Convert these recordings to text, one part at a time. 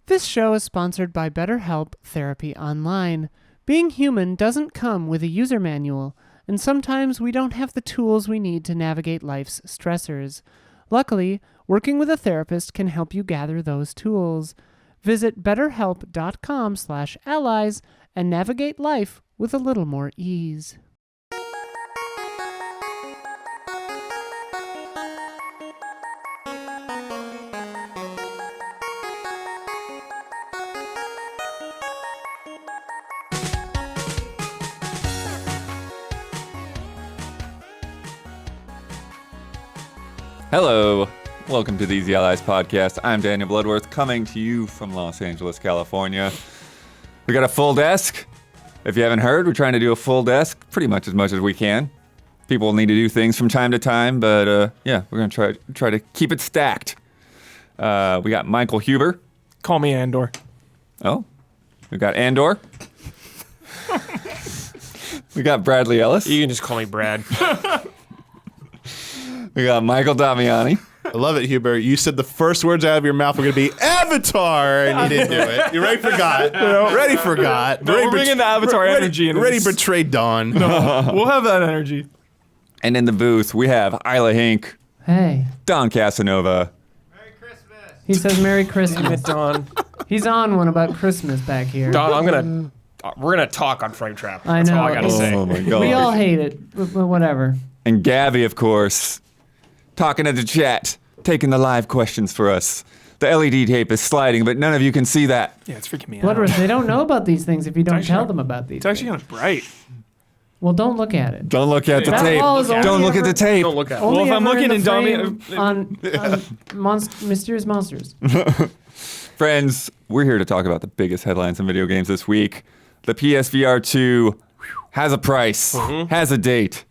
This show is sponsored by BetterHelp Therapy Online. Being human doesn't come with a user manual, and sometimes we don't have the tools we need to navigate life's stressors. Luckily, working with a therapist can help you gather those tools. Visit betterhelp.com/allies and navigate life with a little more ease. Hello, welcome to the Easy Allies podcast. I'm Daniel Bloodworth, coming to you from Los Angeles, California. We got a full desk. If you haven't heard, we're trying to do a full desk pretty much as we can. People need to do things from time to time, but yeah, we're going to try to keep it stacked. We got Michael Huber. Call me Andor. Oh, we got Andor. We got Bradley Ellis. You can just call me Brad. We got Michael Damiani. I love it, Huber. You said the first words out of your mouth were going to be Avatar, and you didn't do it. You already forgot. Already forgot. We're bringing the Avatar energy in. Ready betrayed Dawn. We'll have that energy. And in the booth, we have Isla Hink, Hey, Don Casanova, he says Merry Christmas. Damn it, Don. He's on one about Christmas back here. Don, we're gonna talk on Frame Trap. I That's know. all I gotta say. Oh my God. We all hate it, but whatever. And Gabby, of course, talking to the chat, taking the live questions for us. The LED tape is sliding, but none of you can see that. Yeah, it's freaking me out. Bloodworth, they don't know about these things if you don't actually tell not- them about these It's actually things. kind of bright. Well, don't look at it. Don't look at the That tape. wall is only Don't look at ever- the tape. Don't look at it. Only Well, if I'm ever looking in in the Dami, frame on Mysterious Monsters. Friends, we're here to talk about the biggest headlines in video games this week. The PS VR2 has a price, has a date.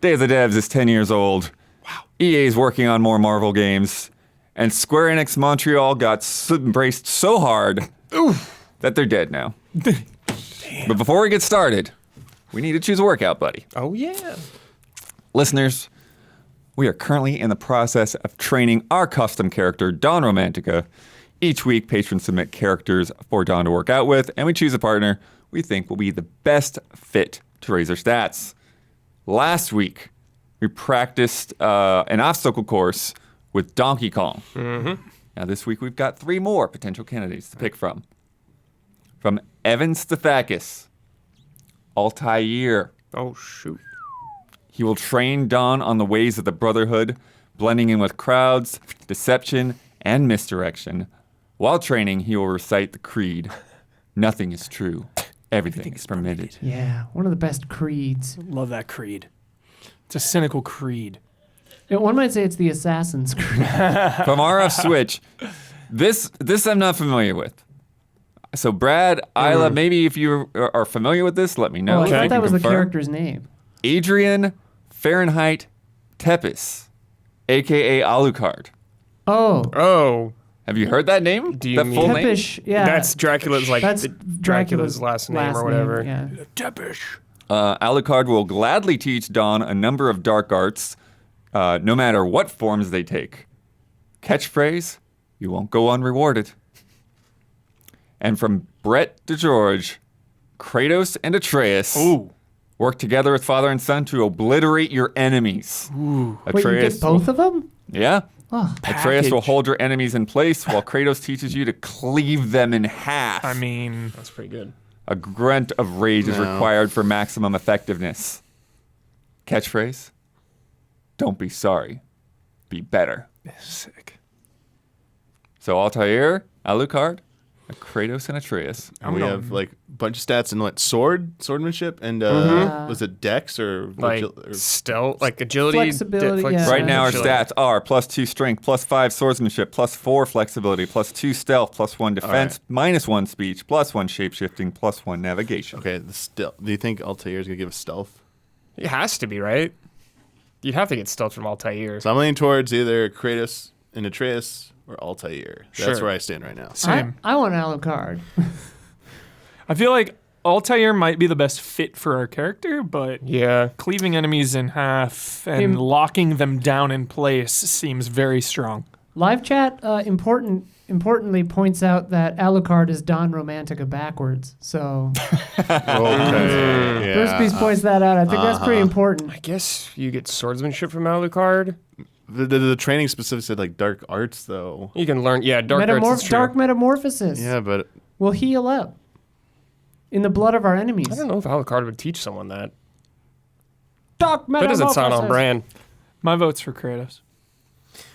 Day of the Devs is 10 years old. Wow. EA is working on more Marvel games. And Square Enix Montreal got embraced so hard that they're dead now. But before we get started, we need to choose a workout buddy. oh yeah. Listeners, we are currently in the process of training our custom character, Dawn Romantica. Each week, patrons submit characters for Dawn to work out with, and we choose a partner we think will be the best fit to raise her stats. Last week, we practiced an obstacle course with Donkey Kong. Mm-hmm. Now this week, we've got 3 more potential candidates to pick from. From Evan Stefakis, Altair. Oh shoot. He will train Dawn on the ways of the Brotherhood, blending in with crowds, deception, and misdirection. While training, he will recite the creed. Nothing is true. Everything is permitted. Yeah, one of the best creeds. Love that creed. It's a cynical creed. One might say it's the Assassin's Creed. From RF Switch, this I'm not familiar with. So Brad, Isla, maybe if you are familiar with this, let me know. Oh, I so we thought can that was the confirm. character's name. Adrian Fahrenheit Tepes, a.k.a. Alucard. Oh, Oh, Have you heard that name? Do you that mean- full name? Tepish. Yeah, that's Dracula's that's Dracula's last name or whatever. Yeah. Tepish. Alucard will gladly teach Dawn a number of dark arts, no matter what forms they take. Catchphrase, you won't go unrewarded. And from Brett DeGeorge, Kratos and Atreus Ooh. work together with father and son to obliterate your enemies. Ooh. Wait, you get both of them? Yeah. Oh, Atreus will Package. hold your enemies in place while Kratos teaches you to cleave them in half. I mean, that's pretty good. A grunt of rage is No. required for maximum effectiveness. Catchphrase, don't be sorry, be better. Sick. So Altair, Alucard, Kratos, and Atreus. I'm we going- have like a bunch of stats in what swordsmanship, and was it Dex or Like stealth, like agility, Flexibility, yeah. Right now our agility. stats are +2 strength, +5 swordsmanship, +4 flexibility, +2 stealth, +1 defense, -1 speech, +1 shapeshifting, +1 navigation. Okay, the stealth. Do you think Altair is gonna give us stealth? It has to be, right? You'd have to get stealth from Altair. So I'm leaning towards either Kratos and Atreus or Altair. That's Sure. where I stand right now. Same. I want Alucard. I feel like Altair might be the best fit for our character, but Yeah. cleaving enemies in half and Him- locking them down in place seems very strong. Live chat importantly points out that Alucard is Don Romantica backwards. So Okay. Bruce Beast points that out. I think that's pretty important. I guess you get swordsmanship from Alucard. The training specific said like dark arts though. You can learn, dark arts is true. Dark metamorphosis. Yeah, but Will heal up in the blood of our enemies. I don't know if Alucard would teach someone that. Dark That metamorphosis. doesn't sound on brand. My vote's for Kratos.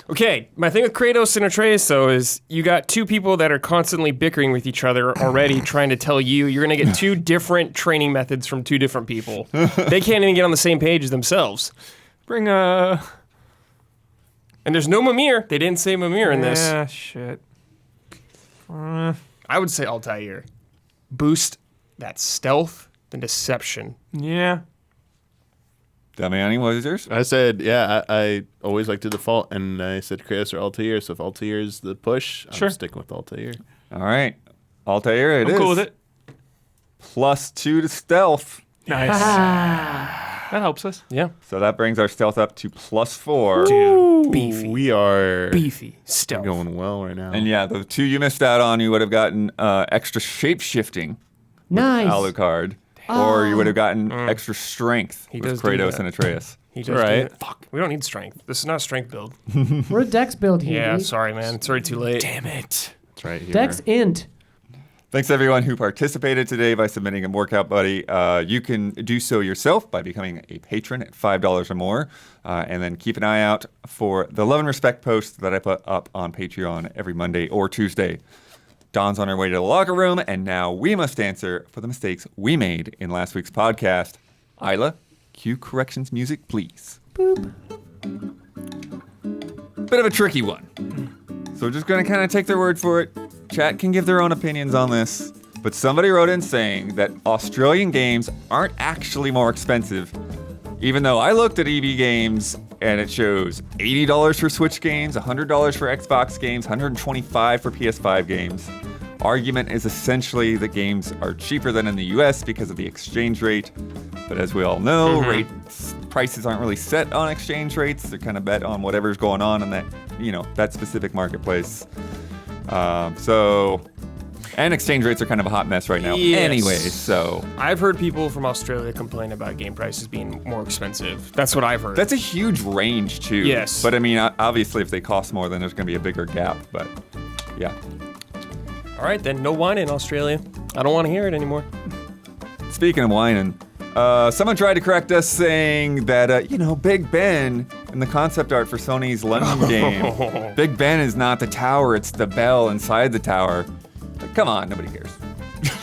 Okay, my thing with Kratos and Atreus, though, is you got two people that are constantly bickering with each other already, trying to tell you you're going to get two different training methods from two different people. They can't even get on the same page as themselves. Bring a... And there's no Mimir. They didn't say Mimir in this. Yeah, shit. I would say Altair. Boost that stealth and deception. Yeah. Damiani, what is yours? I said, I always like to default, and I said Kratos or Altair. So if Altair is the push, Sure. I'm sticking with Altair. All right. Altair it is. I'm cool with it. +2 to stealth. Nice. That helps us. Yeah. So that brings our stealth up to +4. Dude, beefy. We are Beefy. Stealth. going well right now. And yeah, the two you missed out on, you would have gotten extra shape-shifting Nice. Alucard. Or you would have gotten extra strength with does do Kratos that. and Atreus. He does Right. do that. Fuck. We don't need strength. This is not a strength build. We're a Dex build here. Yeah, dude. sorry, man. It's already too late. Damn it. That's right here. Dex int. Thanks everyone who participated today by submitting a workout buddy. You can do so yourself by becoming a patron at $5 or more. And then keep an eye out for the Love and Respect posts that I put up on Patreon every Monday or Tuesday. Dawn's on her way to the locker room, and now we must answer for the mistakes we made in last week's podcast. Isla, cue corrections music, please. Boop. Bit of a tricky one. So we're just going to kind of take their word for it. Chat can give their own opinions on this. But somebody wrote in saying that Australian games aren't actually more expensive. Even though I looked at EB Games and it shows $80 for Switch games, $100 for Xbox games, $125 for PS5 games. Argument is essentially that games are cheaper than in the US because of the exchange rate. But as we all know, prices aren't really set on exchange rates. They're kind of bet on whatever's going on in that, that specific marketplace. And exchange rates are kind of a hot mess right now Yes. anyway, so. I've heard people from Australia complain about game prices being more expensive. That's what I've heard. That's a huge range too. Yes. But I mean, obviously if they cost more, then there's going to be a bigger gap, but yeah. All right, then. No wine in Australia. I don't want to hear it anymore. Speaking of whining, someone tried to correct us saying that, Big Ben in the concept art for Sony's London game, Big Ben is not the tower, it's the bell inside the tower. Like, come on, nobody cares.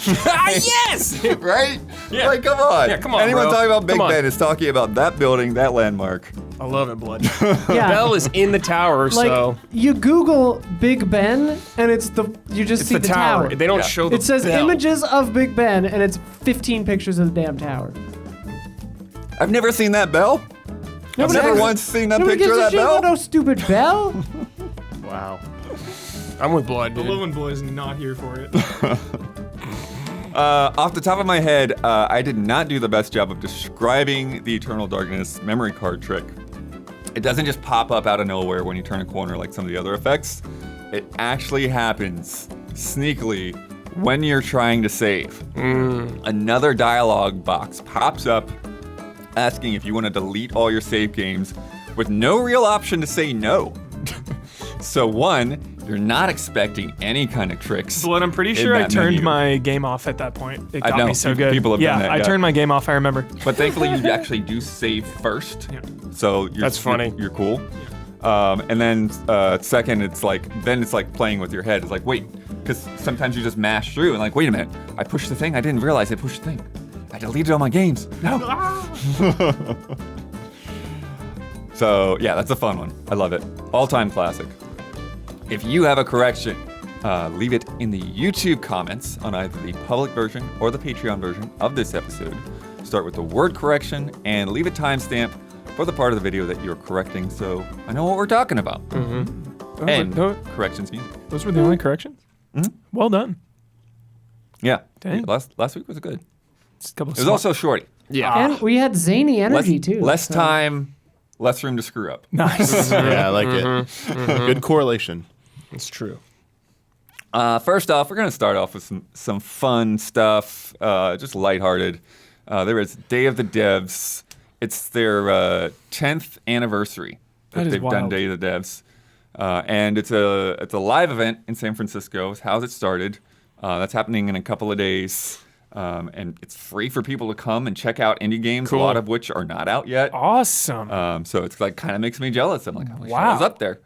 Yes! Right? Yeah. Like, come on. Yeah, come on, Anyone bro. talking about Big Come on. Ben is talking about that building, that landmark. I love it, Blood. Yeah. Bell is in the tower, Like so you Google Big Ben and you just it's see the tower. They don't Yeah. show the It says bell. images of Big Ben and it's 15 pictures of the damn tower. I've never seen that bell. Nobody I've never gives- once seen that Nobody picture gives of a that shit bell. about no stupid bell. Wow. I'm with Blood, The dude. Lowen boy is not here for it. Off the top of my head, I did not do the best job of describing the Eternal Darkness memory card trick. It doesn't just pop up out of nowhere when you turn a corner like some of the other effects. It actually happens sneakily when you're trying to save. Another dialogue box pops up asking if you want to delete all your save games with no real option to say no. So one, you're not expecting any kind of tricks. Blood, I'm pretty in sure I that turned menu. my game off at that point. It I got know, me so people- good. people have yeah, done that, I yeah. turned my game off, I remember. But thankfully, you actually do save first. Yeah. So That's funny. You're cool. And then second, it's like playing with your head. It's like, wait, because sometimes you just mash through and like, wait a minute, I pushed the thing. I didn't realize I pushed the thing. I deleted all my games. No. So yeah, that's a fun one. I love it. All-time classic. If you have a correction, leave it in the YouTube comments on either the public version or the Patreon version of this episode. Start with the word correction and leave a timestamp for the part of the video that you're correcting so I know what we're talking about. And corrections music. Those were the only corrections? Well done. Yeah. Dang. Last week was good. Just a couple It was also shorty. Yeah. And we had zany energy too. Less so- time less room to screw up. Nice. Yeah, I like it. Good correlation. It's true. First off, we're going to start off with some fun stuff, just lighthearted. There is Day of the Devs. It's their 10th anniversary That is they've done wild. Day of the Devs. And it's a live event in San Francisco. It's how it started. That's happening in a couple of days. And it's free for people to come and check out indie games, Cool. a lot of which are not out yet. Awesome. So it's like kind of makes me jealous. I'm like, I wish I Wow. was up there.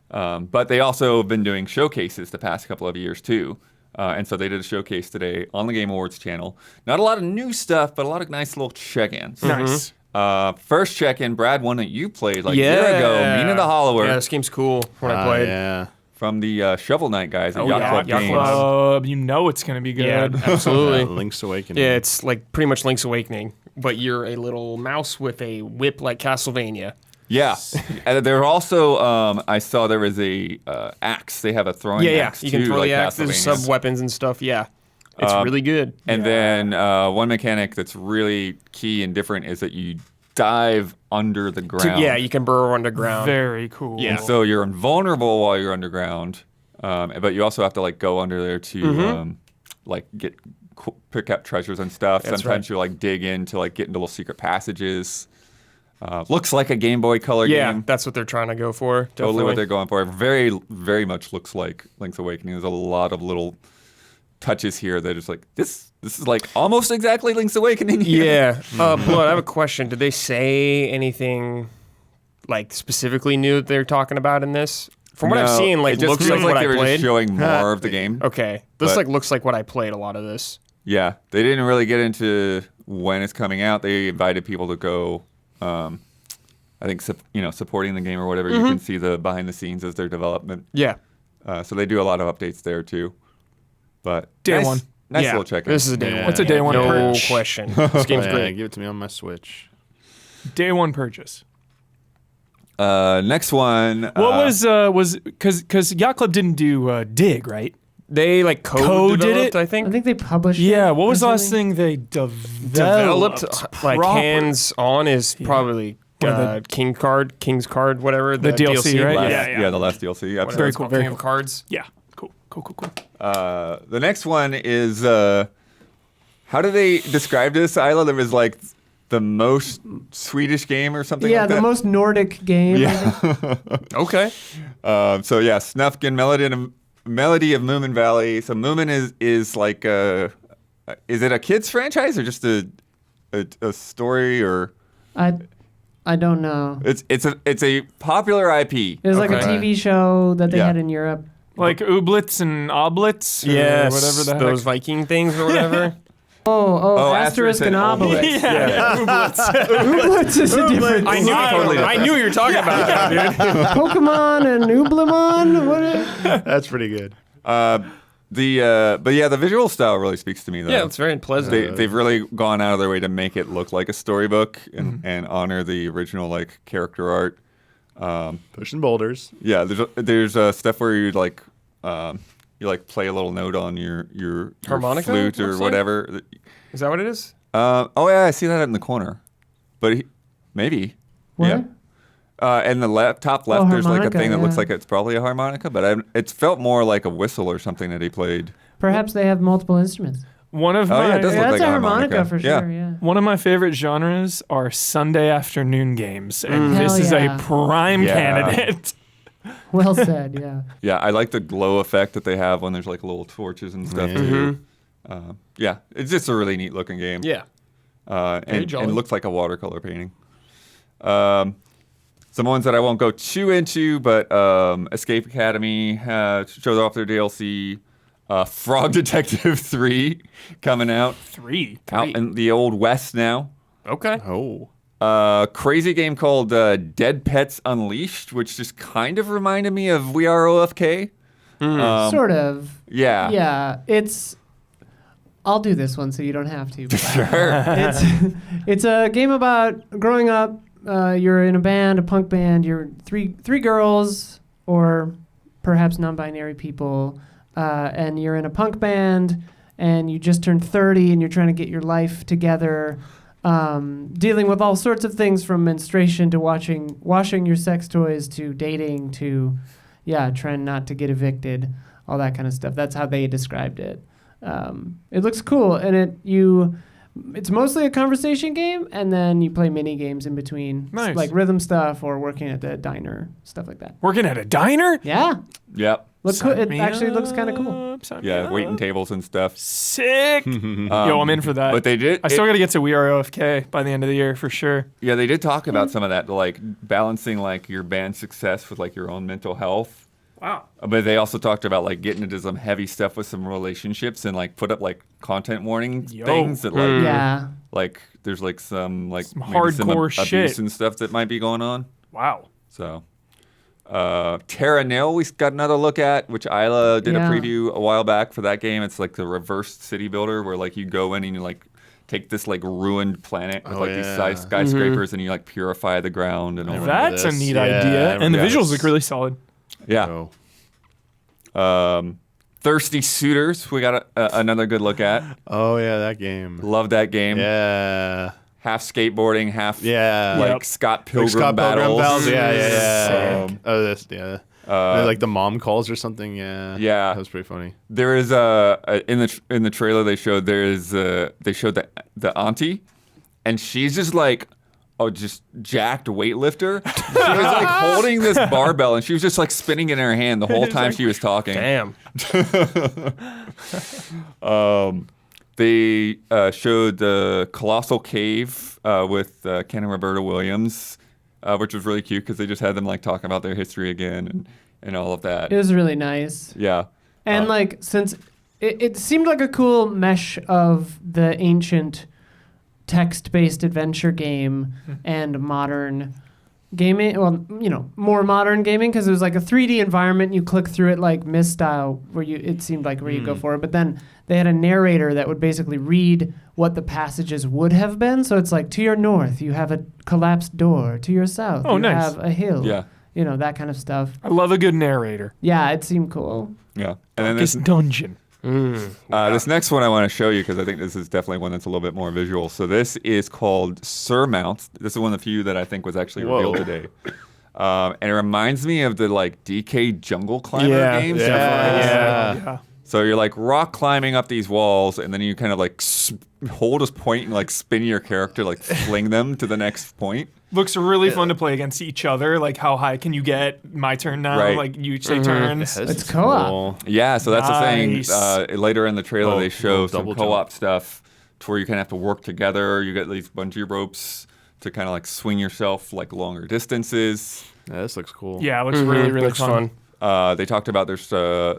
But they also have been doing showcases the past couple of years too. And so they did a showcase today on the Game Awards channel. Not a lot of new stuff, but a lot of nice little check-ins. Nice. First check-in, Brad, one that you played like a year ago, Mina the Hollower, Yeah, this game's cool when I played. Yeah. from the Shovel Knight guys at Oh, Yacht yeah, Club Yacht Games. Club. You know it's gonna be good. Yeah, absolutely. Link's Awakening. Yeah, it's like pretty much Link's Awakening, but you're a little mouse with a whip like Castlevania. Yeah. And there are also, I saw there was a axe. They have a throwing axe You can too, throw like the axe. There's Castlevania. sub weapons and stuff. Yeah, it's really good. And then one mechanic that's really key and different is that you dive under the ground. Yeah, you can burrow underground. Very cool. Yeah. So you're invulnerable while you're underground, but you also have to like go under there to like pick up treasures and stuff. That's Sometimes right. you like dig in to like get into little secret passages. Looks like a Game Boy Color Yeah, game. that's what they're trying to go for. Totally what definitely. they're going for. Very, very much looks like Link's Awakening. There's a lot of little touches here that is like this is like almost exactly Link's Awakening. Yeah. Blood, I have a question. Did they say anything like specifically new that they're talking about in this? From what I've No, seen, like it just looks feels like what they I were played. just showing more of the game. Okay, this But- like looks like what I played. A lot of this. Yeah, they didn't really get into when it's coming out. They invited people to go. I think supporting the game or whatever. You can see the behind the scenes as their development. Yeah. So they do a lot of updates there too. But Day nice, one. nice Yeah, little check-in. This is a day Yeah. one. What's a day one No perch? question. This game's Yeah, great. give it to me on my Switch. Day one purchase. Next one. What was because Yacht Club didn't do Dig, right? They like Code did developed, it? I think. I think they published. Yeah. it What was the last recently. thing they Developed like proper? hands on is probably One of King's Card, whatever The DLC, right? last, Yeah. the last DLC. Whatever Absolutely. Very it's cool, called, very King cool. of Cards. Yeah. Cool. The next one is how do they describe this, Isla? There was like the most Swedish game or something Yeah, like the that. most Nordic game. I think. Okay. So yeah, Snufkin Melody of Moomin Valley. So Moomin is like is it a kids franchise or just a story or I don't know. it's a popular IP. It was like a Okay. TV show that they Yeah. had in Europe. Like Ooblets and Oblets, or Yes. whatever the heck. Those Viking things or whatever. Oh, Asterisk Asterisk and and Obelix. Yeah. Ooblets is a different I thing. knew I knew you were talking about that, dude. Pokemon and Ooblemon? What? That's pretty good. But yeah, the visual style really speaks to me though. Yeah, it's very pleasant. They've really gone out of their way to make it look like a storybook and honor the original like character art. Pushing boulders. Yeah, there's stuff where you like play a little note on your Harmonica, flute it or looks like? whatever. Is that what it is? Oh yeah, I see that in the corner, but maybe What? yeah. And the top left, there's like a harmonica, thing that looks yeah. like it's probably a harmonica, but it's felt more like a whistle or something that he played. Perhaps they have multiple instruments. One of Oh, yeah, my it does Yeah, look that's like a a harmonica, harmonica. for Yeah. sure, yeah. One of my favorite genres are Sunday afternoon games, and this Hell is yeah. a prime Yeah. candidate. Well said, yeah. Yeah, I like the glow effect that they have when there's like little torches and stuff too. Yeah, it's just a really neat looking game. Yeah. And jolly. it looks like a watercolor painting. Some ones that I won't go too into, but Escape Academy shows off their DLC. Frog Detective 3 coming out out in the old West now. Okay. Oh. Crazy game called Dead Pets Unleashed, which just kind of reminded me of We Are OFK. Sort of. Yeah. Yeah, it's... I'll do this one so you don't have to. Sure. It's a game about growing up. You're in a band, a punk band. You're three girls, or perhaps non-binary people, and you're in a punk band, and you just turned 30, and you're trying to get your life together. dealing with all sorts of things from menstruation to washing your sex toys to dating to, trying not to get evicted, all that kind of stuff. That's how they described it. It looks cool, and it's mostly a conversation game, and then you play mini games in between, Nice. like rhythm stuff or working at the diner, stuff like that. Working at a diner? Yeah, Yep. looks cool. It Me actually looks kind of cool. up, sign me Yeah, up. waiting tables and stuff. Sick. Yo, I'm in for that. But they did. I still got to get to We Are OFK by the end of the year for sure. Yeah, they did talk about some of that, like balancing like your band success with like your own mental health. Wow. But they also talked about like getting into some heavy stuff with some relationships and like put up like content warning Yo. things that like Yeah. like there's like some like maybe hardcore some shit. abuse and stuff that might be going on. Wow. So Terra Nil we got another look at, which Isla did a Yeah. preview a while back for that game. It's like the reverse city builder where like you go in and you like take this like ruined planet with like these yeah. skyscrapers and you like purify the ground and all that. That's a this. neat Yeah, idea. And the yeah. visuals look really solid. Yeah. Oh. Thirsty Suitors, we got another good look at. Oh yeah, that game. Love that game. Yeah. Half skateboarding, half Yeah. like Yep. Scott Pilgrim Like Scott Pilgrim battles. Yeah. Sick. Oh, this. Yeah. Like the mom calls or something. Yeah. Yeah. That was pretty funny. There is in the trailer they showed they showed the auntie, and she's just like just jacked weightlifter. She was like holding this barbell and she was just like spinning it in her hand the whole time she was talking. Damn. They showed the Colossal Cave with Ken and Roberta Williams, which was really cute because they just had them like talking about their history again and all of that. It was really nice. Yeah. And like, since it seemed like a cool mesh of the ancient text-based adventure game and modern gaming, well, more modern gaming, because it was like a 3D environment. You click through it like Myst style, where it seemed like where you go for it. But then they had a narrator that would basically read what the passages would have been. So it's like, to your north, you have a collapsed door. To your south, you nice. have a hill. Yeah. That kind of stuff. I love a good narrator. Yeah, it seemed cool. Yeah. And then This dungeon. this next one I want to show you because I think this is definitely one that's a little bit more visual. So this is called Surmount. This is one of the few that I think was actually revealed today. And it reminds me of the like DK Jungle Climber games. Yeah. So you're like rock climbing up these walls, and then you kind of like hold a point and like spin your character, like fling them to the next point. Looks really fun to play against each other. Like, how high can you get? My turn now. Right. Like, you take turns. It's co-op. Cool. Yeah, so that's Nice. the thing. Later in the trailer, Oh, they show little some double co-op stuff to where you kind of have to work together. You get these bungee ropes to kind of like swing yourself like longer distances. Yeah, this looks cool. Yeah, it looks really, really Looks fun. They talked about there's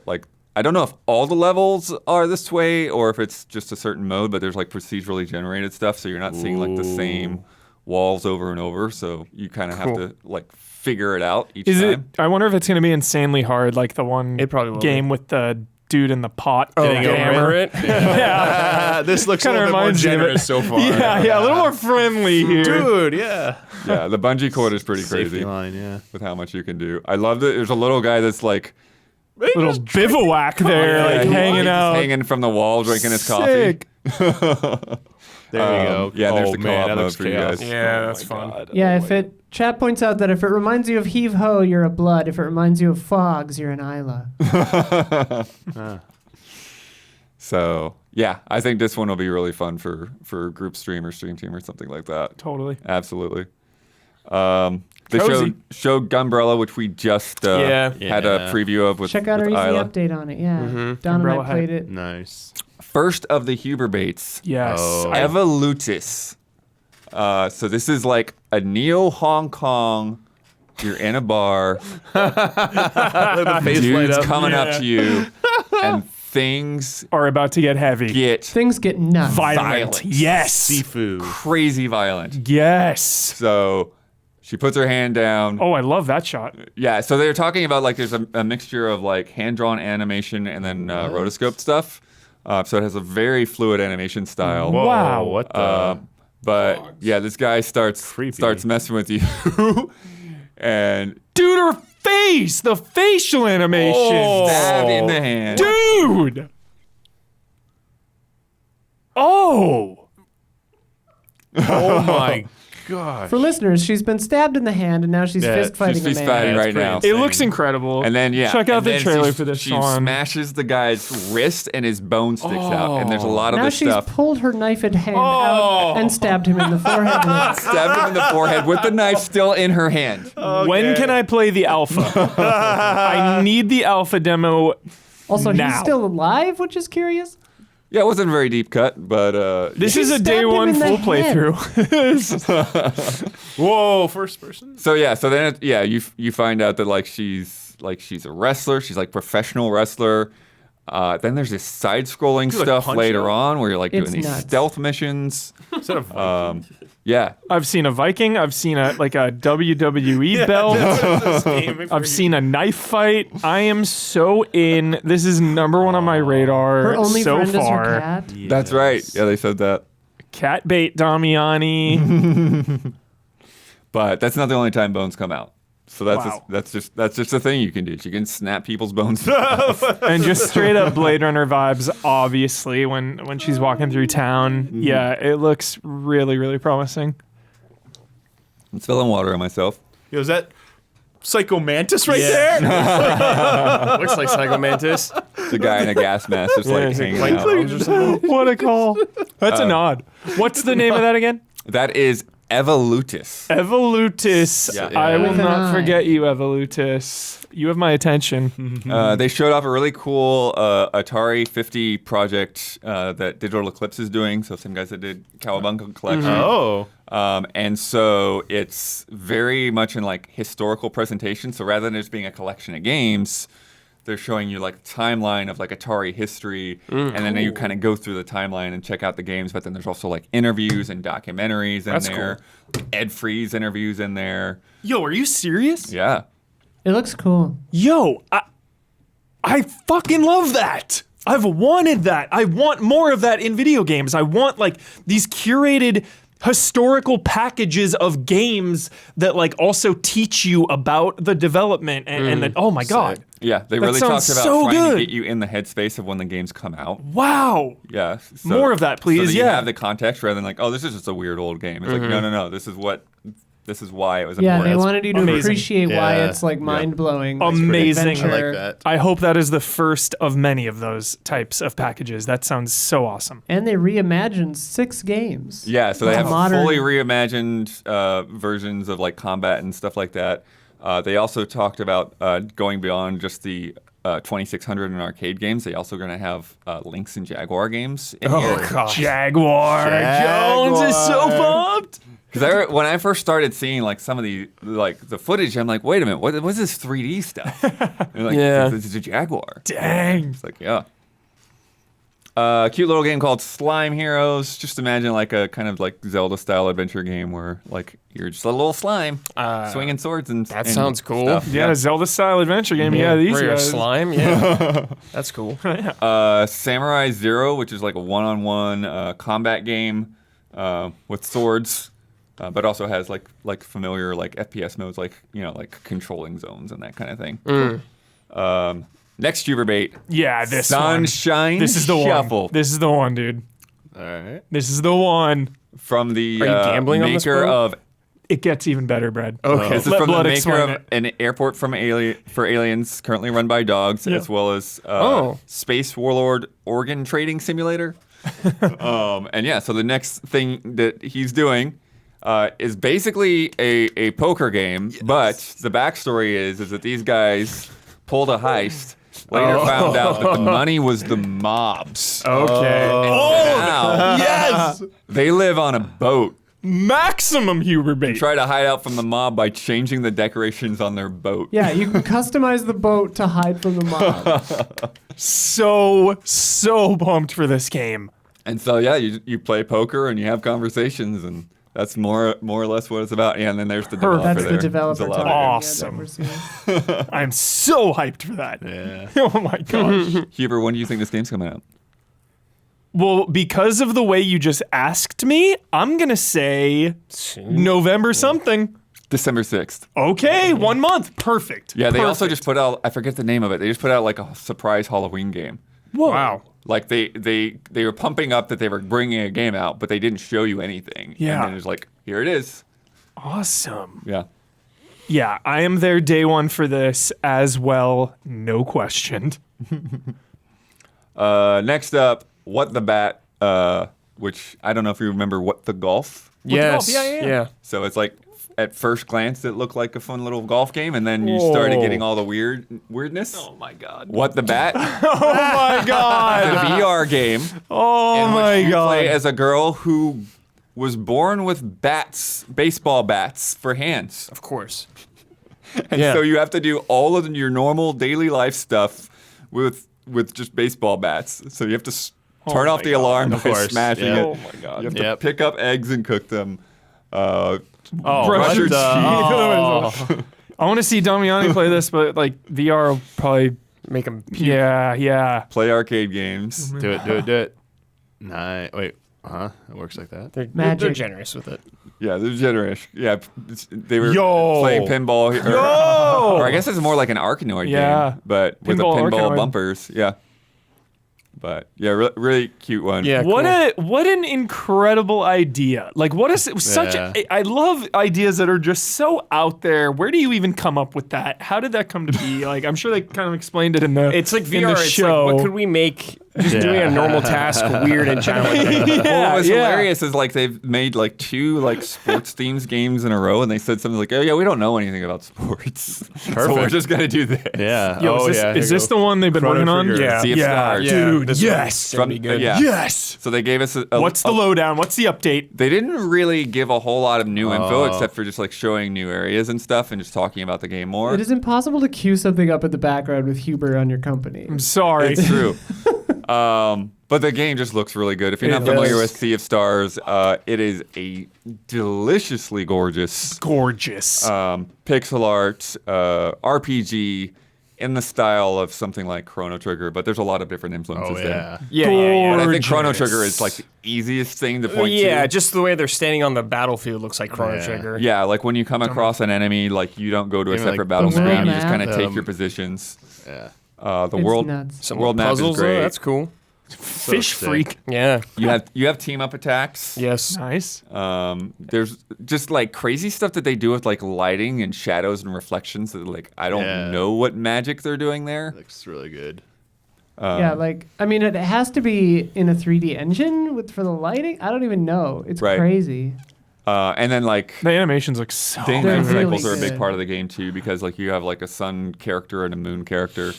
like I don't know if all the levels are this way or if it's just a certain mode, but there's like procedurally generated stuff, so you're not seeing like the same walls over and over. So you kind of have to like figure it out each Is time. it? I wonder if it's going to be insanely hard, like the one It probably will game with the dude in the pot. Getting the over it. Yeah. This looks a Kinda little bit more reminds me of it. generous so far. Yeah, a little more friendly here. Dude, yeah. Yeah, the bungee cord is pretty Safety crazy line, yeah. with how much you can do. I love that there's a little guy that's like Little bivouac there, like he's hanging just out. hanging from the wall, drinking his coffee. Sick. There you go. Yeah, there's the man, co-op that mode looks for you chaos. guys. Yeah, that's fun. Yeah, chat points out that if it reminds you of Heave Ho, you're a Blood. If it reminds you of Fogs, you're an Isla. So yeah, I think this one will be really fun for group stream or stream team or something like that. Totally. Absolutely. They Cozy. showed Gunbrella, which we just Yeah. had a preview of with Check out our with easy Isla. update on it. Yeah, Don and I Umbrella played Hat. it. Nice. First of the Huber baits, Yes. Oh. Evolutus. So this is like a neo Hong Kong. You're in a bar. Dude's coming up to you, and things Are about to get heavy. get Things get nuts. Violent. Yes. Seafood. crazy violent. Yes. So she puts her hand down. Oh, I love that shot. Yeah, so they're talking about like there's a mixture of like hand-drawn animation and then rotoscoped stuff. So it has a very fluid animation style. Whoa, Wow. What the? But yeah, this guy starts messing with you, and Dude, her face. The facial animation. stab in the hand. Dude. Oh. Oh my gosh. For listeners, she's been stabbed in the hand and now she's fist fighting She's a man. fighting right now. It looks incredible. And then check out and the then trailer for this she one. smashes the guy's wrist and his bone sticks out. And there's a lot of Now this she's stuff. pulled her knifed hand out and stabbed him in the forehead. Stabbed him in the forehead with the knife still in her hand. When can I play the alpha? I need the alpha demo. Also, he's Now. still alive, which is curious. Yeah, it wasn't a very deep cut, but This She is a stabbed day him one in the full head. playthrough. Whoa, first person? so then you find out that like she's a wrestler. She's like professional wrestler. Then there's this side-scrolling like, stuff punch later her? on where you're like It's doing these nuts. stealth missions. Instead of Yeah, I've seen a Viking. I've seen a WWE belt. I've seen a knife fight. I am so in. This is number one on my radar Her only so friend far. is her cat. that's right. Yeah, they said that. Cat bait Damiani. But that's not the only time bones come out. So Wow. that's just a thing you can do. You can snap people's bones. And just straight up Blade Runner vibes, obviously, when she's walking through town. Yeah, it looks really, really promising. I'm spilling water on myself. Yo, is that Psycho Mantis right there? Looks like Psycho Mantis. It's a guy in a gas mask just like it's like hanging light out. bulbs or something. What a call. That's a nod. What's the name of that again? That is Evolutus. Evolutus. Yeah. I will With an not eye. forget you, Evolutus. You have my attention. They showed off a really cool Atari 50 project that Digital Eclipse is doing. So some guys that did Cowabunga Collection. Oh. And so it's very much in like historical presentation. So rather than just being a collection of games, they're showing you like a timeline of like Atari history, and then you kind of go through the timeline and check out the games. But then there's also like interviews and documentaries in That's there. Ed Freeze interviews in there. Yo, are you serious? Yeah. It looks cool. Yo, I fucking love that. I've wanted that. I want more of that in video games. I want like these curated historical packages of games that like also teach you about the development and the, oh my god. Yeah, they That really sounds talked about so trying good. to get you in the headspace of when the games come out. Wow. Yeah. So, More of that, please, So that you yeah. have the context rather than like, oh, this is just a weird old game. It's like, no. This is why it was Yeah, important. they wanted you to Amazing. appreciate why Yeah. it's like mind blowing. Amazing. I like that. I hope that is the first of many of those types of packages. That sounds so awesome. And they reimagined 6 games. Yeah, so they have Modern. fully reimagined versions of like combat and stuff like that. They also talked about going beyond just the 2600 in arcade games. They also going to have Lynx and Jaguar games in here. God. Jaguar. Jones is so pumped. Because when I first started seeing like some of the footage, I'm like, wait a minute, what's this 3D stuff? And like, Yeah. this is a Jaguar. Dang. It's like, yeah. Cute little game called Slime Heroes. Just imagine like a kind of like Zelda-style adventure game where like you're just a little slime swinging swords and that and sounds cool. stuff. Yeah, Zelda style adventure game. Yeah, these Where you're a guys. slime. Yeah, that's cool. Samurai Zero, which is like a one-on-one combat game with swords, but also has like familiar like FPS modes, like like controlling zones and that kind of thing. Next Uberbait, Yeah, this Sunshine one. This is the Shuffle one. This is the one, dude. All right. This is the one. from the Are you gambling on this, maker bro? of. It gets even better, Brad. Okay. This is Let from the Blood maker explain of it. an airport for aliens, currently run by dogs, as well as Space Warlord Organ Trading Simulator. And yeah, so the next thing that he's doing is basically a poker game, but the backstory is that these guys pulled a heist. Later found out that the money was the mob's. Okay. Now, Yes! they live on a boat. Maximum Huber bait. Try to hide out from the mob by changing the decorations on their boat. Yeah, you can customize the boat to hide from the mob. So pumped for this game. And so yeah, you play poker and you have conversations, and that's more or less what it's about. Yeah, and then there's the developer That's there. the developer There's a lot talking, of yeah, Awesome. that we're seeing. I'm so hyped for that. Yeah. Oh my gosh. Huber, when do you think this game's coming out? Well, because of the way you just asked me, I'm going to say November something. December 6th. Okay, 1 month. Perfect. Yeah, they also Perfect. just put out, I forget the name of it, they just put out like a surprise Halloween game. Whoa. Wow. Like they were pumping up that they were bringing a game out, but they didn't show you anything. Yeah. And then it's like, here it is. Awesome. Yeah. Yeah, I am there day one for this as well. No question. Next up, What the Bat, which I don't know if you remember What the Golf. Yes. Yeah. So it's like, at first glance, it looked like a fun little golf game, and then you started getting all the weirdness. Oh my god. What the Bat? Oh my god. The VR game. Oh in which my you god. play as a girl who was born with bats, baseball bats for hands. Of course. And Yeah. so you have to do all of your normal daily life stuff with just baseball bats. So you have to turn off my the God. alarm Of by course, smashing yeah. it. Oh my god. You have to Yep. pick up eggs and cook them. Oh, brush your what the- teeth. I want to see Damiani play this, but like VR will probably. Make them. Yeah. Play arcade games. Do it. Nice. Wait. It works like that. They're Magic. generous with it. Yeah, they're generous. Yeah, they were Yo. playing pinball. Or I guess it's more like an Arkanoid Yeah. game, but with the Pinball pinball Arkanoid. bumpers. Yeah. But yeah, really cute one. Yeah. What an incredible idea. Like what is such Yeah. I love ideas that are just so out there. Where do you even come up with that? How did that come to be? Like I'm sure they kind of explained it in the It's like in VR. the It's show. like, what could we make just doing a normal task weird and challenging? Well, what was yeah. hilarious is like they've made like 2 like sports themes games in a row, and they said something like, "Oh yeah, we don't know anything about sports, so we're Perfect. just gonna do this." Yeah. Yo, is this the one they've been Chrono working on? Trigger. Yeah. Sea of Stars. Yeah, Dude, this yes. one's gonna be good. Yeah. Yes. So they gave us a What's the lowdown? What's the update? They didn't really give a whole lot of new info except for just like showing new areas and stuff and just talking about the game more. It is impossible to cue something up in the background with Huber on your company. I'm sorry. It's true. But the game just looks really good. If you're not It familiar does. with Sea of Stars, it is a deliciously gorgeous Gorgeous. pixel art RPG in the style of something like Chrono Trigger, but there's a lot of different influences Oh there. Yeah. But I think Chrono Gorgeous. Trigger is like the easiest thing to point Yeah, to. just the way they're standing on the battlefield looks like Chrono Yeah. Trigger. Yeah, like when you come across an enemy, like you don't go to a Even, like, separate battle the screen. world You just kind of map. take your positions. Yeah. The It's world nuts. Some world map puzzles, is great. That's cool. Fish sick. freak. Yeah. You have team up attacks. Yes. Nice. There's just like crazy stuff that they do with like lighting and shadows and reflections that like I don't Yeah. know what magic they're doing there. Looks really good. Yeah, like I mean, it has to be in a 3D engine for the lighting. I don't even know. It's Right. crazy. And then like The animations look so day and They're night really cycles are a big good. part of the game too because like you have like a sun character and a moon character.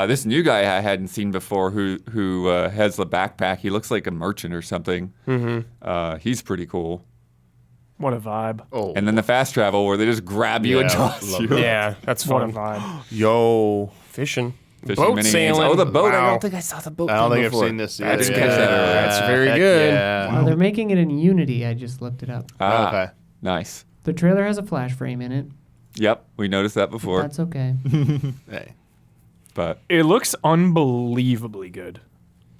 This new guy I hadn't seen before who has the backpack. He looks like a merchant or something. Mm-hmm. He's pretty cool. What a vibe. Oh. And then the fast travel where they just grab you and Yeah, toss love you. that. Yeah, that's What a fun. vibe. Yo. Fishing. Fishing Boat mini games. sailing. Oh, the boat! I Wow. don't think I saw the boat. I don't thing think I've before. seen this I either. didn't catch that earlier. That's very Heck good. Yeah. They're making it in Unity. I just looked it up. Ah, Okay. nice. The trailer has a flash frame in it. Yep, we noticed that before. That's okay. Hey. But It looks unbelievably good.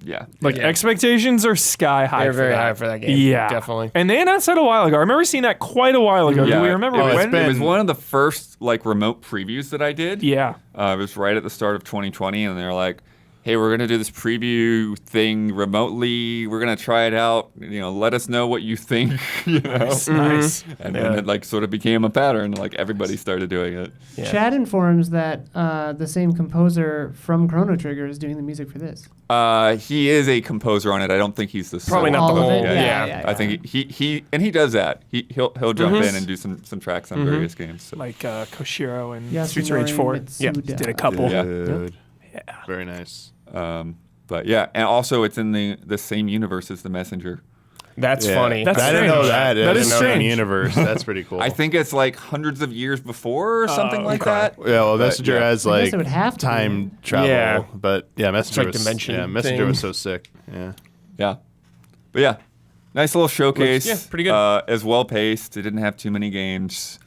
yeah, Like Yeah. expectations are sky high. They're for very that. high for that game. Yeah, Definitely. And they announced that a while ago. I remember seeing that quite a while ago. Yeah, Do we remember it was, when? it was one of the first like remote previews that I did. Yeah. It was right at the start of 2020, and they're like, "Hey, we're gonna do this preview thing remotely. We're gonna try it out. You know, let us know what you think." You know, Nice. and then it like sort of became a pattern. Like everybody started doing it. Yeah. Chad informs that the same composer from Chrono Trigger is doing the music for this. He is a composer on it. I don't think he's the Probably sole not the All of whole. it? Yeah. Yeah. I think he does that. He'll jump in and do some tracks on various games. So. Like Koshiro and Yasunori Streets of Rage 4. Mitsuda. Did a couple. Yeah. Dude. Very nice. But yeah, and also it's in the same universe as The Messenger. That's Yeah. funny. That's I didn't know strange. that. That is in the strange. universe. That's pretty cool. I think it's like hundreds of years before or something like okay. that. Yeah, well, Messenger yeah. has I guess like it would have to time travel, Yeah. but yeah, Messenger like was dimension yeah, Messenger thing. was so sick. Yeah, Yeah. But yeah, nice little showcase. Yeah, pretty good. As well paced. It didn't have too many games.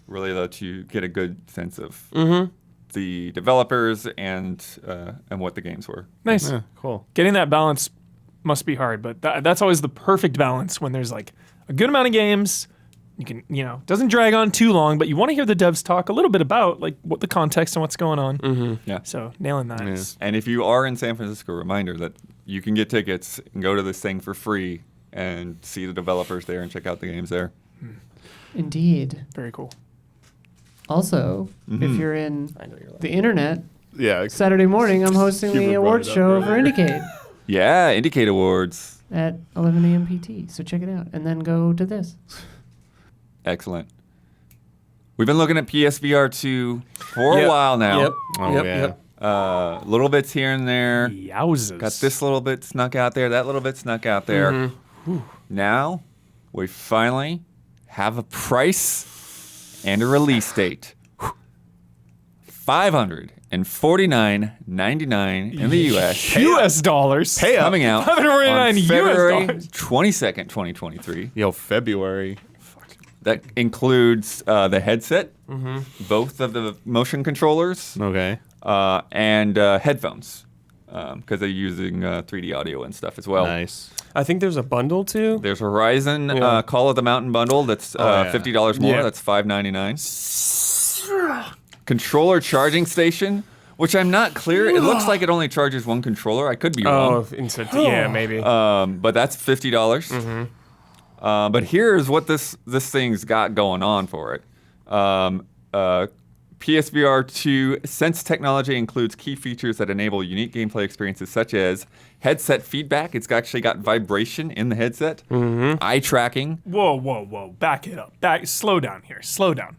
Really let you get a good sense of the developers and what the games were. Nice. yeah cool. Getting that balance must be hard, but that's always the perfect balance when there's like a good amount of games, You can, doesn't drag on too long, but you want to hear the devs talk a little bit about like what the context and what's going on. Yeah. So nailing that. Yeah. And if you are in San Francisco, reminder that you can get tickets and go to this thing for free and see the developers there and check out the games there. Indeed. Very cool. Also, if you're in the internet, Yeah. Saturday morning, I'm hosting the Hubert brought awards it up show for earlier. Indicate Yeah, Indicate Awards. at 11 a.m. PT. So check it out, and then go to this. Excellent. We've been looking at PSVR2 for a while now. Yep. Oh, yep. yeah. Yep. Little bits here and there. Yowzers. Got this little bit snuck out there, that little bit snuck out there. Now, we finally have a price and a release date. $549.99 in the U.S. U.S. dollars. Pay up. Coming out $549 on US February dollars. 22nd, 2023. Yo, February. That includes the headset, both of the motion controllers, Okay. and headphones, because they're using 3D audio and stuff as well. Nice. I think there's a bundle too. There's Horizon Yeah. Call of the Mountain bundle that's yeah. $50 more. Yeah. That's $5.99. Controller charging station, which I'm not clear. It looks like it only charges one controller. I could be wrong. Yeah, maybe. But that's $50. But here's what this thing's got going on for it. PSVR 2 Sense technology includes key features that enable unique gameplay experiences such as headset feedback. It's actually got vibration in the headset, eye tracking. Whoa. Back it up. Slow down here. Slow down.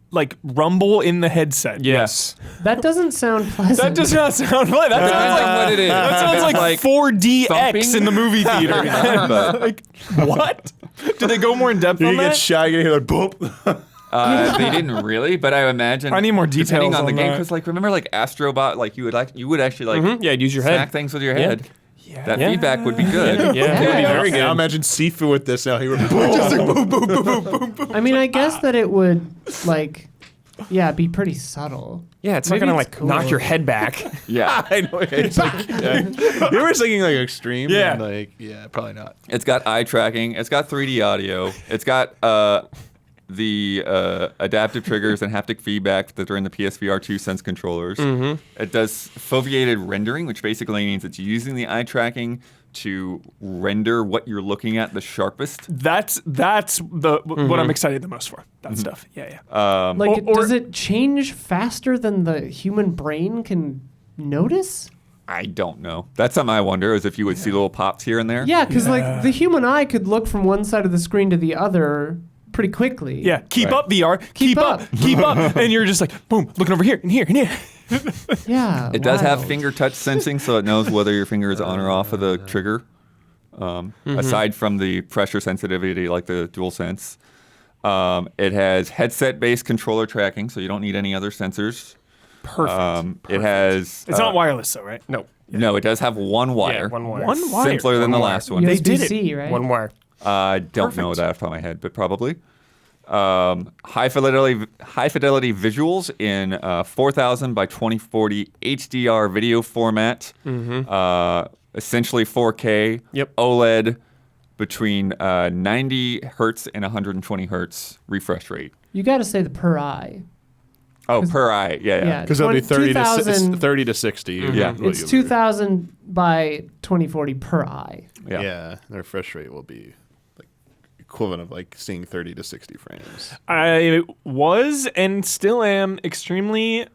Like rumble in the headset. yes. That doesn't sound pleasant. That does not sound like that. Depends Sounds on like what it is. that sounds like, Like 4DX thumping? in the movie theater. But, Like what? Did they go more in depth You on get that? shot, you hear like boop. they didn't really, but I imagine. I need more depending details on the on game, that. because like remember like Astrobot, like you would actually like Yeah, use your smack head. things with your Yeah. head. Yeah. That Yeah. feedback would be good. Yeah, it would be very Now good. imagine Sifu with this now. He would just like boom, boom, boom, boom, boom, boom. I mean, I guess that it would, like, be pretty subtle. Yeah, it's not Maybe gonna it's like cool. knock your head back. Yeah, I know. It's like, You were thinking like extreme. Yeah. And like, probably not. it's got eye tracking. It's got 3D audio. It's got the adaptive triggers and haptic feedback that are in the PSVR 2 Sense controllers. It does foveated rendering, which basically means it's using the eye tracking to render what you're looking at the sharpest. That's what I'm excited the most for. That stuff. Yeah. Like, or- does it change faster than the human brain can notice? I don't know. That's something I wonder, is if you would see little pops here and there. Yeah, because like the human eye could look from one side of the screen to the other pretty quickly. Yeah. Keep Right. up VR. Keep up. up. Keep up. And you're just like boom, looking over here and here and here. Yeah. It does have wild. finger touch sensing, so it knows whether your finger is on or off of the trigger. Aside from the pressure sensitivity, like the DualSense. It has headset-based controller tracking, so you don't need any other sensors. Perfect. It has. It's not wireless though, right? No. No, it does have one wire. Yeah, one wire. One wire. Simpler than the One wire. last one. They did it. USB, right? One wire. I don't know that off the top of my head, but probably. High fidelity visuals in 4000 by 2040 HDR video format. Essentially 4K. Yep. OLED between 90 hertz and 120 hertz refresh rate. You got to say the per eye. Oh, per eye. Yeah. Yeah. Because it'll be 2000 30 to 60. Yeah. It's 2000 by 2040 per eye. Yeah. Yeah, the refresh rate will be like equivalent of like seeing 30 to 60 frames. I was and still am extremely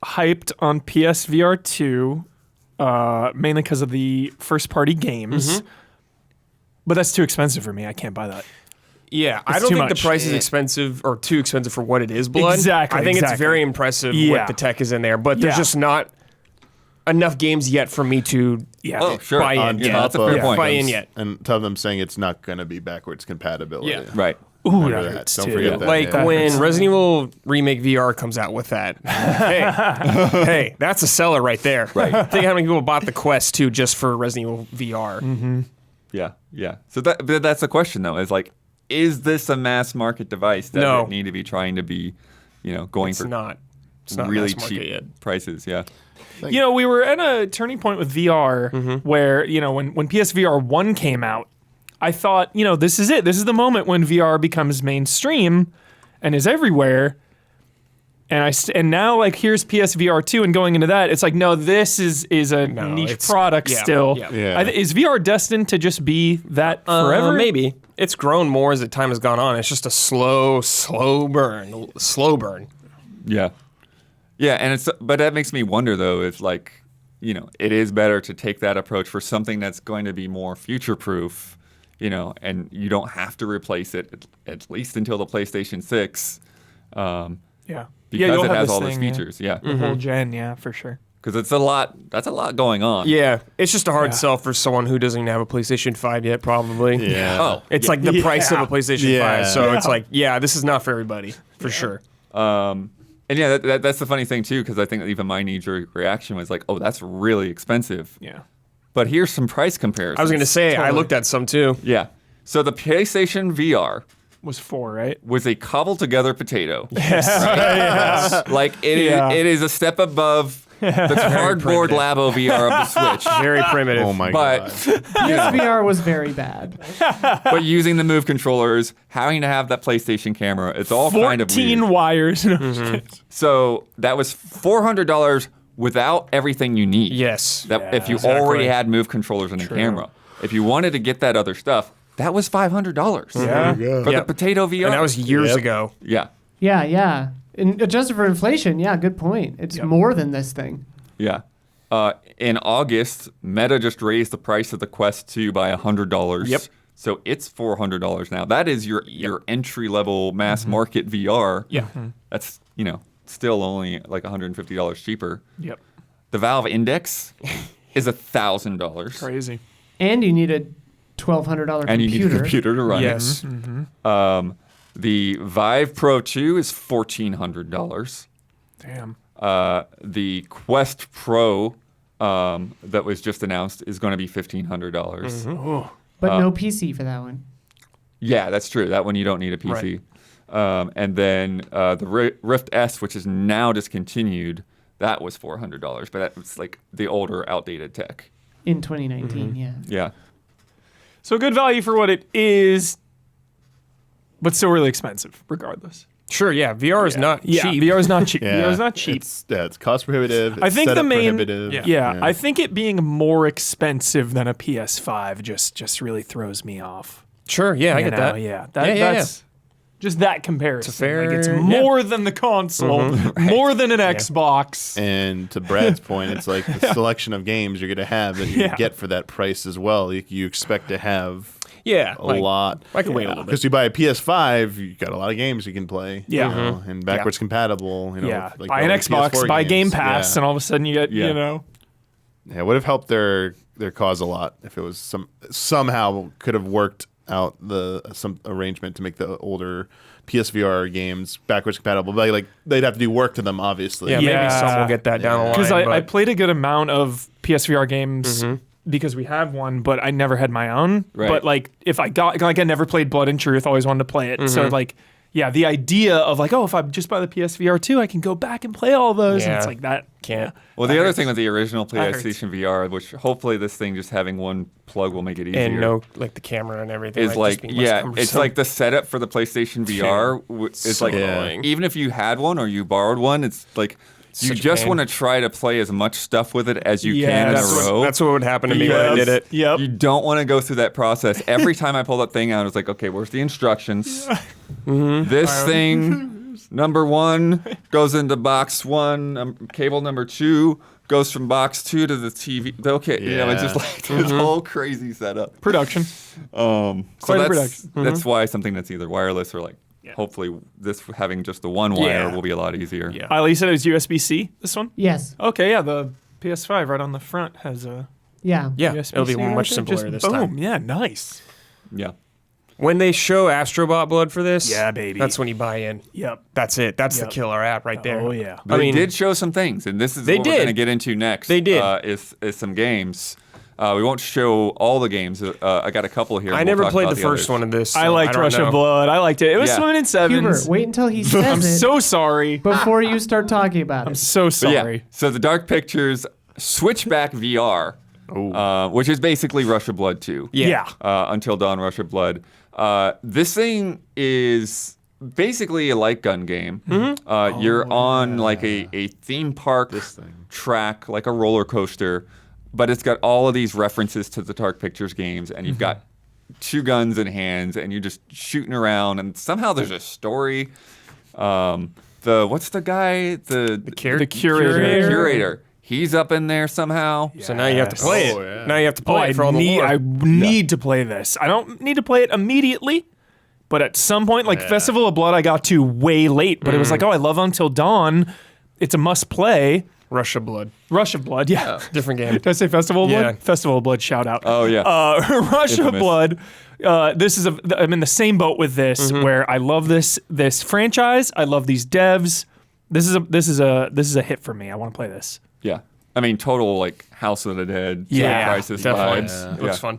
hyped on PSVR 2, mainly because of the first-party games. But that's too expensive for me. I can't buy that. Yeah, I It's don't too think much. the price is expensive or too expensive for what it is, Blood. Exactly, I think it's exactly. very impressive Yeah. what the tech is in there, but there's Yeah. just not enough games yet for me to Oh, sure. buy On in. Yeah, Yeah, that's a fair point. buy in yet. And tell them saying it's not going to be backwards compatibility. Yeah. Right. Ooh, Remember that that. hurts Don't too. forget that. Like yeah. when Resident Evil Remake VR comes out with that. Hey, that's a seller right there. Right. Think how many people bought the Quest 2 just for Resident Evil VR. Yeah. So that's the question, though, is like, is this a mass market device that No. would need to be trying to be, going It's for not. It's not really mass market cheap yet. prices? Yeah. You know, we were at a turning point with VR where, when PSVR 1 came out, I thought, this is it. This is the moment when VR becomes mainstream and is everywhere. And now like here's PSVR2 and going into that, it's like, no, this is a niche product still. Yeah. Is VR destined to just be that forever? Maybe. It's grown more as the time has gone on. It's just a slow burn. Yeah. Yeah, and but that makes me wonder though if like, it is better to take that approach for something that's going to be more future-proof, and you don't have to replace it at least until the PlayStation 6. Yeah. Because you'll it have has this all those thing, features. Yeah. The whole gen, for sure. Because that's a lot going on. Yeah, it's just a hard sell for someone who doesn't even have a PlayStation 5 yet, probably. Yeah. Oh. It's like the price of a PlayStation Yeah. 5, so it's like, this is not for everybody, for sure. And yeah, that's the funny thing too, because I think even my knee-jerk reaction was like, oh, that's really expensive. Yeah. But here's some price comparisons. I was going to say, I looked at some too. Yeah. So the PlayStation VR Was 4, right? was a cobbled-together potato. Yes. Like, it is a step above the cardboard Labo VR of the Switch. Very primitive. Oh my But, god. PSVR was very bad. but using the Move controllers, having to have that PlayStation camera, it's all kind of 14 weird. wires. So that was $400 without everything you need. Yes. That if you exactly. already had Move controllers and a camera. If you wanted to get that other stuff, that was $500 Yeah. for the Potato VR. And that was years Yep. ago. yeah, Yeah. And adjusted for inflation, good point. It's more than this thing. yeah. In August, Meta just raised the price of the Quest 2 by $100. Yep. So it's $400 now. That is your entry level mass market VR. Yeah. That's still only like $150 cheaper. Yep. The Valve Index is $1,000. Crazy. And you need a $1,200 computer. And you need a computer to run Yes. it. The Vive Pro 2 is $1,400. Damn. The Quest Pro that was just announced is going to be $1,500. Oh. But no PC for that one. Yeah, that's true. That one you don't need a PC. And then the Rift S, which is now discontinued, that was $400. But that was like the older, outdated tech. In 2019, Yeah. So good value for what it is, but still really expensive, regardless. Sure, yeah. VR is not cheap. VR is not cheap. Yeah. VR is not cheap. It's cost prohibitive. I It's think the setup main, prohibitive. I think it being more expensive than a PS5 just really throws me off. Sure, yeah, I get that. Yeah, Yeah. that's just that comparison. It's a fair- like it's more than the console, more than an Xbox. And to Brad's point, it's like the selection of games you're going to have that you get for that price as well. You expect to have Yeah. a lot. I can wait a little bit. Because you buy a PS5, you got a lot of games you can play. Yeah. you know, and backwards compatible. Yeah, like buy an all the Xbox, PS4 buy games. Game Pass, Yeah. and all of a sudden you get, Yeah. Yeah, it would have helped their cause a lot if it was somehow could have worked out some arrangement to make the older PSVR games backwards compatible. But like they'd have to do work to them, obviously. Yeah, Yeah. maybe some will get that down the line. Because I but- played a good amount of PSVR games because we have one, but I never had my own. Right. But like if I got, like I never played Blood and Truth, always wanted to play it. So like, yeah, the idea of like, oh, if I just buy the PSVR 2, I can go back and play all those. And Yeah. it's like that. Can't. Well, the other thing with the original That hurts. PlayStation VR, which hopefully this thing just having one plug will make it easier. And no, like the camera and everything. is might like just be much it's cumbersome. like the setup for the PlayStation VR is So like annoying. even if you had one or you borrowed one, it's like you Such a just pain. want to try to play as much stuff with it as you can in Yes. a row. That's what would happen to me when I did it. Yep. You don't want to go through that process. Every time I pull that thing out, it's like, okay, where's the instructions? This thing, number 1, goes into box 1. Cable number 2 goes from box 2 to the TV. Okay, it's just like this whole crazy setup. Production. So Quite a that's, production. that's why something that's either wireless or like, hopefully this having just the one wire will be a lot easier. Yeah. At least it was USB-C, this one? Yes. Okay, yeah, the PS5 right on the front has a Yeah. Yeah, USB-C it'll be right much there. simpler Just this boom. time. Yeah, nice. Yeah. When they show Astrobot Blood for this, Yeah, baby. that's when you buy in. Yep. That's it. That's the Yep. killer app right there. Oh, yeah. They I mean, did show some things, and this is They what we're did. going to get into next. They did. Is some games. We won't show all the games. I got a couple here. I and we'll never talk played about the first others. one of this. I so liked don't Rush know. of Blood. I liked it. It was Yeah. swimming in sevens. Hubert, wait until he says I'm it so sorry. before you start talking about it. I'm so But yeah, sorry. so the Dark Pictures Switchback VR which is basically Rush of Blood 2. Yeah. Until Dawn, Rush of Blood. This thing is basically a light gun game. You're on like a theme park track, like a roller coaster, but it's got all of these references to the Dark Pictures games, and you've got 2 guns in hands, and you're just shooting around, and somehow there's a story. What's the guy? The curator. He's up in there somehow. So now you have to play it. yeah. Now you have to play it for all the lore. I need to play this. I don't need to play it immediately, but at some point, like Festival of Blood, I got to way late. But it was like, I love Until Dawn. It's a must play. Rush of Blood. Rush of Blood, yeah. Different game. Did I say Festival of Blood? Yeah. Festival of Blood, shout out. Oh, yeah. Rush of Infamous. Blood. I'm in the same boat with this, where I love this franchise. I love these devs. This is a hit for me. I want to play this. Yeah. I mean, total like House of the Dead, Crisis definitely. vibes. It looks fun.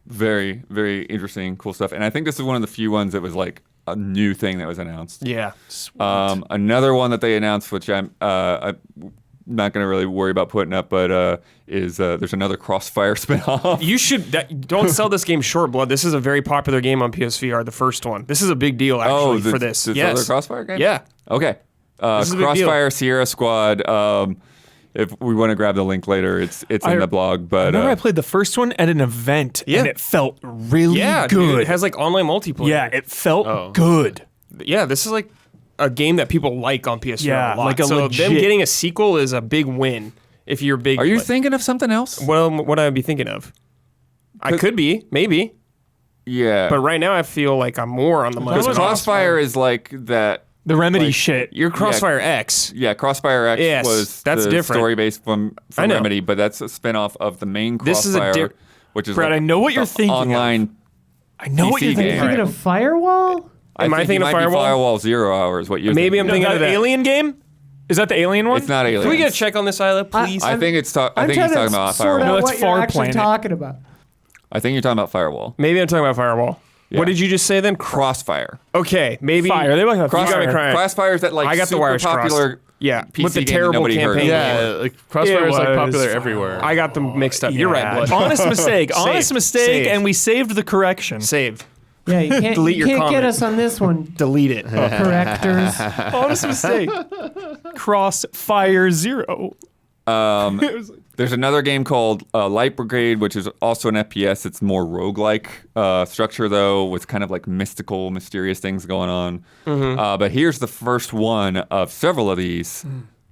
Very, very interesting, cool stuff. And I think this is one of the few ones that was like a new thing that was announced. Yeah. Another one that they announced, which I'm not going to really worry about putting up, but is there's another Crossfire spinoff. You should don't sell this game short, Blood. This is a very popular game on PSVR, the first one. This is a big deal actually for this. This Yes. other Crossfire game? Yeah. Okay. This is a big deal. Crossfire Sierra Squad. If we want to grab the link later, it's in the blog. But Remember I played the first one at an event, Yeah. and it felt really Yeah, good. dude. It has like online multiplayer. Yeah, it felt good. Yeah, this is like a game that people like on PSVR Yeah, a lot. like a so legit- them getting a sequel is a big win. If you're big, are you thinking of something else? Well, what I'd be thinking of? I could be, maybe, Yeah. but right now I feel like I'm more on the money. Because Crossfire is like that. The Remedy shit. You're Crossfire X. Yeah, Crossfire X Yes, was that's the different. story based from I know. Remedy, but that's a spinoff of the main This is a Crossfire, which is Brad, like I know what you're the thinking of. online. I know what you're PC thinking. game. Thinking of Firewall? Am I think thinking it of might be Firewall? Firewall 0 Hours. What you're Maybe I'm thinking thinking That of that. alien game? Is that the alien one? It's not Aliens. Can we get a check on this, Isla, please? I think it's. I I'm think trying he's to talking about sort Firewall. No, out it's what you're Far actually Planet. talking about. I think you're talking about Firewall. Maybe I'm talking about Firewall. Yeah. What did you just say then? Crossfire. Okay, maybe. Fire. They like that You got me fire. crying. Crossfire is that like I got the super wires popular crossed. Yeah, PC with the game that terrible nobody heard campaign. of. Yeah, like Crossfire is like was popular fun. everywhere. I got them mixed up. You're right, Yeah. Blood. Honest mistake. Honest Saved. mistake, Saved. and we saved the correction. Save. Yeah, you can't, Delete you your can't get comment. us on this one, Delete it. correctors. Honest mistake. Crossfire 0. There's another game called Light Brigade, which is also an FPS. It's more roguelike structure, though, with kind of like mystical, mysterious things going on. But here's the first one of several of these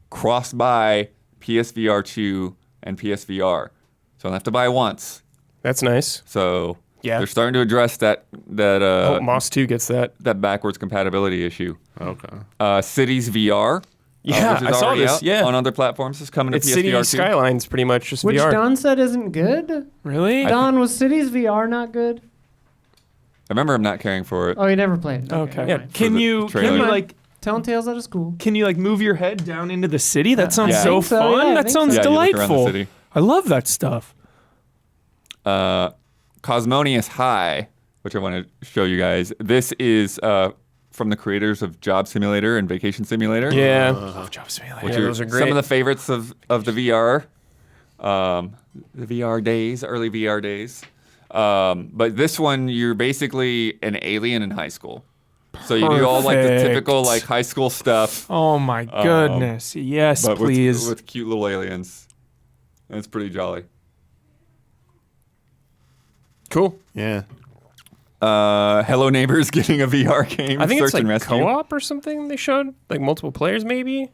crossed by PSVR2 and PSVR. So I don't have to buy it once. That's nice. So Yeah. they're starting to address that Hope Moss 2 gets that. that backwards compatibility issue. Okay. Cities VR. Yeah, which is I saw already this, out yeah. on other platforms, is coming to It's PSVR2. City Skylines, pretty much, just Which VR. Don said isn't good. Really? Don, was Cities VR not good? I remember him not caring for it. Oh, you never played it. Okay. Yeah, fine. Can the you trailer. like Telling tales out of school. move your head down into the city? That sounds Yeah. I so think so, fun. yeah, I That think sounds so. Yeah, you look around the delightful. city. I love that stuff. Cosmonius High, which I want to show you guys. This is from the creators of Job Simulator and Vacation Simulator. Yeah. Job Simulator. which Yeah, those are great. Some of the favorites of the VR, the VR days, early VR days. But this one, you're basically an alien in high school. So you do all like the Perfect. typical like high school stuff, Oh my goodness. Yes, but please. with cute little aliens. And it's pretty jolly. Cool. Yeah. Hello Neighbors getting a VR game. I think it's Search and like Rescue. co-op or something they showed. Like multiple players, maybe?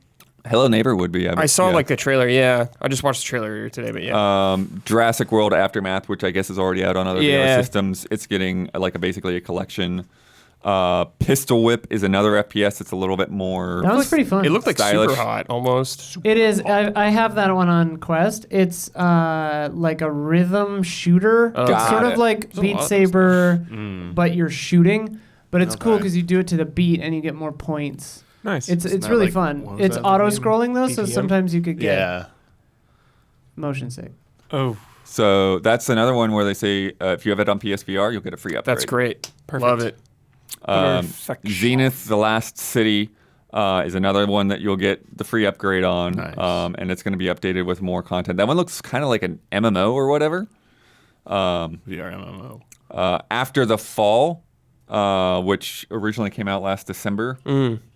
Hello Neighbor would be. I saw yeah. like the trailer, yeah. I just watched the trailer earlier today, but yeah. Jurassic World Aftermath, which I guess is already out on other Yeah. VR systems. It's getting like basically a collection. Pistol Whip is another FPS. It's a little bit more. That was pretty fun. It looked like stylish. super hot, almost. It is. I have that one on Quest. It's like a rhythm shooter. It's Got sort it. of like a Beat lot of Saber, but you're shooting. But it's cool Okay. because you do it to the beat and you get more points. Nice. It's not really like- fun. what was It's that the auto name? scrolling though, so BPM? sometimes you could get Yeah. motion sick. oh, So that's another one where they say if you have it on PSVR, you'll get a free upgrade. That's great. Perfect. Love it. Um, Perfection. Zenith, The Last City. is another one that you'll get the free upgrade on. Nice. And it's going to be updated with more content. That one looks kind of like an MMO or whatever. VR MMO. After the Fall, which originally came out last December.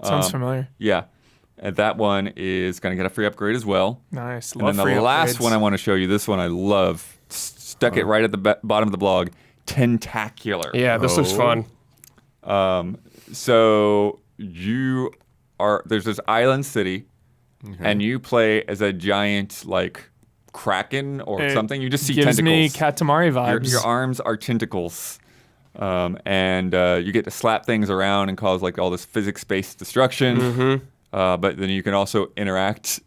Sounds familiar. Yeah. And that one is going to get a free upgrade as well. Nice. And Love then free the last upgrades. one I want to show you, this one I love. Stuck it right at the bottom of the blog. Tentacular. Yeah, this looks fun. So there's this island city, and you play as a giant like kraken or It something. You just see gives tentacles. me Katamari vibes. Your arms are tentacles. And you get to slap things around and cause like all this physics-based destruction. But then you can also interact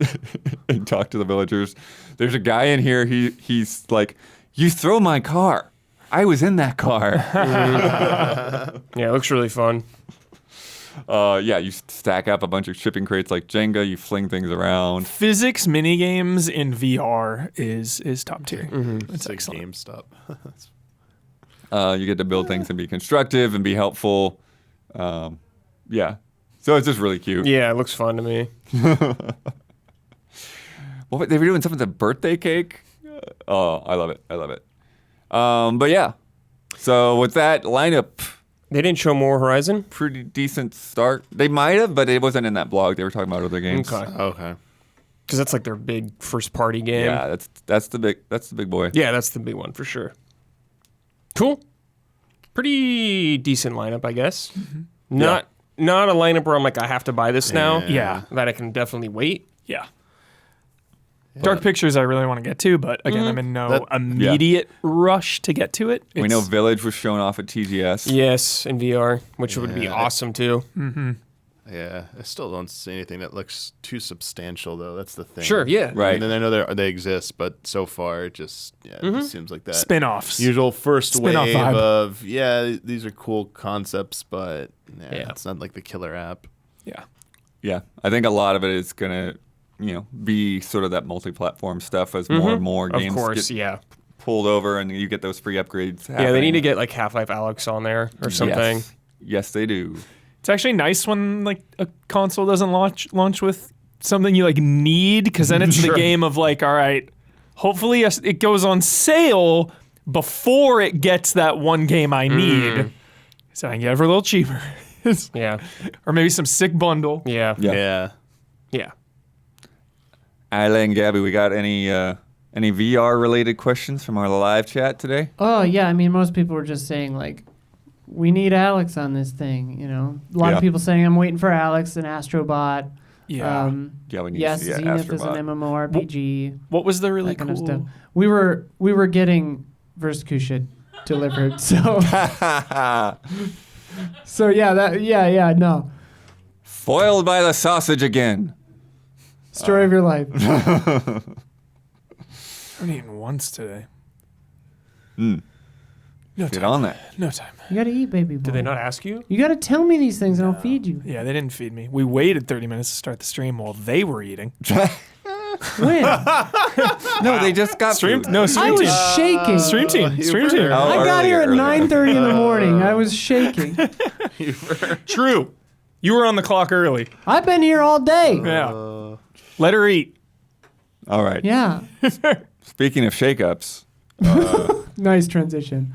and talk to the villagers. There's a guy in here. He's like, "You throw my car. I was in that car." Yeah, it looks really fun. Yeah, you stack up a bunch of shipping crates like Jenga. You fling things around. Physics minigames in VR is top tier. It's like GameStop. You get to build things and be constructive and be helpful. Yeah. So it's just really cute. Yeah, it looks fun to me. Well, they were doing something with the birthday cake. Oh, I love it. I love it. But yeah. So with that lineup, They didn't show more Horizon? pretty decent start. They might have, but it wasn't in that blog. They were talking about other games. Okay. Okay. Because that's like their big first party game. Yeah, that's the big boy. Yeah, that's the big one for sure. Cool. Pretty decent lineup, I guess. Not a lineup where I'm like, I have to buy this now. Yeah. That I can definitely wait. Yeah. Dark Pictures I really want to get to, but again, I'm in no That- immediate rush to get to it. We know It's- Village was shown off at TGS. Yes, in VR, which would be awesome too. Yeah, I still don't see anything that looks too substantial, though. That's the thing. Sure, yeah. Right. And then I know they exist, but so far it just it just seems like that spin-offs. usual first Spin-off wave vibe. of these are cool concepts, but Yeah. it's not like the killer app. Yeah. Yeah, I think a lot of it is gonna, be sort of that multi-platform stuff as more and more Of games course, get yeah. pulled over and you get those free upgrades. Yeah, they need to get like Half-Life Alyx on there or something. Yes, they do. It's actually nice when like a console doesn't launch with something you like need, because then it's the Sure. game of like, all right, hopefully it goes on sale before it gets that one game I need, so I can get it for a little cheaper, Yeah. or maybe some sick bundle. Yeah. Yeah. Yeah. Isla and Gabby, we got any VR related questions from our live chat today? Oh yeah, I mean most people were just saying like, we need Alex on this thing. A lot Yeah. of people saying I'm waiting for Alex and Astrobot. Yeah. Yeah, we need Yes, to see Zenith is an Astrobot. MMORPG. What was the really That kind cool? of stuff. We were getting Versakusha delivered, so so yeah no Foiled by the sausage again. story of your life. I haven't eaten once today. No Get time. on that. No time. You gotta eat, baby boy. Did they not ask you? You gotta tell me these things and I'll feed you. Yeah, they didn't feed me. We waited 30 minutes to start the stream while they were eating. When? No, they just got Stream? food. No, I stream was team. shaking. Stream team. Stream team. Oh, I got here at earlier. 9:30 in the morning. I was shaking. True. You were on the clock early. I've been here all day. Yeah. Let her eat. All right. Yeah. Speaking of shakeups, Nice transition.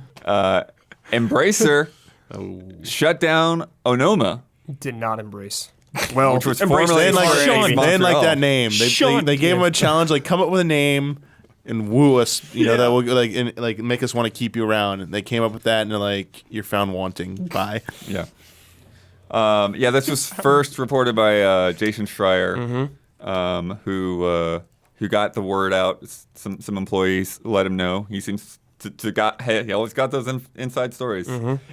Embracer shut down Onoma, Did not embrace. Well, which was embrace formerly They didn't like, Square Sean. Enix they didn't like Montreal. that name. Sean. They gave him a challenge, like come up with a name and woo us. That will like make us want to keep you around. And they came up with that, and they're like, "You're found wanting." Bye. Yeah. Yeah, this was first reported by Jason Schreier, who got the word out. Some employees let him know. He seems he always got those inside stories.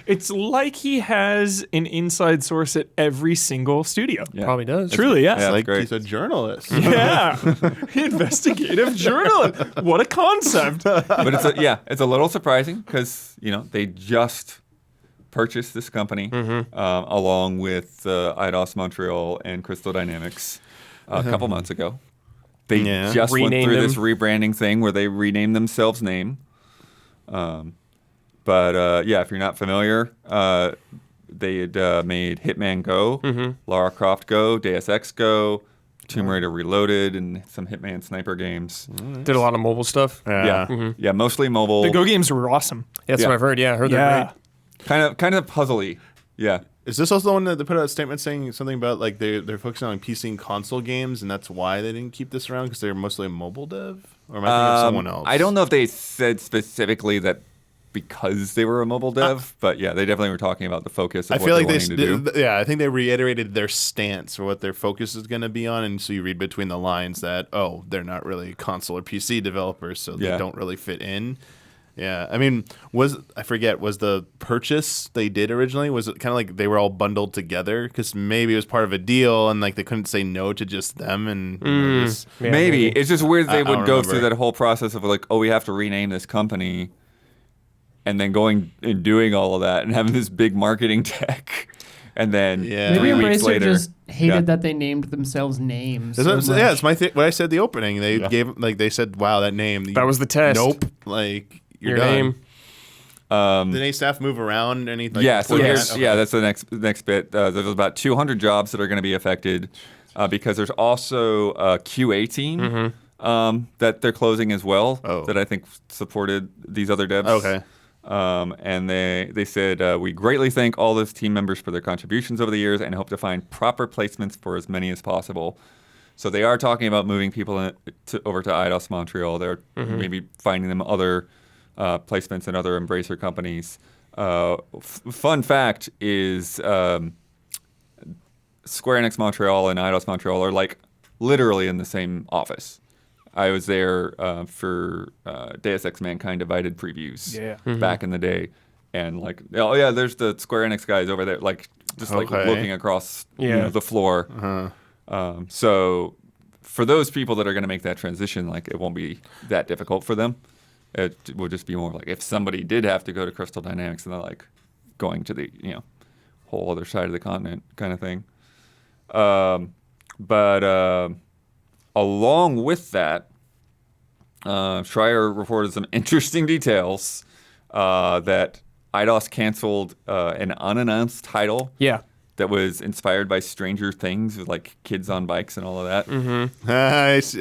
It's like he has an inside source at every single studio. Yeah. Probably does. Truly, yes. Yeah. Like great. he's a journalist. Yeah. Investigative journalist. What a concept. But it's a little surprising because they just purchased this company along with Eidos Montreal and Crystal Dynamics a couple months ago. They Yeah. just went Renamed through this them. rebranding thing where they renamed themselves name. But if you're not familiar, they had made Hitman Go, Mm-hmm. Lara Croft Go, Deus Ex Go, Tomb Raider Reloaded, and some Hitman sniper games. Did a lot of mobile stuff. Yeah, yeah, mostly mobile. The Go games were awesome. That's Yeah. what I've heard. Yeah, I heard they're great. Kind of puzzly. Yeah. Is this also the one that they put out a statement saying something about like they're focusing on PC and console games, and that's why they didn't keep this around because they're mostly a mobile dev? Or am I thinking of someone else? I don't know if they said specifically that because they were a mobile dev, but yeah, they definitely were talking about the focus of I feel what like they're wanting to do. yeah, I think they reiterated their stance for what their focus is going to be on, and so you read between the lines that they're not really console or PC developers, so they Yeah. don't really fit in. Yeah, I mean, was the purchase they did originally, was it kind of like they were all bundled together because maybe it was part of a deal and like they couldn't say no to just them and just, Yeah, maybe. It's just weird they I would don't go remember. through that whole process of like, oh, we have to rename this company, and then going and doing all of that and having this big marketing tech, and then Yeah. Maybe 3 weeks Embracer later, just hated yeah. that they named themselves names. That's so what I'm saying. Yeah, it's my what I said at the opening. They gave like they said, "Wow, that name." That was the test. Nope. Like you're Your done. name. Did any staff move around? Anything? Yeah, so before here's that? yeah, that's the next bit. There's about 200 jobs that are going to be affected because there's also a QA team that they're closing as well. Oh. That I think supported these other devs. Okay. And they said we greatly thank all those team members for their contributions over the years and hope to find proper placements for as many as possible. So they are talking about moving people over to Eidos Montreal. They're maybe finding them other placements in other Embracer companies. Fun fact is Square Enix Montreal and Eidos Montreal are like literally in the same office. I was there for Deus Ex Mankind Divided previews back in the day. And like, oh yeah, there's the Square Enix guys over there, like just like Okay. looking across Yeah. the floor. So for those people that are going to make that transition, like it won't be that difficult for them. It will just be more like if somebody did have to go to Crystal Dynamics and they're like going to the whole other side of the continent kind of thing. But along with that, Schreier reported some interesting details that Eidos canceled an unannounced title Yeah. that was inspired by Stranger Things with like kids on bikes and all of that.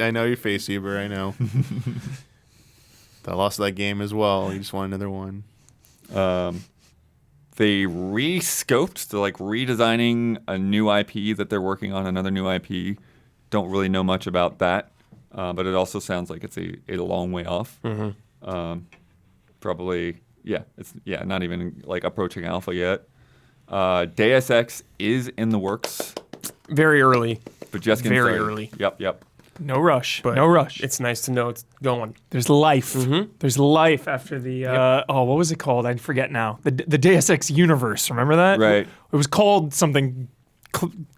I know your face, Eber. I know. I lost that game as well. You just want another one. They re-scoped, they're like redesigning a new IP that they're working on, another new IP. Don't really know much about that, but it also sounds like it's a long way off. Probably, it's not even like approaching alpha yet. Deus Ex is in the works, Very early. but just getting Very started. early. Yep. No rush. But No rush. It's nice to know it's going. There's life. There's life after the what was it called? I forget now. The Deus Ex universe. Remember that? Right. It was called something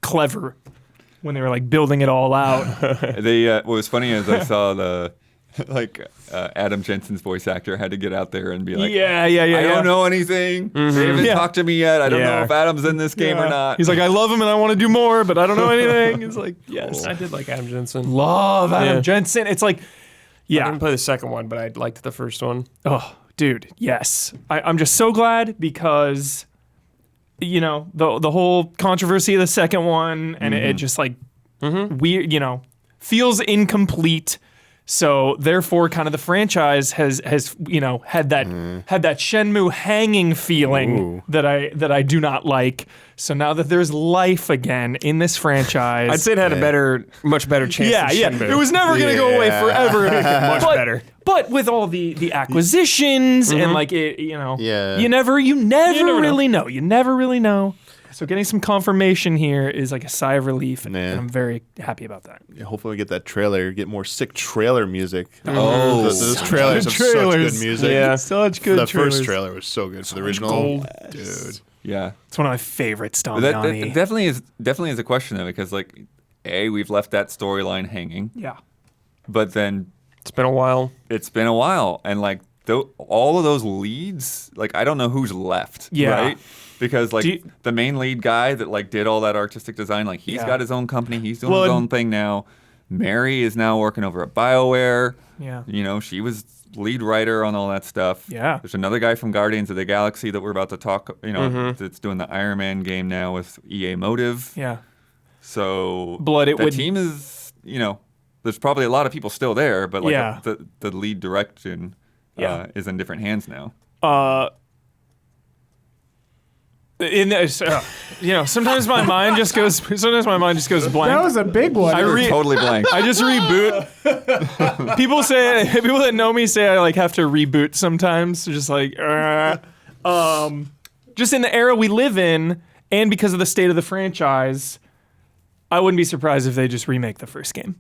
clever when they were like building it all out. What was funny is I saw the Adam Jensen's voice actor had to get out there and be like, yeah. I don't know anything. They haven't Yeah. talked to me yet. I don't know Yeah. if Adam's in this game or not. He's like, I love him and I want to do more, but I don't know anything. It's like, yes, I did like Adam Jensen. love Adam Yeah. Jensen. It's like, I yeah. didn't play the second one, but I liked the first one. Oh, dude, yes. I'm just so glad because, the whole controversy of the second one, and it just like weird, feels incomplete. So therefore, kind of the franchise has had that Shenmue hanging feeling that I do not like. So now that there's life again in this franchise, I'd say it had a much better chance. yeah. than Shenmue. It was never going to go away Yeah. forever. much better. But with all the acquisitions and like it, Yeah. you never never really know. You never really know. So getting some confirmation here is like a sigh of relief, and Yeah. I'm very happy about that. Yeah, hopefully we get that trailer, get more sick trailer music. Oh. those trailers have such good music. Yeah. Such good The trailers. first trailer was so good for the original. gold. Dude. Yeah. It's one of my favorites, But that Damiani. definitely is a question though, because like, we've left that storyline hanging, Yeah. but then It's been a while. it's been a while, and like all of those leads, like I don't know who's left, Yeah. right? Because like Do you- the main lead guy that like did all that artistic design, like he's Yeah. got his own company, he's doing Well, his and- own thing now. Mary is now working over at BioWare. Yeah. She was lead writer on all that stuff. Yeah. There's another guy from Guardians of the Galaxy that we're about to talk. That's doing the Iron Man game now with EA Motive. Yeah. So Blood. team is, there's probably a lot of people still there, but Yeah. the lead direction is in different hands now. Sometimes my mind just goes. Sometimes my mind just goes blank. That was a big one. Totally blank. I just reboot. People that know me say I have to reboot sometimes. Just just in the era we live in, and because of the state of the franchise, I wouldn't be surprised if they just remake the first game.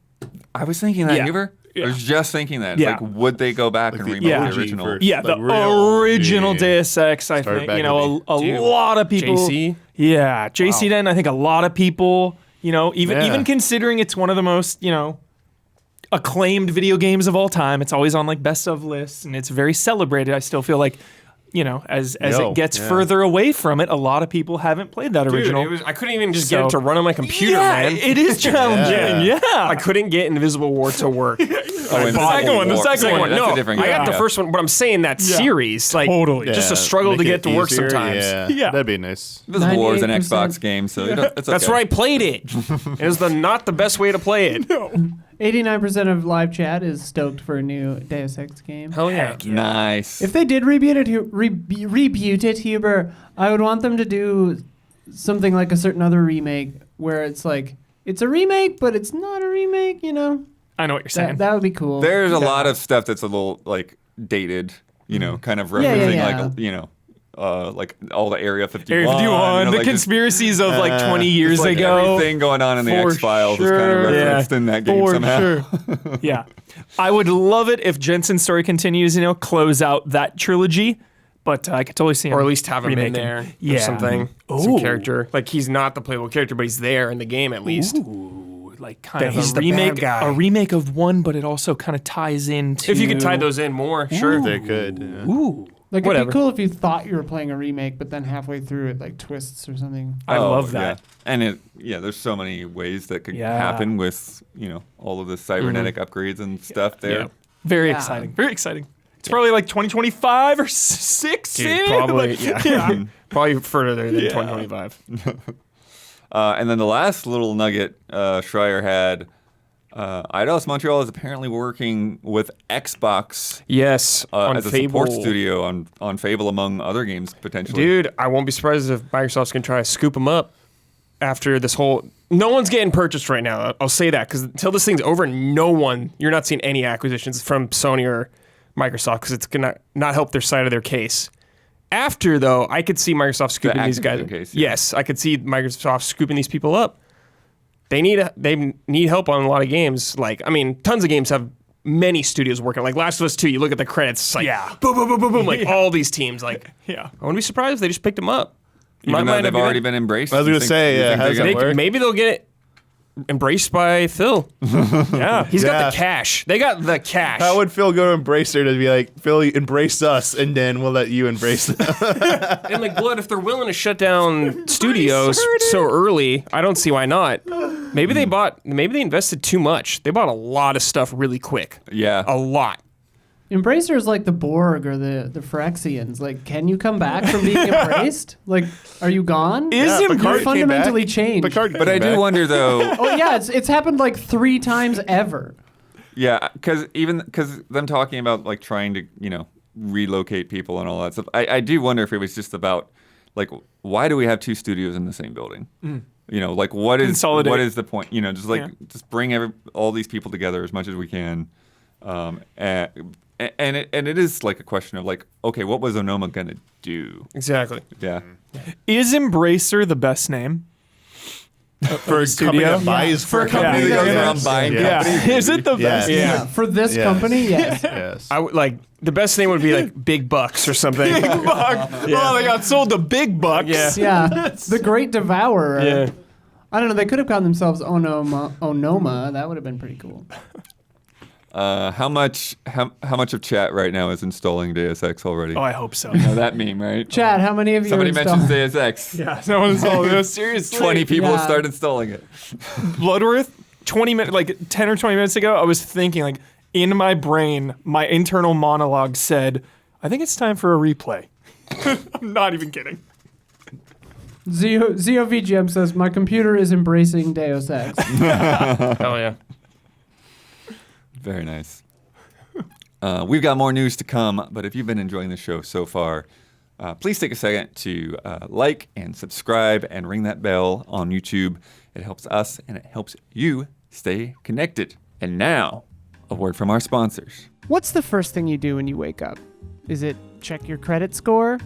I was thinking that, Yeah. Huber. I was just thinking that. Yeah. Would they go back and remake the the OG original? first. Yeah, Like the real original OG. Deus Ex. I Start think back a lot of people. JC? Yeah, JC. Then I think a lot of people. Even considering it's one of the most acclaimed video games of all time. It's always on best of lists, and it's very celebrated. I still feel like. As it gets further away from it, a lot of people haven't played that original. Dude, I couldn't even just get it to run on my computer, man. It is challenging. Yeah. I couldn't get Invisible War to work. And the second one. That's No, a different I game. got the first one, but I'm saying that series, Totally. just a struggle to Make get it to work easier. sometimes. Yeah. That'd be nice. Invisible War is an 98%. Xbox game, so it's okay. That's where I played it. It was not the best way to play it. 89% of live chat is stoked for a new Deus Ex game. Hell yeah. Nice. If they did reboot it, Huber, I would want them to do something like a certain other remake where it's it's a remake, but it's not a remake, I know what you're saying. That would be cool. There's a lot of stuff that's a little dated, kind of referencing all the Area 51. Area 51, the conspiracies of 20 years just, ago. everything going on in the For X-Files is kind of sure. referenced in that game somehow. Sure. Yeah. I would love it if Jensen's story continues, close out that trilogy. But I could totally see him. Or at least have him in remaking. there. Yeah. Or something. Ooh. Some character. He's not the playable character, but he's there in the game at least. Ooh, kind That of he's a the bad remake, guy. a remake of one, but it also kind of ties into. If you could tie those in more, sure. They could. Yeah. Ooh, it'd whatever. be cool if you thought you were playing a remake, but then halfway through it twists or something. I love that. Yeah. And there's so many ways that could Yeah. happen with, all of the cybernetic upgrades and stuff there. Yeah. Very Yeah. exciting. Very exciting. It's probably 2025 or 6. Dude, probably, yeah. Probably further than 2025. And then the last little nugget Schreier had, Eidos Montreal is apparently working with Xbox Yes, on as a Fable. support studio on Fable, among other games, potentially. Dude, I won't be surprised if Microsoft's going to try to scoop them up after this whole... No one's getting purchased right now. I'll say that, because until this thing's over, you're not seeing any acquisitions from Sony or Microsoft, because it's going to not help their side of their case. After, though, I could see Microsoft scooping these guys. Activision case, yeah. Yes, I could see Microsoft scooping these people up. They need help on a lot of games. Tons of games have many studios working. Last of Us 2, you look at the credits, it's boom, boom, boom, boom, boom, all these teams. I wouldn't be surprised if they just picked them up. Even though Might they've not be already that- been embraced. I was You gonna think- say, you yeah, think how's they're that gonna- work? Maybe they'll get it embraced by Phil. Yeah. He's Yeah. got the cash. They got the cash. How would Phil go to embrace her to be like, Phil, embrace us, and then we'll let you embrace them? and Blood, if they're willing to shut down studios so early, I don't see why not. Maybe they invested too much. They bought a lot of stuff really quick. Yeah. A lot. Embracer is like the Borg or the Phyrexians. Can you come back from being embraced? Are you gone? Yeah, You're Picard came fundamentally back. changed. Picard But I came do back. wonder, though, Oh yeah, it's happened 3 times ever. yeah, because them talking about trying to, relocate people and all that stuff, I do wonder if it was just about, why do we have 2 studios in the same building? What is Consolidate. the point? Just bring all these people together as much as we can. And it is a question of okay, what was Onoma gonna do? Exactly. Yeah, Is Embracer the best name? for a company that buys For a company that goes Yeah. around buying Yeah. companies. Is it the best? Yeah. For this Yes. company, yes. Yes. I would the best name would be Big Bucks or something. Buck. Oh, they got sold to big bucks. Yeah. Yeah, the Great Devourer. Yeah. I don't know. They could have called themselves Onoma. That would have been pretty cool. How much of chat right now is installing Deus Ex already? Oh, I hope so. Know that meme, right? Chad, how many of you Somebody are mentions installing? Deus Ex. Yeah, no one's all this. Seriously. 20 people Yeah. start installing it. Bloodworth, 20 minutes, 10 or 20 minutes ago, I was thinking, in my brain, my internal monologue said, I think it's time for a replay. I'm not even kidding. ZOVGM says, my computer is embracing Deus Ex. Hell yeah. Very nice. We've got more news to come, but if you've been enjoying the show so far, please take a second to like and subscribe and ring that bell on YouTube. It helps us and it helps you stay connected. And now, a word from our sponsors. What's the first thing you do when you wake up? Is it check your credit score?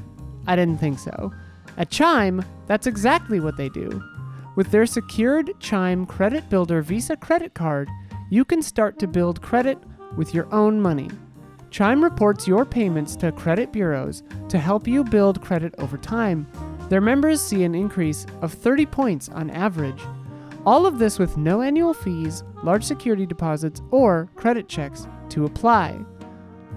I didn't think so. At Chime, that's exactly what they do. With their secured Chime Credit Builder Visa credit card, you can start to build credit with your own money. Chime reports your payments to credit bureaus to help you build credit over time. Their members see an increase of 30 points on average. All of this with no annual fees, large security deposits, or credit checks to apply.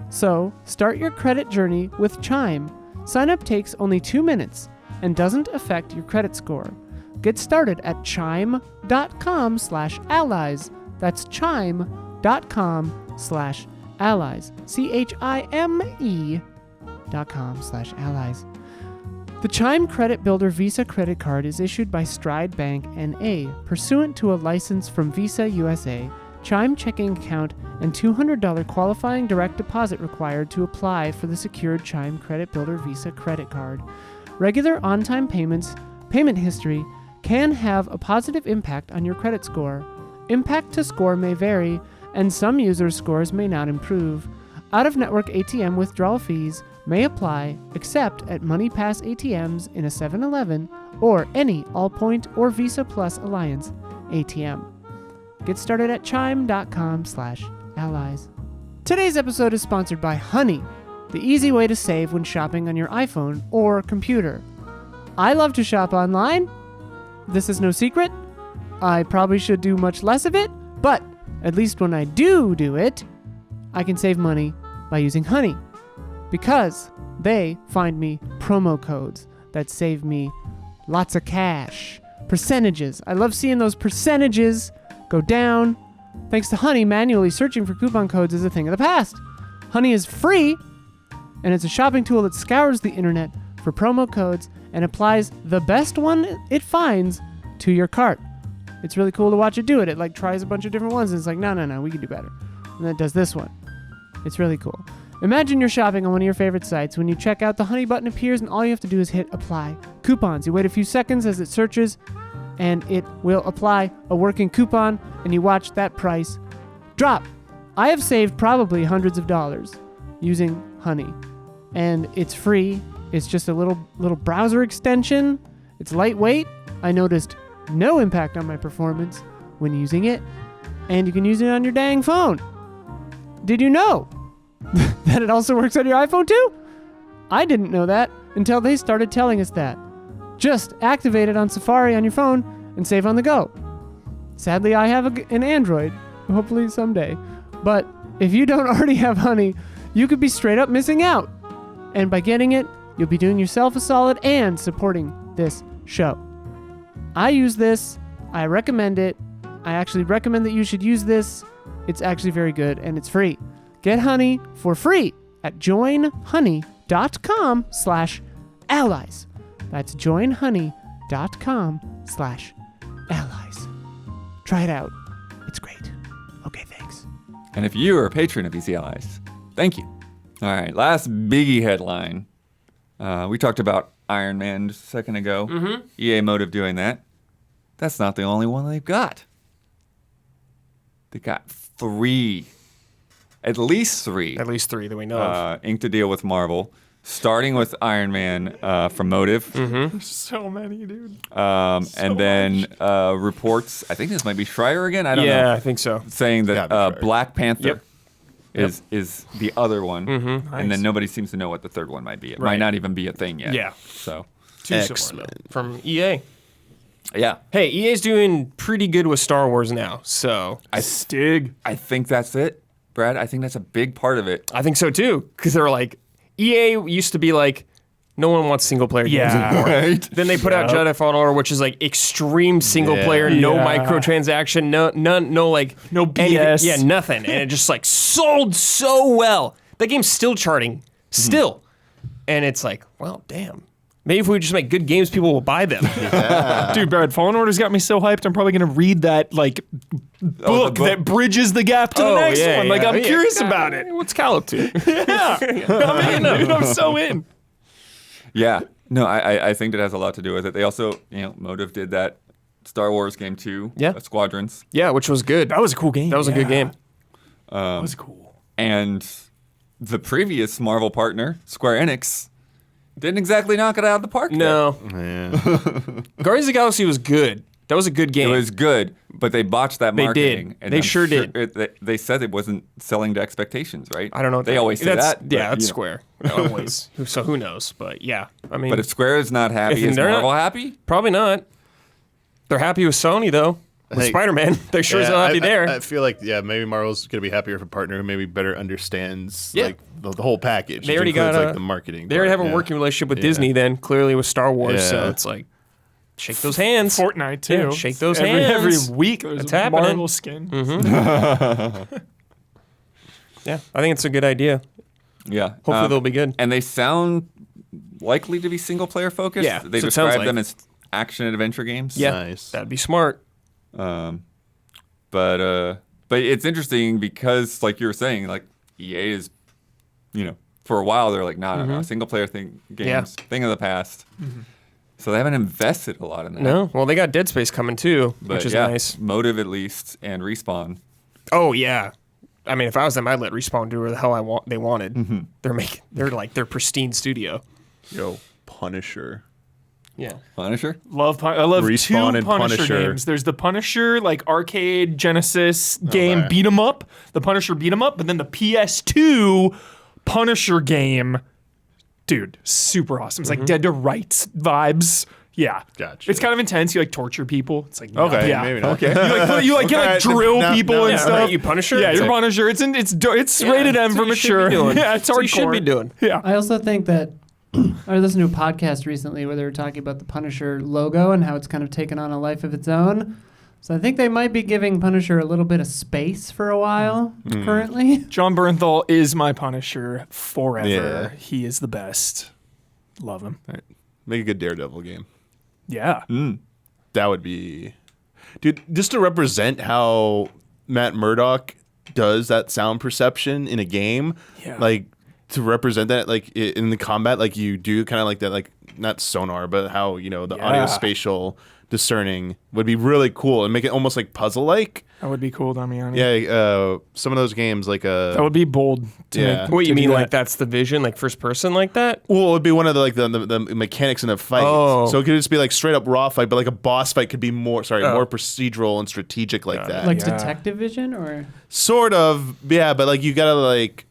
So, start your credit journey with Chime. Sign up takes only 2 minutes and doesn't affect your credit score. Get started at chime.com/allies. That's chime.com/allies. CHIME.com/allies. The Chime Credit Builder Visa credit card is issued by Stride Bank N.A. pursuant to a license from Visa USA. Chime checking account and $200 qualifying direct deposit required to apply for the secured Chime Credit Builder Visa credit card. Regular on-time payments, payment history, can have a positive impact on your credit score. Impact to score may vary, and some users' scores may not improve. Out-of-network ATM withdrawal fees may apply except at MoneyPass ATMs in a 7-Eleven or any Allpoint or Visa Plus Alliance ATM. Get started at chime.com/allies. Today's episode is sponsored by Honey, the easy way to save when shopping on your iPhone or computer. I love to shop online. This is no secret. I probably should do much less of it, but at least when I do it, I can save money by using Honey, because they find me promo codes that save me lots of cash. Percentages. I love seeing those percentages go down. Thanks to Honey, manually searching for coupon codes is a thing of the past. Honey is free, and it's a shopping tool that scours the internet for promo codes and applies the best one it finds to your cart. It's really cool to watch it do it. It like tries a bunch of different ones and it's like, no, we can do better. And then it does this one. It's really cool. Imagine you're shopping on one of your favorite sites. When you check out, the Honey button appears and all you have to do is hit apply. Coupons. You wait a few seconds as it searches and it will apply a working coupon and you watch that price drop. I have saved probably hundreds of dollars using Honey, and it's free. It's just a little browser extension. It's lightweight. I noticed no impact on my performance when using it, and you can use it on your dang phone. Did you know that it also works on your iPhone too? I didn't know that until they started telling us that. Just activate it on Safari on your phone and save on the go. Sadly, I have an Android, hopefully someday. But if you don't already have Honey, you could be straight up missing out. And by getting it, you'll be doing yourself a solid and supporting this show. I use this. I recommend it. I actually recommend that you should use this. It's actually very good and it's free. Get Honey for free at joinhoney.com/allies. That's joinhoney.com/allies. Try it out. It's great. Okay, thanks. And if you are a patron of Easy Allies, thank you. All right, last biggie headline. We talked about Iron Man just a second ago. Mm-hmm. EA Motive doing that. That's not the only one they've got. They got three. At least three. At least three that we know of. Inked a deal with Marvel, starting with Iron Man from Motive. Mm-hmm. So many, dude. And then reports, I think this might be Schreier again, I don't know. Yeah, I think so. Saying that Black Panther Yep. is the other one. Mm-hmm. And then nobody seems to know what the third one might be. It might not even be a thing yet. Yeah. So, Too similar from EA. yeah. Hey, EA's doing pretty good with Star Wars now, so I think that's it, Brad. I think that's a big part of it. I think so too. Because they were like, EA used to be like, No one wants single player games Yeah. anymore. Right? Then they put out Jedi Fallen Order, which is like extreme single player, no Yeah. microtransaction, no like No BS. Yeah, nothing, and it just like sold so well. That game's still charting, still, and it's like, well, damn. Maybe if we just make good games, people will buy them. Dude, Brad, Fallen Order's got me so hyped. I'm probably gonna read that like book that bridges the gap to the next one. Like I'm curious about it. What's Cal up to? Yeah, I'm in, dude. I'm so in. Yeah. No, I think that has a lot to do with it. They also, Motive did that Star Wars game too. Yeah. Squadrons. Yeah, which was good. That was a cool game. That was a good game. That was cool. And the previous Marvel partner, Square Enix, didn't exactly knock it out of the park. No, Yeah. Guardians of the Galaxy was good. That was a good game. It was good, but they botched that They marketing. did. They sure did. They said it wasn't selling to expectations, right? I don't know. They always say that's, that. Yeah, but, that's Square. Always. So who knows? But yeah, I mean, But if Square is not happy, If is they're Marvel not- happy? probably not. They're happy with Sony though. With Like- Spider-Man, they're sure as hell happy there. I feel like maybe Marvel's gonna be happier if a partner who maybe better understands Yeah. like the whole package. They which already includes, got like the marketing. They already have part, a yeah. working relationship with Disney. Then clearly with Star Wars, so Yeah. it's like shake those hands. Fortnite too. Yeah, shake those every hands. week. There's It's a happening. Marvel skin. Yeah, I think it's a good idea. Yeah. Hopefully they'll be good. And they sound likely to be single player focused. Yeah, They so it sounds describe like. them as action adventure games. Yeah, Nice. that'd be smart. But it's interesting because, like you were saying, like EA is, for a while they're like, no, single player games, thing of the past. So they haven't invested a lot in that. No, well they got Dead Space coming too, But which is yeah, nice. Motive at least and Respawn. Oh yeah, I mean if I was them, I'd let Respawn do whatever the hell they wanted. They're like their pristine studio. Yo, Punisher. Yeah. Punisher. I love Respawn two and Punisher Punisher. games. There's the Punisher like arcade Genesis game right. beat 'em up, the Punisher beat 'em up, but then the PS2 Punisher game, dude, super awesome. It's like Dead to Rights vibes. Yeah, Gotcha. It's kind of intense. You like torture people. It's like Okay, yeah. maybe not. Okay. You like Okay, drill now- people now- and yeah, stuff. right, you Punisher? Yeah, It's you're like- Punisher. It's rated M that's for what you should be mature. doing. Yeah, it's That's what you should hardcore. be doing. Yeah. I also think that I listened to a podcast recently where they were talking about the Punisher logo and how it's kind of taken on a life of its own. So I think they might be giving Punisher a little bit of space for a while currently. John Bernthal is my Punisher forever. Yeah. He is the best. Love him. Make a good Daredevil game. Yeah. That would be, dude. Just to represent how Matt Murdock does that sound perception in a game, Yeah. like to represent that, like in the combat, like you do kind of like that, like not sonar, but how the audio spatial discerning would be really cool and make it almost like puzzle like. That would be cool, Damiani. Yeah, some of those games like That would be bold to Yeah. make. What to you do mean that. like that's the vision, like first person like that? Well, it would be one of the mechanics in a fight. Oh. So it could just be like straight up raw fight, but like a boss fight could be more procedural and strategic like that. Like Yeah. detective vision or Sort of, yeah, but like you gotta like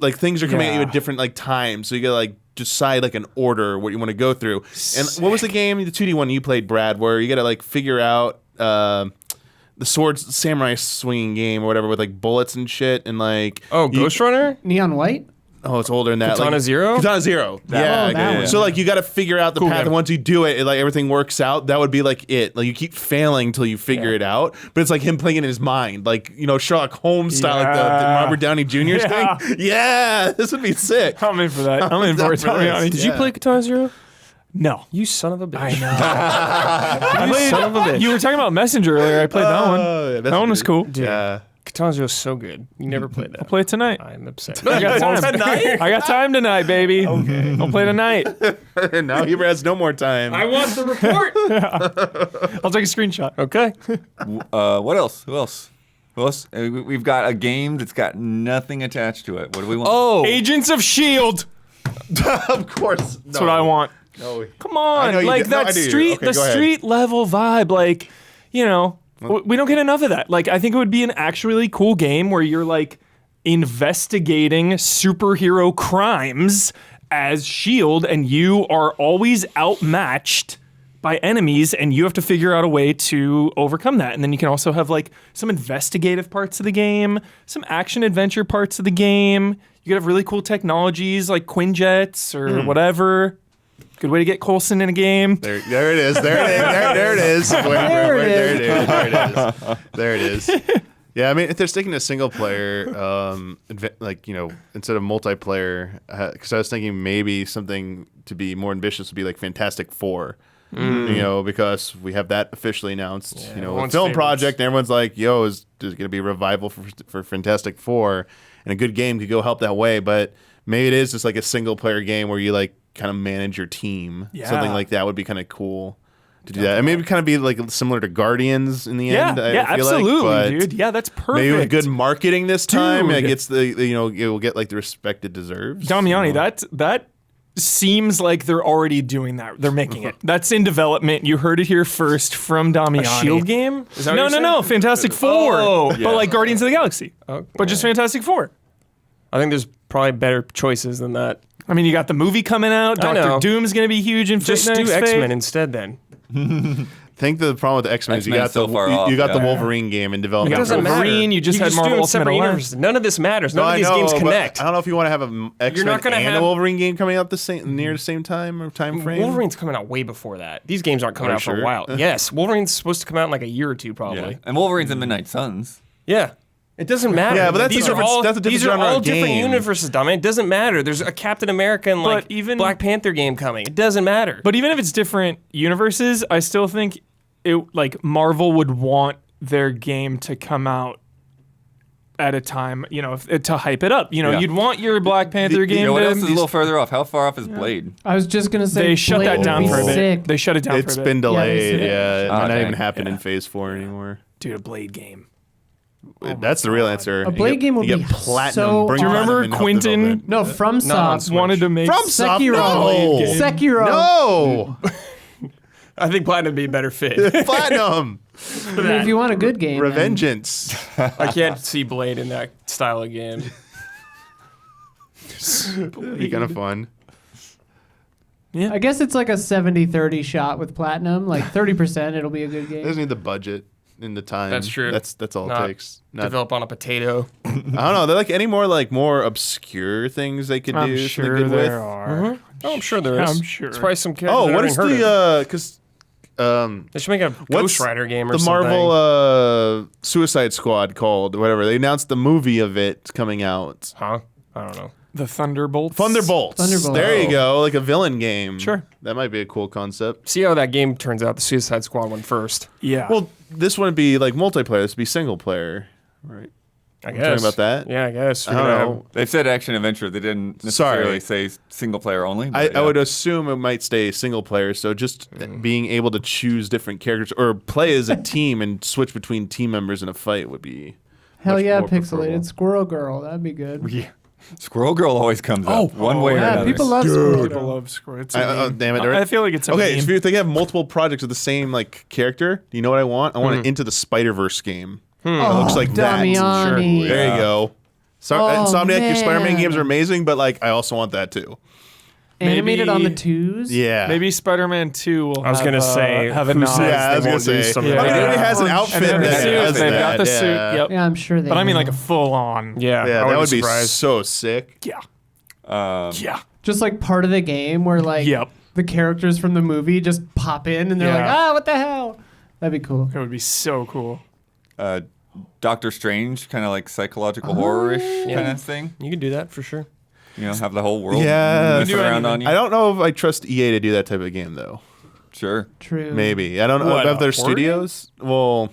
like things are coming at you Yeah. at different like times, so you gotta like decide like an order what you want to go through. And what was the game, the 2D one you played, Brad, where you gotta like figure out the swords samurai swinging game or whatever with like bullets and shit and like Oh, Ghost Runner? Neon White? Oh, it's older than that. Katana Zero? Katana Zero. Yeah. one. That one. So like you got to figure out the path, game. and once you do it, like everything works out. That would be like it. Like you keep failing until you figure it out. But it's like him playing it in his mind, like Sherlock Holmes style, like the Yeah. Robert Downey Jr. Yeah. thing. Yeah, this would be sick. I'm in for that. I'm in for it, down for this. Damiani. Did you Yeah. play Katana Zero? No. You son of a bitch. I know. You son of a bitch. You were talking about Messenger earlier. I played that one. Oh, yeah, That one was cool. Yeah. Katana Zero's so good. You never played that. Play it tonight. I'm upset. I got time. Tonight? I got time tonight, baby. Okay. I'll play tonight. And now he has no more time. I want the report. I'll take a screenshot. Okay. What else? Who else? We've got a game that's got nothing attached to it. What do we want? Oh. Agents of S.H.I.E.L.D. Of course. That's what I want. No. Come I know on, you like do. No, that I do. street, Okay, the go ahead. street level vibe. Like, we don't get enough of that. Like, I think it would be an actually cool game where you're like investigating superhero crimes as S.H.I.E.L.D. and you are always outmatched by enemies, and you have to figure out a way to overcome that. And then you can also have like some investigative parts of the game, some action adventure parts of the game. You could have really cool technologies like Quinjets or whatever. Good way to get Coulson in a game. There it is. There it is. There it is. Yeah, I mean, if they're sticking to single player, like, you know, instead of multiplayer, because I was thinking maybe something to be more ambitious would be like Fantastic Four. You know, because we have that officially announced. You know, a film project, and everyone's like, "Yo, is going to be a revival for Fantastic Four?" And a good game could go help that way. But maybe it is just like a single player game where you like kind of manage your team. Yeah. Something like that would be kind of cool to do that. And maybe kind of be like similar to Guardians in the end. I feel absolutely, like, dude. Yeah, that's perfect. Maybe with good marketing this time, Dude. it gets you know, it will get like the respect it deserves. Damiani, you know? that seems like they're already doing that. They're making it. That's in development. You heard it here first from Damiani. A Shield game? Is that No, what no, you're no. saying? Fantastic Four. Oh, But like Guardians of the Galaxy. Okay. But just Fantastic Four. I think there's probably better choices than that. I mean, you got the movie coming out. I know. Doctor Doom's going to be huge in Just next do phase. X-Men instead then. I think the problem with the X-Men is you X-Men's got so far off, you got the yeah. Wolverine game in You development. got doesn't matter. Wolverine. You just You're had Marvel doing Ultimate separate Alliance. universes. None of this matters. None of these games but connect. I don't know if you want to have an X-Men not gonna and have- a Wolverine game coming out near the same time or time frame. Wolverine's coming out way before that. These games aren't coming Are you out for a sure? while. Yes, Wolverine's supposed to come out in like a year or two, probably. Yeah. And Wolverine's in Midnight Suns. Yeah. It doesn't matter. Yeah, but that's a these different- are all, that's a different these are genre all of different game. universes, Dom. It doesn't matter. There's a Captain America and like even- Black Panther game coming. It doesn't matter. But even if it's different universes, I still think it like Marvel would want their game to come out at a time, you know, to hype it up. You know, Yeah. you'd want your Black Panther game You know what to else is a little further off? How far off is Blade? I was just gonna say they shut Blade that would down be for a bit. sick. They shut it down It's for a been bit. delayed. Yeah, Yeah, it Oh, might not dang. even happen in Yeah. Phase 4 anymore. Dude, a Blade game. That's the real answer. A Blade game would you be get platinum. so Bring Do you awesome. remember platinum and help Quentin? development. No, from Not on Soft. Switch. Wanted to make From Soft? Sekiro. No. Sekiro. No, I think Platinum would be a better fit. platinum. I mean, if you want a good game, then- Revengeance. I can't see Blade in that style of game. Be kind of fun. I guess it's like a 70-30 shot with platinum. Like 30%, it'll be a good It doesn't game. need the budget and the time. That's true. That's all Not it takes. Not, Develop on a potato. I don't know. They're like any more obscure things they could I'm do. sure something good there with. are. Oh, I'm sure there is. I'm sure. It's probably some character. Oh, that what I is haven't heard of. the because They should make a what's Ghost Rider game or the something. Marvel Suicide Squad called? Whatever. They announced the movie of it coming out. Huh? I don't know. The Thunderbolts. Thunderbolts. Thunderbolts. There you go. Like a villain game. Sure. That might be a cool concept. See how that game turns out. The Suicide Squad one first. Yeah. Well, this wouldn't be like multiplayer. This would be single player, right? I We're guess. talking about that? Yeah, I guess. I don't know. They've said action adventure. They didn't necessarily say single player only. I, but I yeah. would assume it might stay single player. So just being able to choose different characters or play as a team and switch between team members in a fight would be Hell much yeah, more pixelated preferable. Squirrel Girl. That'd be good. Yeah. Squirrel Girl always comes up one way or Yeah, another. people love Squirrel People Girl. love Squirrel. It's Oh, damn it. I feel like it's a Okay, meme. so if they have multiple projects with the same like character, do you know what I want? I want an Into the Spider-Verse game. It looks like that. Damiani. There you go. So, Oh, Insomniac, your Spider-Man man. games are amazing, but like I also want that too. Animated on the Maybe- twos? Yeah. Maybe Spider-Man 2 will I was have, gonna say, have a who nod. says Yeah, I was they gonna won't do say. something Yeah. I mean, it like already that. has an outfit And that the suit, has they've got the that, suit. yeah. Yep. Yeah, I'm sure they But I mean, will. like a full-on. Yeah, Yeah, I that would be surprised. so sick. Yeah. Um, Yeah. Just like part of the game where like Yep. the characters from the movie just pop in and they're like, Yeah. what the hell? That'd be cool. It would be so cool. Doctor Strange, kind of like psychological horror-ish kind of thing. You can do that for sure. You know, have the whole world Yeah. mess You can do around anything. on you. I don't know if I trust EA to do that type of game though. Sure. True. Maybe. I don't know What, about a their horror studios. Well,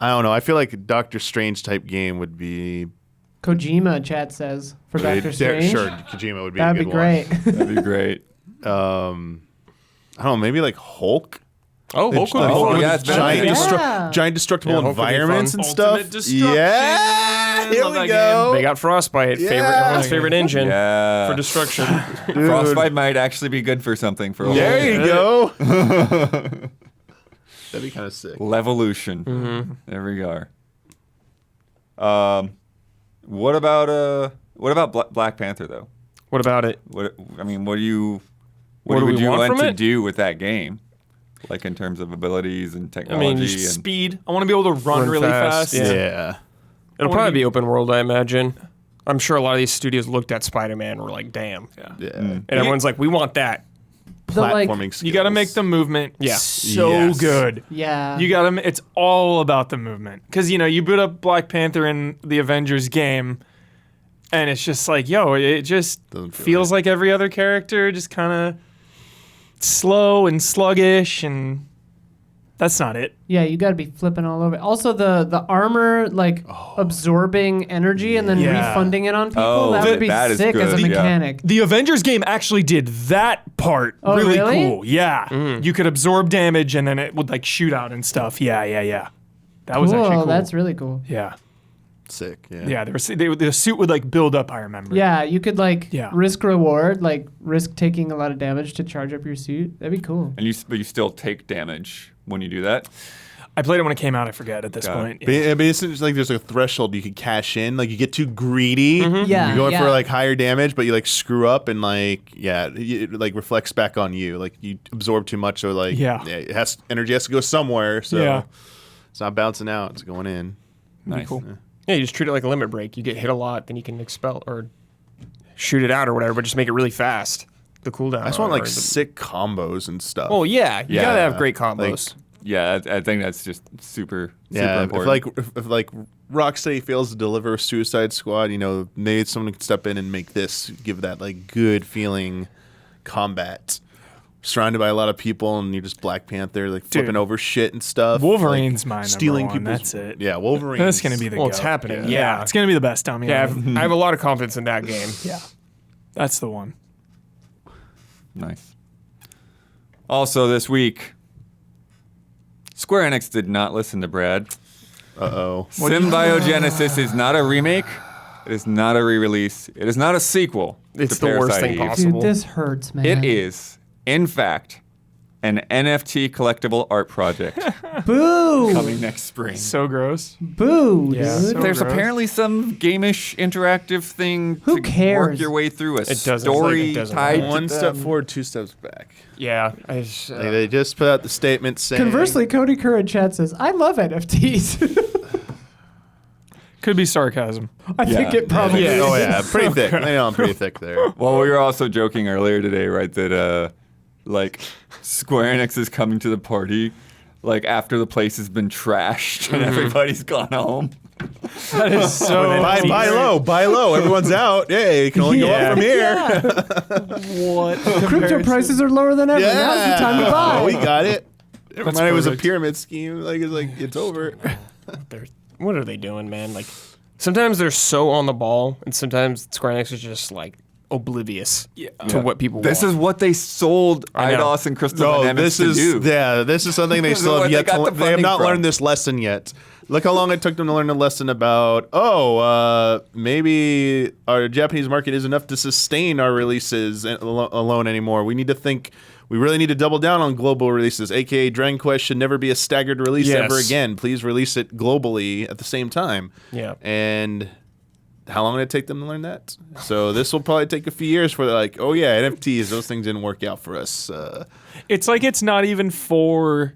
I don't know. I feel like a Doctor Strange type game would be Kojima, chat says, for Doctor Strange. Sure, Kojima would be That'd a be good great. That'd be great. one. I don't know, maybe like Hulk. Oh, Hulk would be Oh, fun. yeah, it's been Giant, Yeah. giant destructible Yeah, Hulk would be environments fun. and stuff. Ultimate destruction. Yeah, here Love we that go. They got Frostbite, Yeah. everyone's favorite engine Yeah. for destruction. Dude. Frostbite might actually be good for something for a There you go. while. That'd be kind of sick. Levolution. Mm-hmm. There we are. What about Black Panther though? What about it? What do you What do would we you want want from to it? do with that game? like in terms of abilities and I technology. mean, and Speed. I want to be able to run really fast. Yeah. It'll probably be open world, I imagine. I'm sure a lot of these studios looked at Spider-Man and were like, damn. Yeah. And everyone's like, we want that. Platforming skills. You got to make the movement Yeah. so Yes. good. Yeah. You got to. It's all about the movement because you boot up Black Panther in the Avengers game, and it's just like, yo, it just Doesn't feel feels like every other character, just kind of slow and sluggish, and that's not it. Yeah, you got to be flipping all over. Also, the armor absorbing energy and then Yeah. refunding it on people. Oh, that would be that is sick as a good, yeah. mechanic. The Avengers game actually did that part Oh, really really? cool. Yeah, you could absorb damage and then it would like shoot out and stuff. Yeah. That was actually cool. That's really cool. yeah. Sick. Yeah. Yeah, the suit would like build up. I remember. Yeah, you could Yeah. risk reward, like risk taking a lot of damage to charge up your suit. That'd be cool. and but you still take damage when you do that. I played it when it came out. I forget at this Got it. point. But it's just like there's a threshold you could cash in. Like you get too greedy. Yeah, You're going yeah. for like higher damage, but you like screw up and it like reflects back on you. Like you absorb too much, so like energy has to go somewhere. So Yeah. it's not bouncing out. It's going in. Nice. Cool. Yeah, you just treat it like a limit break. You get hit a lot, then you can expel or shoot it out or whatever, but just make it really fast. The cooldown. I just want like or the- sick combos and stuff. Oh, yeah. You Yeah. gotta have great combos. Yeah, I think that's just super yeah. important. If Rocksteady fails to deliver Suicide Squad, maybe someone could step in and make this give that like good feeling combat. Surrounded by a lot of people, and you're just Black Panther, like flipping over shit and stuff. Wolverine's like, my stealing number one. people's. That's it. Yeah, Wolverine. That's gonna be the. Well, it's goat. happening. Yeah, Yeah. it's gonna be the best. Tell me. Yeah, about it. I have a lot of confidence in that game. Yeah, that's the one. Nice. Also this week, Square Enix did not listen to Brad. Uh-oh. Symbiogenesis is not a remake. It is not a re-release. It is not a sequel. It's to the worst Parasite thing Eve. possible. Dude, this hurts, man. It is, in fact, an NFT collectible art project Boo. coming next spring. So gross. Boo, Yeah. dude. So There's gross. apparently some game-ish interactive thing Who to cares? work your way through a doesn't- story it doesn't tied matter. to One step them. forward, two steps back. Yeah. Like, they just put out the statement saying. Conversely, Cody Kerr in chat says, I love NFTs. Could be sarcasm. I think Yeah. it probably Yeah. is. Oh yeah, pretty thick. I know I'm pretty thick there. Well, we were also joking earlier today, right, that like Square Enix is coming to the party like after the place has been trashed and everybody's gone home. That is so. Buy low. Everyone's out. Yay, it can only go up from here. Yeah. What? Crypto prices are lower than ever. Now's the time to buy. Oh, we got it. It reminded me it was a perfect. pyramid scheme. It's over. What are they doing, man? Like, sometimes they're so on the ball, and sometimes Square Enix is just like oblivious to what people This want. is what they sold I know. IDOS and Crystal No, Dynamics this to do. this is something they This is still what have they yet got to. the They have funding not from. learned this lesson yet. Look how long it took them to learn a lesson about. Maybe our Japanese market is enough to sustain our releases alone anymore. We need to think. We really need to double down on global releases, aka Dragon Quest should never be a staggered release ever Yes. again. Please release it globally at the same time. Yeah. And how long did it take them to learn that? So this will probably take a few years for they're like, oh yeah, NFTs, those things didn't work out for us. It's like it's not even for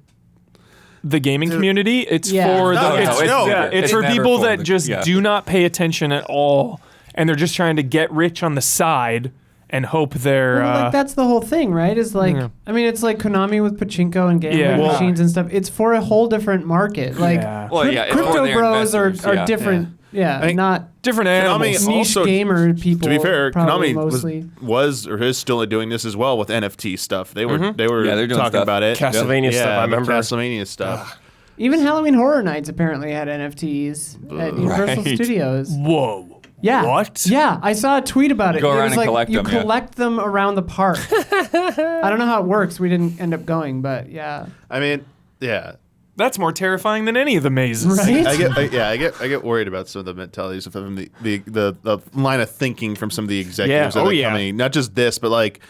the gaming community. It's Yeah. for No, the. it's- It's, no, yeah, it's it's for never people for that the- just yeah. do not pay attention at all, and they're just trying to get rich on the side and hope they're. Well, like that's the whole thing, right? Is like, Yeah. I mean, it's like Konami with pachinko and gambling Yeah. Well- machines and stuff. It's for a whole different market. Like, Yeah. Well, yeah, it's for crypto their bros investors, are yeah. different. Yeah, I think not different Konami animals. niche also- gamer people. To be fair, probably Konami mostly. was or is still doing this as well with NFT stuff. They were Yeah, they're doing talking stuff. about it. Castlevania stuff, I the remember. Castlevania stuff. Even Halloween Horror Nights apparently had NFTs at Universal Right. Studios. Whoa. Yeah. What? Yeah, I saw a tweet about it. Go It around was and like collect you them, yeah. collect them around the park. I don't know how it works. We didn't end up going, but yeah. I mean, yeah. That's more terrifying than any of the mazes. Right? I get worried about some of the mentalities of the line of thinking from some of the executives Yeah. of Oh, the yeah. company. Not just this, but like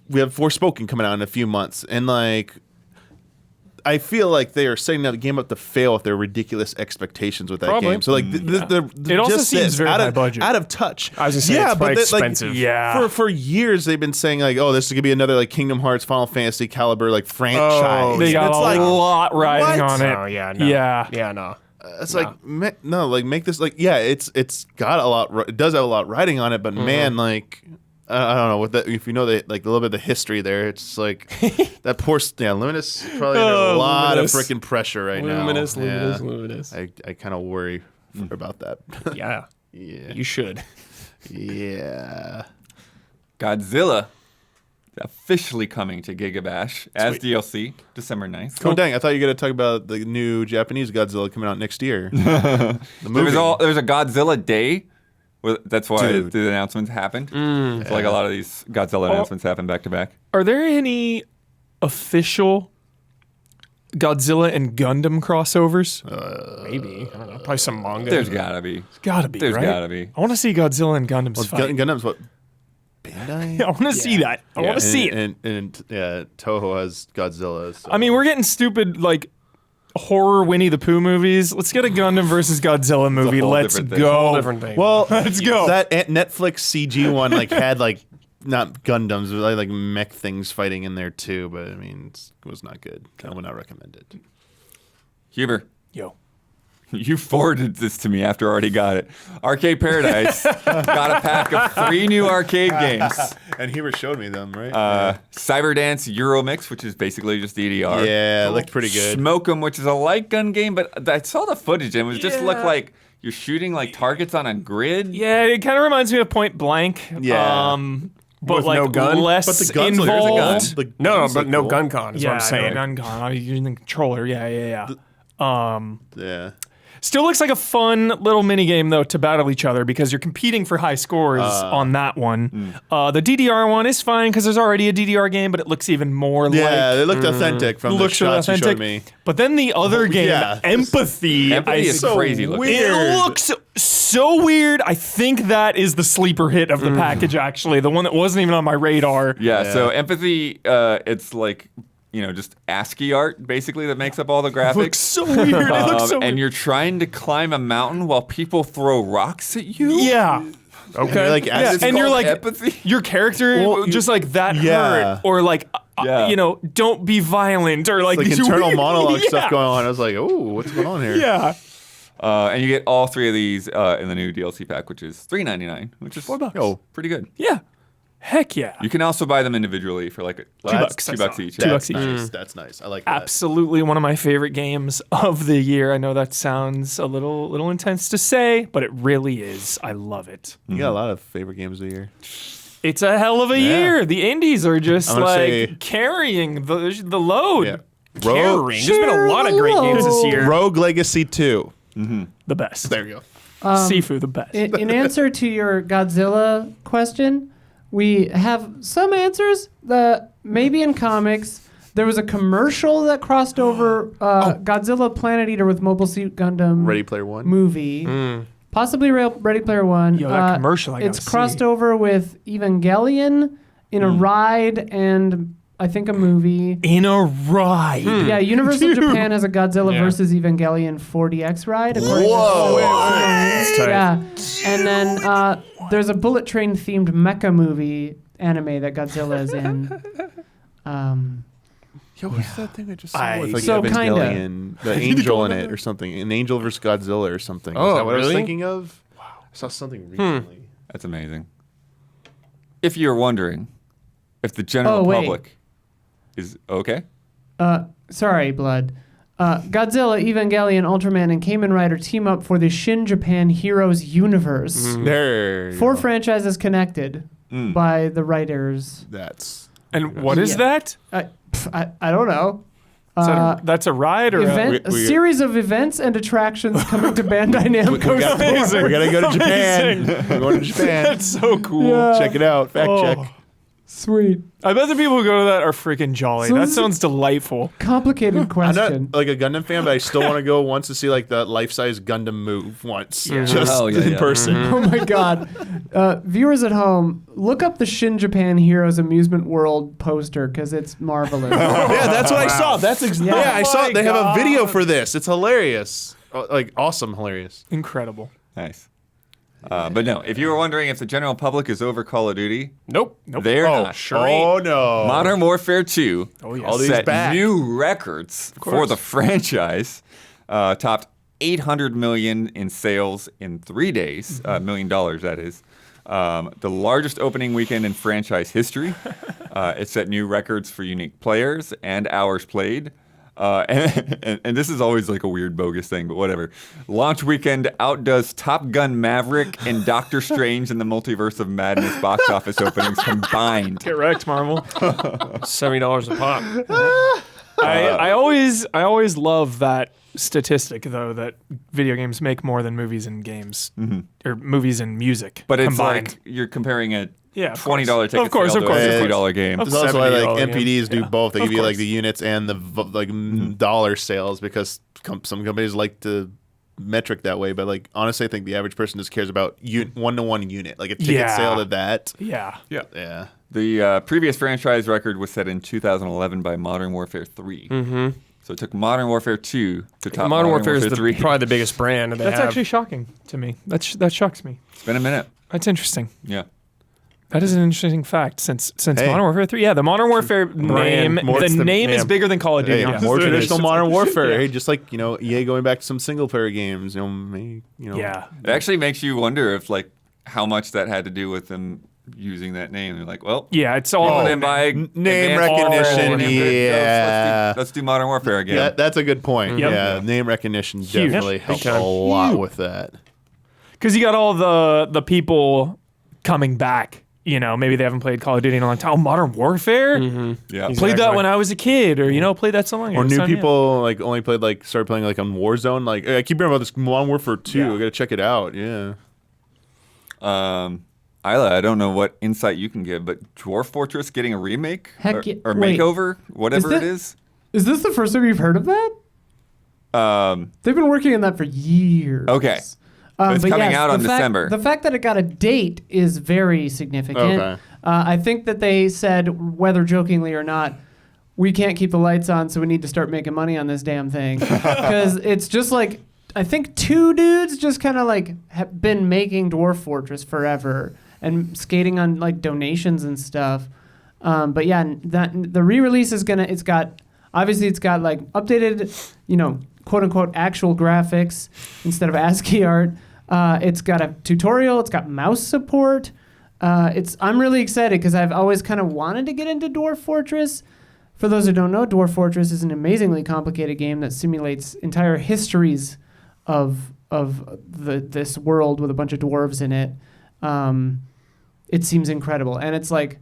we have Forspoken coming out in a few months, and like I feel like they are setting that game up to fail with their ridiculous expectations with that Probably. game. So like, It also just seems this, very high budget. out of touch. I was gonna say, it's probably but expensive. Yeah. For years they've been saying like, oh, this is gonna be another like Kingdom Hearts, Final Fantasy caliber like franchise. They got It's a like, lot riding what? on it. Oh yeah, no. Yeah. Yeah, no. It's like make this like it's got a lot. It does have a lot riding on it, but man, like I don't know what that. If you know like a little bit of the history there, it's like that poor Luminous is probably under a lot Luminous. of freaking pressure right now. Luminous. I kind of worry about that. Yeah. Yeah. You should. Yeah. Godzilla officially coming to Gigabash as DLC December 9th. Oh dang! I thought you were gonna talk about the new Japanese Godzilla coming out next year. The movie. There's a Godzilla Day. That's why Dude. the announcements happened. So like a lot of these Godzilla announcements happen back to back. Are there any official Godzilla and Gundam crossovers? Maybe. I don't know. Probably some manga. There's gotta be. Gotta be, There's right? gotta be. I want to see Godzilla and Gundam's fight. Gundam's what? Bandai. I want to see that. I want to see it. And Toho has Godzilla. So. I mean, we're getting stupid like horror Winnie the Pooh movies. Let's get a Gundam versus Godzilla movie. whole Let's different thing. go. Whole different thing. well, Let's go. That Netflix CG one like had like not Gundams, but like mech things fighting in there too. But I mean, it was not good. I would not recommend it. Huber, Yo. you forwarded this to me after I already got it. Arcade Paradise got a pack of 3 new arcade games. And Hubert showed me them, right? Cyberdance Euromix, which is basically just DDR. Yeah, it looked pretty good. Smoke 'em, which is a light gun game, but I saw the footage and it was just looked like you're shooting like targets on a grid. Yeah, it kind of reminds me of Point Blank. Yeah. But With like no gun? less But the guns, involved. there's a gun. The No, guns but look no cool. gun con is what I'm saying. No gun con. I'm using the controller. Yeah. Yeah. Still looks like a fun little mini game though to battle each other because you're competing for high scores on that one. The DDR one is fine because there's already a DDR game, but it looks even more Yeah, like they looked authentic from the looks really shots you authentic. showed me. But then the other game, yeah. Empathy, Empathy is crazy looking. It looks so weird. I think that is the sleeper hit of the package. Actually, the one that wasn't even on my radar. Yeah, so Empathy, it's like, just ASCII art basically that makes up all the graphics. Looks so weird. It looks so and weird. you're trying to climb a mountain while people throw rocks at you. Yeah. Okay. Like, Yeah, It's and you're called like Empathy. your character just like that Yeah. hurt or like Yeah. don't be violent or like like these internal weird- monologue yeah. stuff going on. I was like, oh, what's going on here? Yeah. And you get all 3 of these in the new DLC pack, which is $3.99, which is $4. Oh, pretty good. Yeah. Heck yeah. You can also buy them individually for like $2, I $2 saw. each. $2 that's each. nice. That's nice. I like that. Absolutely one of my favorite games of the year. I know that sounds a little intense to say, but it really is. I love it. You got a lot of favorite games of the year. It's a hell of a year. The indies are just I'm gonna like say- carrying the load. Yeah. Carrying. There's been a lot of great games this year. Rogue Legacy 2. The best. There you go. Sifu, the best. In answer to your Godzilla question, we have some answers. Maybe in comics, there was a commercial that crossed over Godzilla Planet Eater with Mobile Suit Gundam Ready Player One. movie. Possibly Ready Player One. Yo, that commercial I It's gotta crossed see. over with Evangelion in a ride and I think a movie. In a ride. Yeah, Universal Japan has a Godzilla Yeah. versus Evangelion 4DX ride. according to- That's tight. Yeah, and then there's a Bullet Train themed mecha movie anime that Godzilla is in. Yo, what's that thing I just saw with like So Evangelion, the angel in it or something? An angel versus Godzilla or something. Oh, Is that what I was really? thinking of? Wow. I saw something recently. That's amazing. If you're wondering if the general wait. public is okay, Sorry, Blood. Godzilla, Evangelion, Ultraman, and Kamen Rider team up for the Shin Japan Heroes universe. There. you 4 go. franchises connected by the writers. That's. And what is Yeah. that? I don't know. That's a ride or A series of events and attractions coming to Bandai Namco. Amazing. We gotta go to Japan. Amazing. We're going to Japan. That's so cool. Yeah. Check it out. Fact check. Sweet. I bet the people who go to that are freaking jolly. So That this is- sounds delightful. Complicated I'm question. not like a Gundam fan, but I still want to go once to see like the life-size Gundam move once, just Oh, yeah, in yeah. person. Oh my god. Viewers at home, look up the Shin Japan Heroes Amusement World poster because it's marvelous. Yeah, that's what I saw. That's yeah. I saw my it. They have a God. video for this. It's hilarious. Like awesome, hilarious. Incredible. Nice. But no, if you were wondering if the general public is over Call of Duty, Nope. they're not. Oh no. Modern Warfare 2 All these set back. new records for the franchise. Topped $800 million in sales in 3 days, $1 million that is. The largest opening weekend in franchise history. It set new records for unique players and hours played. And this is always like a weird bogus thing, but whatever. Launch weekend outdoes Top Gun Maverick and Doctor Strange in the Multiverse of Madness box office openings combined. Get wrecked, Marvel. $70 a pop. I always love that statistic though, that video games make more than movies and games or movies and music But it's combined. like you're comparing a Yeah, of $20 course. ticket Of course, sale of to course, a of $50 course. game. Of It's also why like $70 MPDs do game. both. They Of give you like course. the units and the dollar sales because some companies like to metric that way. But like honestly, I think the average person just cares about one-to-one unit, like a ticket Yeah. sale to that. Yeah. Yeah. The previous franchise record was set in 2011 by Modern Warfare 3. Mm-hmm. So it took Modern Warfare 2 to top Modern Warfare is 3. probably the biggest brand. They That's have. actually shocking to me. That shocks me. It's been a minute. That's interesting. Yeah. That is an interesting fact. Since Hey. Modern Warfare 3, yeah, the Modern Warfare name, more- the it's the- name is yeah. bigger than Call of Duty. Hey, Yeah. more It is. traditional Modern Warfare. Yeah. Hey, just like EA going back to some single player games. Maybe, Yeah. It actually makes you wonder if like how much that had to do with them using that name. They're like, well, Yeah, it's all then by name advanced recognition, warfare, yeah. let's do Modern Warfare again. Yeah, that's a good point. Yep. Yeah, name recognition Huge. definitely Yep, big helps time. a lot with that. because you got all the people coming back. Maybe they haven't played Call of Duty in a long time. Oh, Modern Warfare? Yeah. Played that when I was a kid, or played that so long ago. Or It's new time, yeah. people like only started playing like on Warzone. Like hey, I keep hearing about this Modern Warfare 2. Yeah. I gotta check it out. Yeah. Isla, I don't know what insight you can give, but Dwarf Fortress getting a remake Heck or, yeah. or Wait. makeover, whatever Is it is. Is this the first time you've heard of that? They've been working on that for years. Okay. It's but coming yes, out the on fact- December. The fact that it got a date is very significant. Okay. I think that they said, whether jokingly or not, we can't keep the lights on, so we need to start making money on this damn thing. Because it's just like, I think two dudes just kind of like have been making Dwarf Fortress forever and skating on like donations and stuff. But yeah, the re-release is it's got like updated, quote unquote actual graphics instead of ASCII art. It's got a tutorial. It's got mouse support. I'm really excited because I've always kind of wanted to get into Dwarf Fortress. For those who don't know, Dwarf Fortress is an amazingly complicated game that simulates entire histories of this world with a bunch of dwarves in it. It seems incredible, and it's like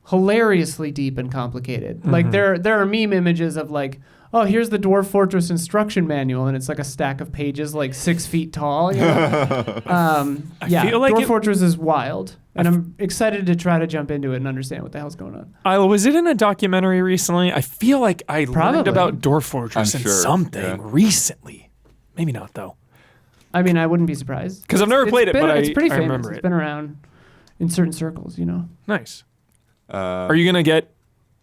hilariously deep and complicated. Mm-hmm. Like there are meme images of like, oh, here's the Dwarf Fortress instruction manual, and it's like a stack of pages like 6 feet tall. Yeah, feel like Dwarf Fortress is wild, and I'm excited to try to jump into it and understand what the hell's going on. Was it in a documentary recently? I feel like I learned Probably. about Dwarf Fortress I'm in sure, something yeah. recently. Maybe not though. I mean, I wouldn't be surprised 'Cause I've never played it, been- but it's pretty I famous. remember It's it. been around in certain circles, Nice. Are you gonna get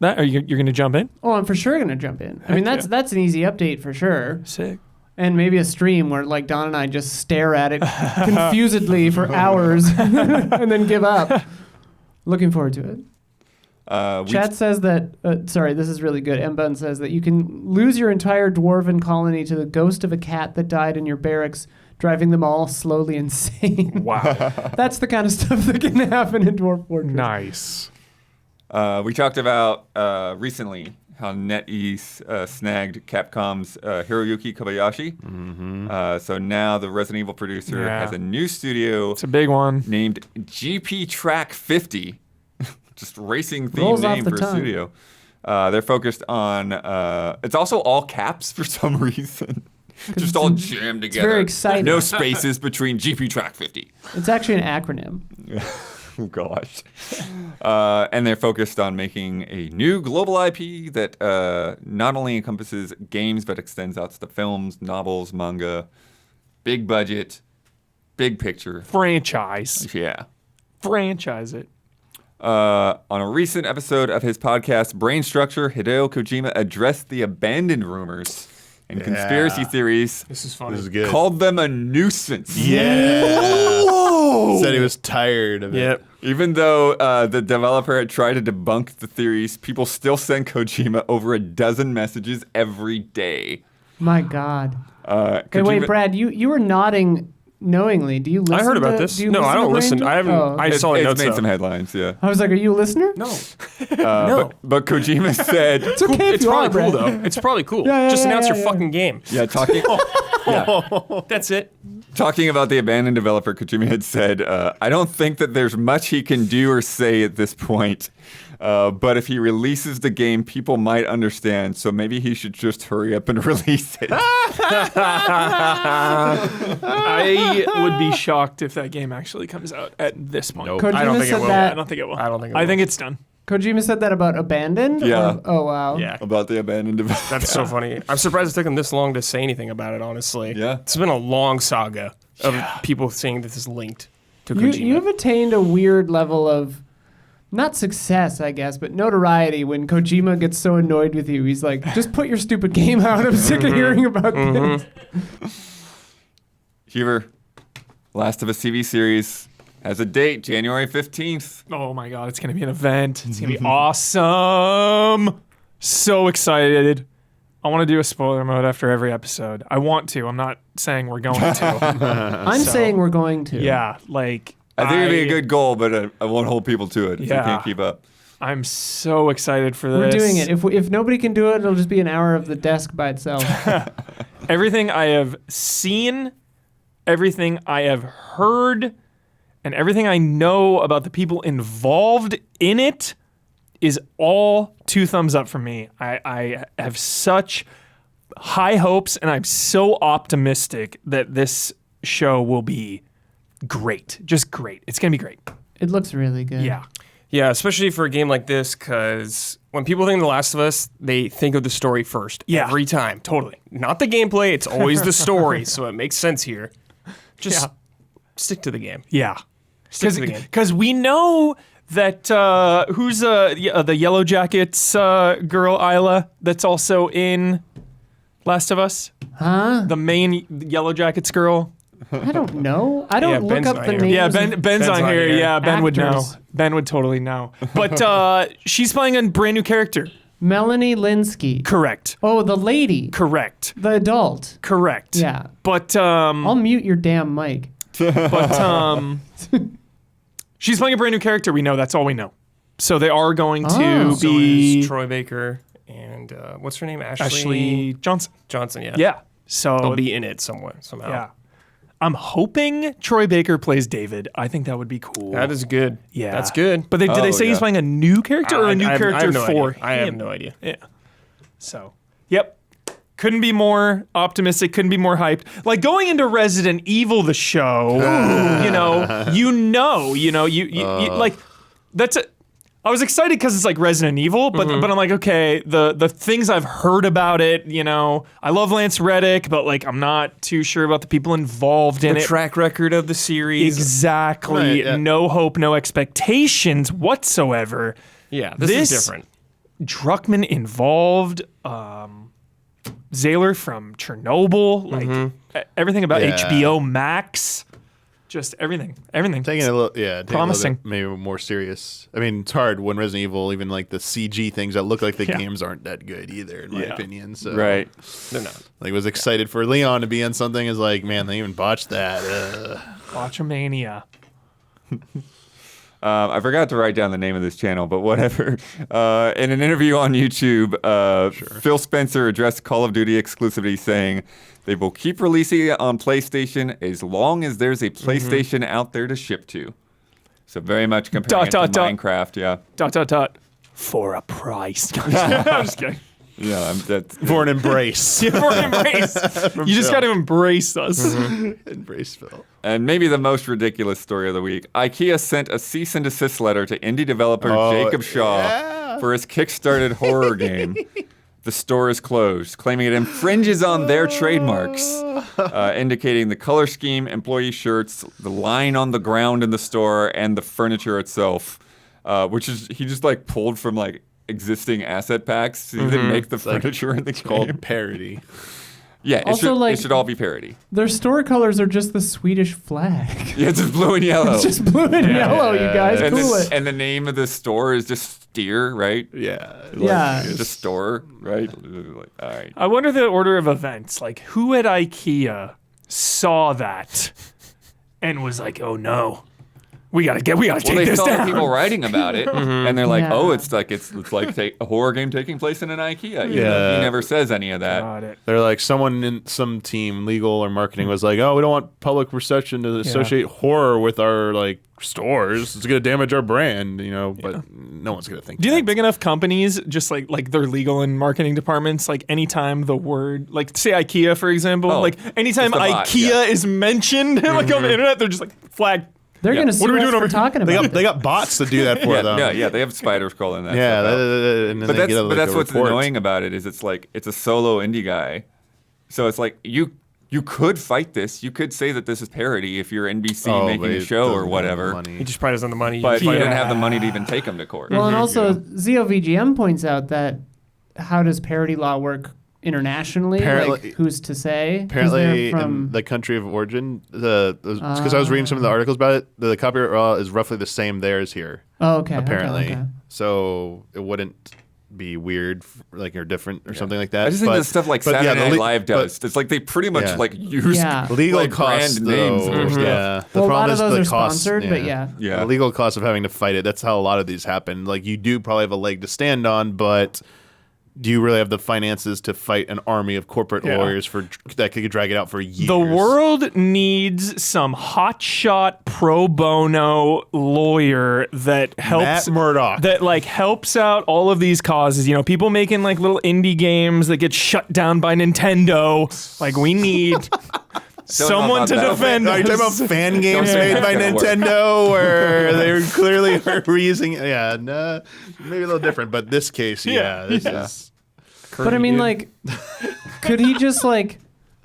that? You're gonna jump in? Oh, I'm for sure gonna jump in. I mean, Heck that's an easy update for sure. Sick. And maybe a stream where like Don and I just stare at it confusedly for hours and then give up. Looking forward to it. Chat says that, sorry, this is really good. M-Bun says that you can lose your entire dwarven colony to the ghost of a cat that died in your barracks, driving them all slowly insane. Wow. That's the kind of stuff that can happen in Dwarf Fortress. Nice. We talked about recently how NetEase snagged Capcom's Hiroyuki Kobayashi. Mm-hmm. So now the Resident Evil producer Yeah. has a new studio It's a big one. named GP Track 50. Just racing themed Rolls off name the for a tongue. studio. They're focused on. It's also all caps for some reason. Just all jammed together. very exciting. No spaces between GP Track 50. It's actually an acronym. Oh, gosh. And they're focused on making a new global IP that not only encompasses games, but extends out to films, novels, manga, big budget, big picture. Franchise. Yeah. Franchise it. On a recent episode of his podcast, Brain Structure, Hideo Kojima addressed the abandoned rumors and conspiracy theories. This is funny. This is good. Called them a nuisance. Yeah. Whoa! Said he was tired of it. Yep. Even though the developer had tried to debunk the theories, people still send Kojima over a dozen messages every day. My God. Hey, wait, Kojima- Brad, you were nodding knowingly. Do you listen? I heard about to, this. Do you No, I don't to listen. Brain- I haven't. Oh, I okay. saw a it's note. made some headlines, yeah. I was like, are you a listener? No. But Kojima said, It's okay if It's you are, probably cool Brad. though. It's probably cool. Yeah, Just yeah, announce yeah, your yeah. fucking game. yeah, That's it. talking about the abandoned developer, Kojima had said, I don't think that there's much he can do or say at this point. But if he releases the game, people might understand. So maybe he should just hurry up and release it. I would be shocked if that game actually comes out at this point. Nope. Kojima I don't think it said will. that. I don't think it will. I don't think it I will. think it's done. Kojima said that about Abandoned? Yeah. Oh, wow. Yeah. About the abandoned developer. That's so funny. I'm surprised it took him this long to say anything about it, honestly. Yeah. It's been a long saga of people saying that this is linked to You, Kojima. you have attained a weird level of, not success, I guess, but notoriety when Kojima gets so annoyed with you. He's like, just put your stupid game out. I'm sick of hearing about this. Huber, Last of Us TV series has a date, January 15th. Oh my God, it's going to be an event. It's going to be awesome. So excited. I want to do a spoiler mode after every episode. I want to. I'm not saying we're going to. I'm saying we're going to. Yeah, like I think it'd be a good goal, but I won't hold people to it if Yeah. you can't keep up. I'm so excited for this. We're doing it. If nobody can do it, it'll just be an hour of the desk by itself. Everything I have seen, everything I have heard, and everything I know about the people involved in it is all 2 thumbs up for me. I have such high hopes, and I'm so optimistic that this show will be great. Just great. It's going to be great. It looks really good. Yeah. Yeah, especially for a game like this, because when people think of The Last of Us, they think of the story first. Yeah. Every time. Totally. Not the gameplay, it's always the story, so it makes sense here. Just Yeah. stick to the game. Yeah. Stick to the game. Because we know that who's the Yellow Jackets girl, Isla, that's also in Last of Us? Huh? The main Yellow Jackets girl? I don't know. I don't Yeah, look Ben's up not the here. names. Yeah, of- Ben's on not here. here. Yeah, Ben would know. Actors. Ben would totally know. But she's playing a brand new character. Melanie Linsky. Correct. Oh, the lady. Correct. The adult. Correct. Yeah. But I'll mute your damn mic. she's playing a brand new character. We know. That's all we know. So they are going to Oh. So be is Troy Baker and what's her name? Ashley Johnson. Johnson, yeah. Yeah. So They'll be in it somewhere, somehow. yeah. I'm hoping Troy Baker plays David. I think that would be cool. That is good. Yeah. That's good. But did they say he's yeah. playing a new character or a new character I have no for idea. I have him? no idea. Yeah. So, yep. Couldn't be more optimistic. Couldn't be more hyped. Like going into Resident Evil, the show. you like that's a. I was excited because it's like Resident Evil, but I'm like, okay, the things I've heard about it, I love Lance Reddick, but like I'm not too sure about the people involved in The it. track record of the series. Exactly. Right, yeah. No hope, no expectations whatsoever. Yeah, this is different. Druckmann involved, Zayler from Chernobyl, like everything about Yeah. HBO Max, just everything. Taking it a little, taking Promising. a little bit maybe more serious. I mean, it's hard when Resident Evil, even like the CG things that look like the Yeah. games aren't that good either, in my Yeah. opinion. So, Right. They're not. like, was excited for Leon to be on something. Is like, man, they even botched that. Watchamania. I forgot to write down the name of this channel, but whatever. In an interview on YouTube, Phil Spencer addressed Call of Duty exclusivity, saying they will keep releasing it on PlayStation as long as there's a PlayStation out there to ship to. So very much comparing it to Dot. Minecraft, yeah. ... For a price. I'm just kidding. Yeah, that's For an embrace. For an embrace. You just got to embrace us. Embrace Phil. And maybe the most ridiculous story of the week. IKEA sent a cease and desist letter to indie developer Jacob Shaw for his kickstarted horror game. The store is closed, claiming it infringes on their trademarks, indicating the color scheme, employee shirts, the line on the ground in the store, and the furniture itself, which is he just like pulled from like existing asset packs. He didn't make the furniture in the game. Called parody. Yeah, Also, it should all be parody. Their store colors are just the Swedish flag. Yeah, it's just blue and yellow. It's just blue and yellow, you guys. and, Cool it. and the name of the store is just Steer, right? Yeah. Yeah. The store, right? Like, all right. I wonder the order of events. Like, who at IKEA saw that and was like, "Oh no, we gotta take They this saw down." people writing about it, and they're like, Yeah. "Oh, it's like a horror game taking place in an IKEA." Even though he never says any of that. Got it. They're like someone in some team, legal or marketing, was like, "Oh, we don't want public perception to associate horror with our like stores. It's gonna damage our brand, you know." But no one's gonna think. Do you think that. big enough companies, just like their legal and marketing departments, like anytime the word, like say IKEA for example, like anytime just a bot, IKEA is mentioned like on the internet, they're just like flag. They're going to sue What are we us doing for over talking about it. They got bots to do that for them? Yeah, they have spiders crawling that. Yeah, stuff out. and then But they get that's a what's report. annoying about it is it's like it's a solo indie guy, so it's like you could fight this. You could say that this is parody if you're NBC Oh, making but a it show doesn't or have whatever. the money. He just probably doesn't have the money. But you Yeah. didn't have the money to even take him to court. Well, and also, ZOVGM points out that how does parody law work internationally? Apparently- Like, who's to say? 'Cause Apparently, they're in the country of origin, because I was reading some of the articles about it, the copyright law is roughly the same there as here. Oh, okay. Apparently, Okay. so it wouldn't be weird, like or different or something like that. I just think But- the stuff like but Saturday yeah, Night Live does. It's like they pretty much Yeah. like use Yeah. Legal like costs, brand names though, and stuff. yeah. The Well, a lot problem of is those the are costs, sponsored, but yeah. Yeah. The legal cost of having to fight it. That's how a lot of these happen. Like you do probably have a leg to stand on, but do you really have the finances to fight an army of corporate lawyers that could drag it out for years? The world needs some hotshot pro bono lawyer that helps Matt Murdock. that like helps out all of these causes. You know, people making like little indie games that get shut down by Nintendo. Like we need someone about to that. defend Are you talking us. about fan games say made by that's gonna work. Nintendo where they clearly are reusing? Yeah, no, maybe a little different, but this case, this is. But I mean, like, could he just like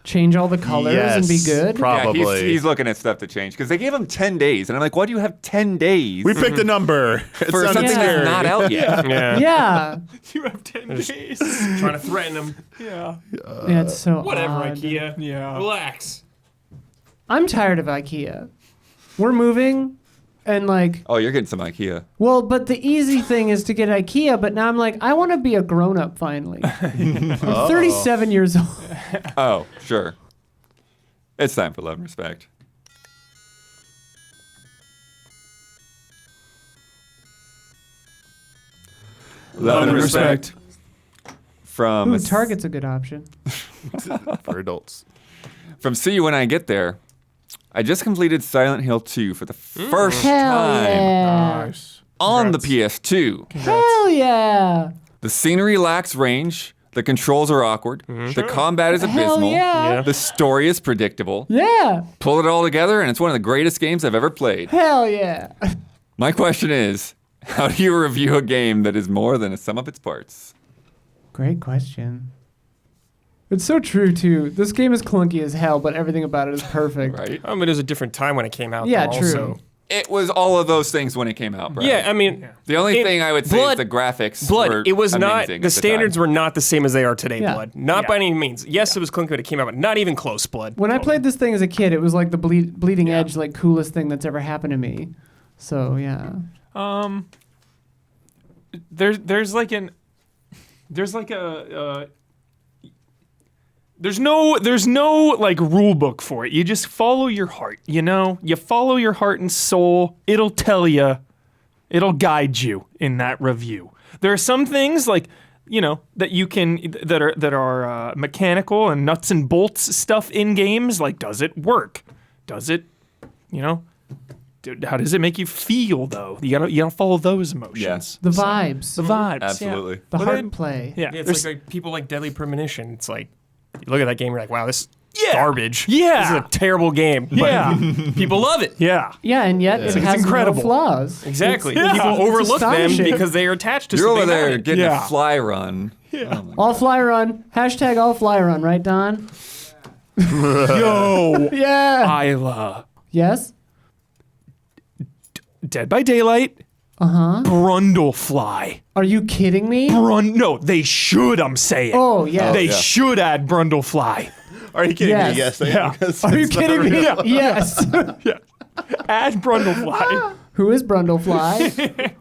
change all the colors and be Yes, good? Probably. Yeah, he's looking at stuff to change because they gave him 10 days, and I'm like, why do you have 10 days We picked a number. It for sounds something scary. that's not out yet? Yeah. Yeah. You have 10 days. Trying to threaten him. Yeah. Yeah, it's so Whatever, odd. IKEA. Yeah. Relax. I'm tired of IKEA. We're moving, and like, Oh, you're getting some IKEA. well, but the easy thing is to get IKEA. But now I'm like, I want to be a grown up finally. I'm 37 years old. Oh, sure. It's time for love and respect. Love and respect. From Ooh, Target's a good option. for adults. From See You When I Get There. I just completed Silent Hill 2 for the first Hell time yeah! on the PS2. Hell yeah! The scenery lacks range. The controls are awkward. The combat is Hell abysmal. yeah! The story is predictable. Yeah! Pull it all together, and it's one of the greatest games I've ever played. Hell yeah! My question is, how do you review a game that is more than a sum of its parts? Great question. It's so true too. This game is clunky as hell, but everything about it is perfect. Right? I mean, it was a different time when it came out. Yeah, though, true. Also. It was all of those things when it came out, bro. Yeah, I mean, The only it- thing I would say Blood- is the graphics Blood, were it was not, amazing the at standards time. were not the same as they are today, Yeah. Blood. Not by any means. Yes, it was clunky when it came out, but not even close, Blood. When I played this thing as a kid, it was like the bleeding edge, like coolest thing that's ever happened to me. So yeah. There's no like rule book for it. You just follow your heart, you know? You follow your heart and soul. It'll tell you. It'll guide you in that review. There are some things like, you know, that you can that are mechanical and nuts and bolts stuff in games, like does it work? Does it, you know, Dude, how does it make you feel though? You gotta follow those emotions. The vibes. The vibes. Absolutely. The Well, heart then- and play. Yeah. Yeah, There's- it's like people like Deadly Premonition. It's like you look at that game, you're like, wow, this is Yeah. garbage. Yeah. This is a terrible game. But Yeah. people love it. Yeah. Yeah, and yet it It's has incredible. no flaws. Exactly. It's- People it's overlook them astonishing. because they are attached to You're over something about there it. getting Yeah. a fly run. Yeah. All fly run. Hashtag all fly run, right, Don? Yo, Yeah. Isla. Yes? Dead by Daylight. Brundlefly. Are you kidding me? No, they should, I'm saying. Oh, yeah. They yeah. should add Brundlefly. Are you kidding Yes. me? Yes. Yeah. Because Are you it's not kidding me? real. Yes. Add Brundlefly. Who is Brundlefly?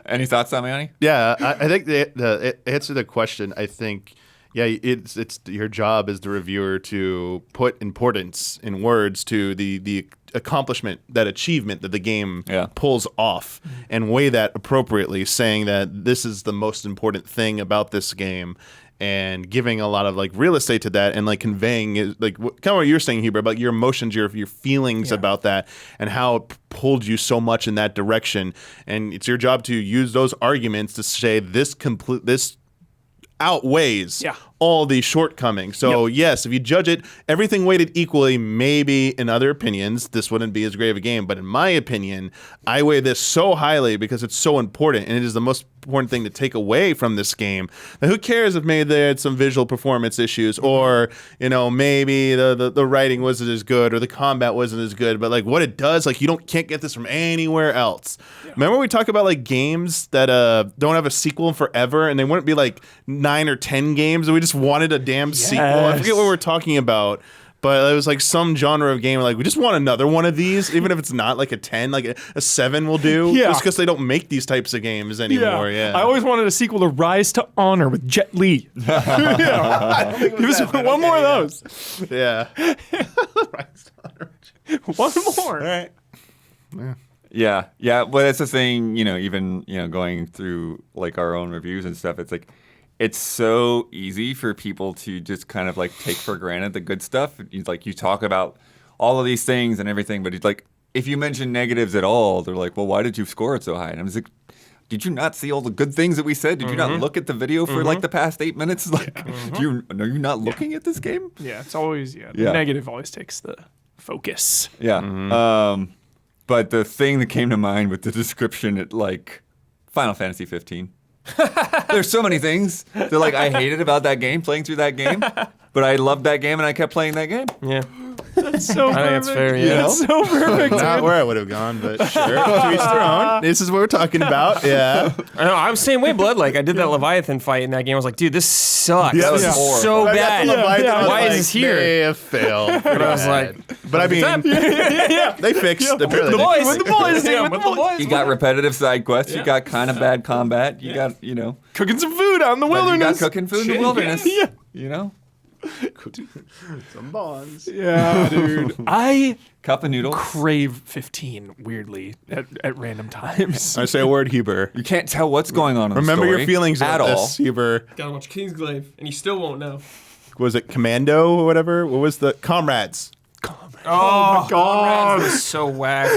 Any thoughts on Manny? Yeah, I think the answer to the question, I think, yeah, it's your job as the reviewer to put importance in words to the accomplishment, that achievement that the game Yeah. pulls off, and weigh that appropriately, saying that this is the most important thing about this game. And giving a lot of like real estate to that, and like conveying it, like kind of what you're saying, Huber, about your emotions, your feelings about that, and how it pulled you so much in that direction. And it's your job to use those arguments to say this outweighs Yeah. all these shortcomings. So yes, if you judge it, everything weighted equally, maybe in other opinions, this wouldn't be as great of a game. But in my opinion, I weigh this so highly because it's so important, and it is the most important thing to take away from this game. Now, who cares if maybe they had some visual performance issues, or maybe the writing wasn't as good, or the combat wasn't as good. But like what it does, like can't get this from anywhere else. Remember we talk about like games that don't have a sequel forever, and they wouldn't be like 9 or 10 games, and we just wanted a damn sequel. I forget what we're talking about. But it was like some genre of game, like we just want another one of these, even if it's not like a 10, like a 7 will do. Yeah. Just because they don't make these types of games anymore. Yeah. I always wanted a sequel to Rise to Honor with Jet Li. Yeah. Give us one more of those. Yeah. One more. All right. Yeah, but it's the thing, even going through like our own reviews and stuff. It's like it's so easy for people to just kind of like take for granted the good stuff. You talk about all of these things and everything, but it's like if you mention negatives at all, they're like, well, why did you score it so high? And I'm just like, did you not see all the good things that we said? Did you not look at the video for like the past 8 minutes? Like, are you not looking at this game? Yeah, it's always, the Yeah. negative always takes the focus. Yeah. But the thing that came to mind with the description, like Final Fantasy 15. There's so many things that like I hated about that game, playing through that game, but I loved that game and I kept playing that game. Yeah. That's so I think that's fair, yeah. That's so perfect. Not where I would have gone, but sure. To each their own. This is what we're talking about. Yeah. I know, I'm the same way, Blood. Like, I did that Leviathan fight in that game. I was like, dude, this sucks. Yeah, That was yeah. so I got bad. to Leviathan, I was Why like, is this here? They have failed. But I was like, But I mean, they fixed the the boys. With the boys, Yeah, with with the the boys. You got repetitive side quests. You got kind of bad combat. You got, Cooking some food out in the you got wilderness. cooking food in the wilderness. some bonds. Yeah, dude. I Cup of noodles. crave 15 weirdly at random times. I say a word, Huber. You can't tell what's going on in the Remember story your feelings at about all. this, Huber. Gotta watch Kingsglaive, and you still won't know. Was it Commando or whatever? What was the Comrades? Oh, my God. Comrades was so whack.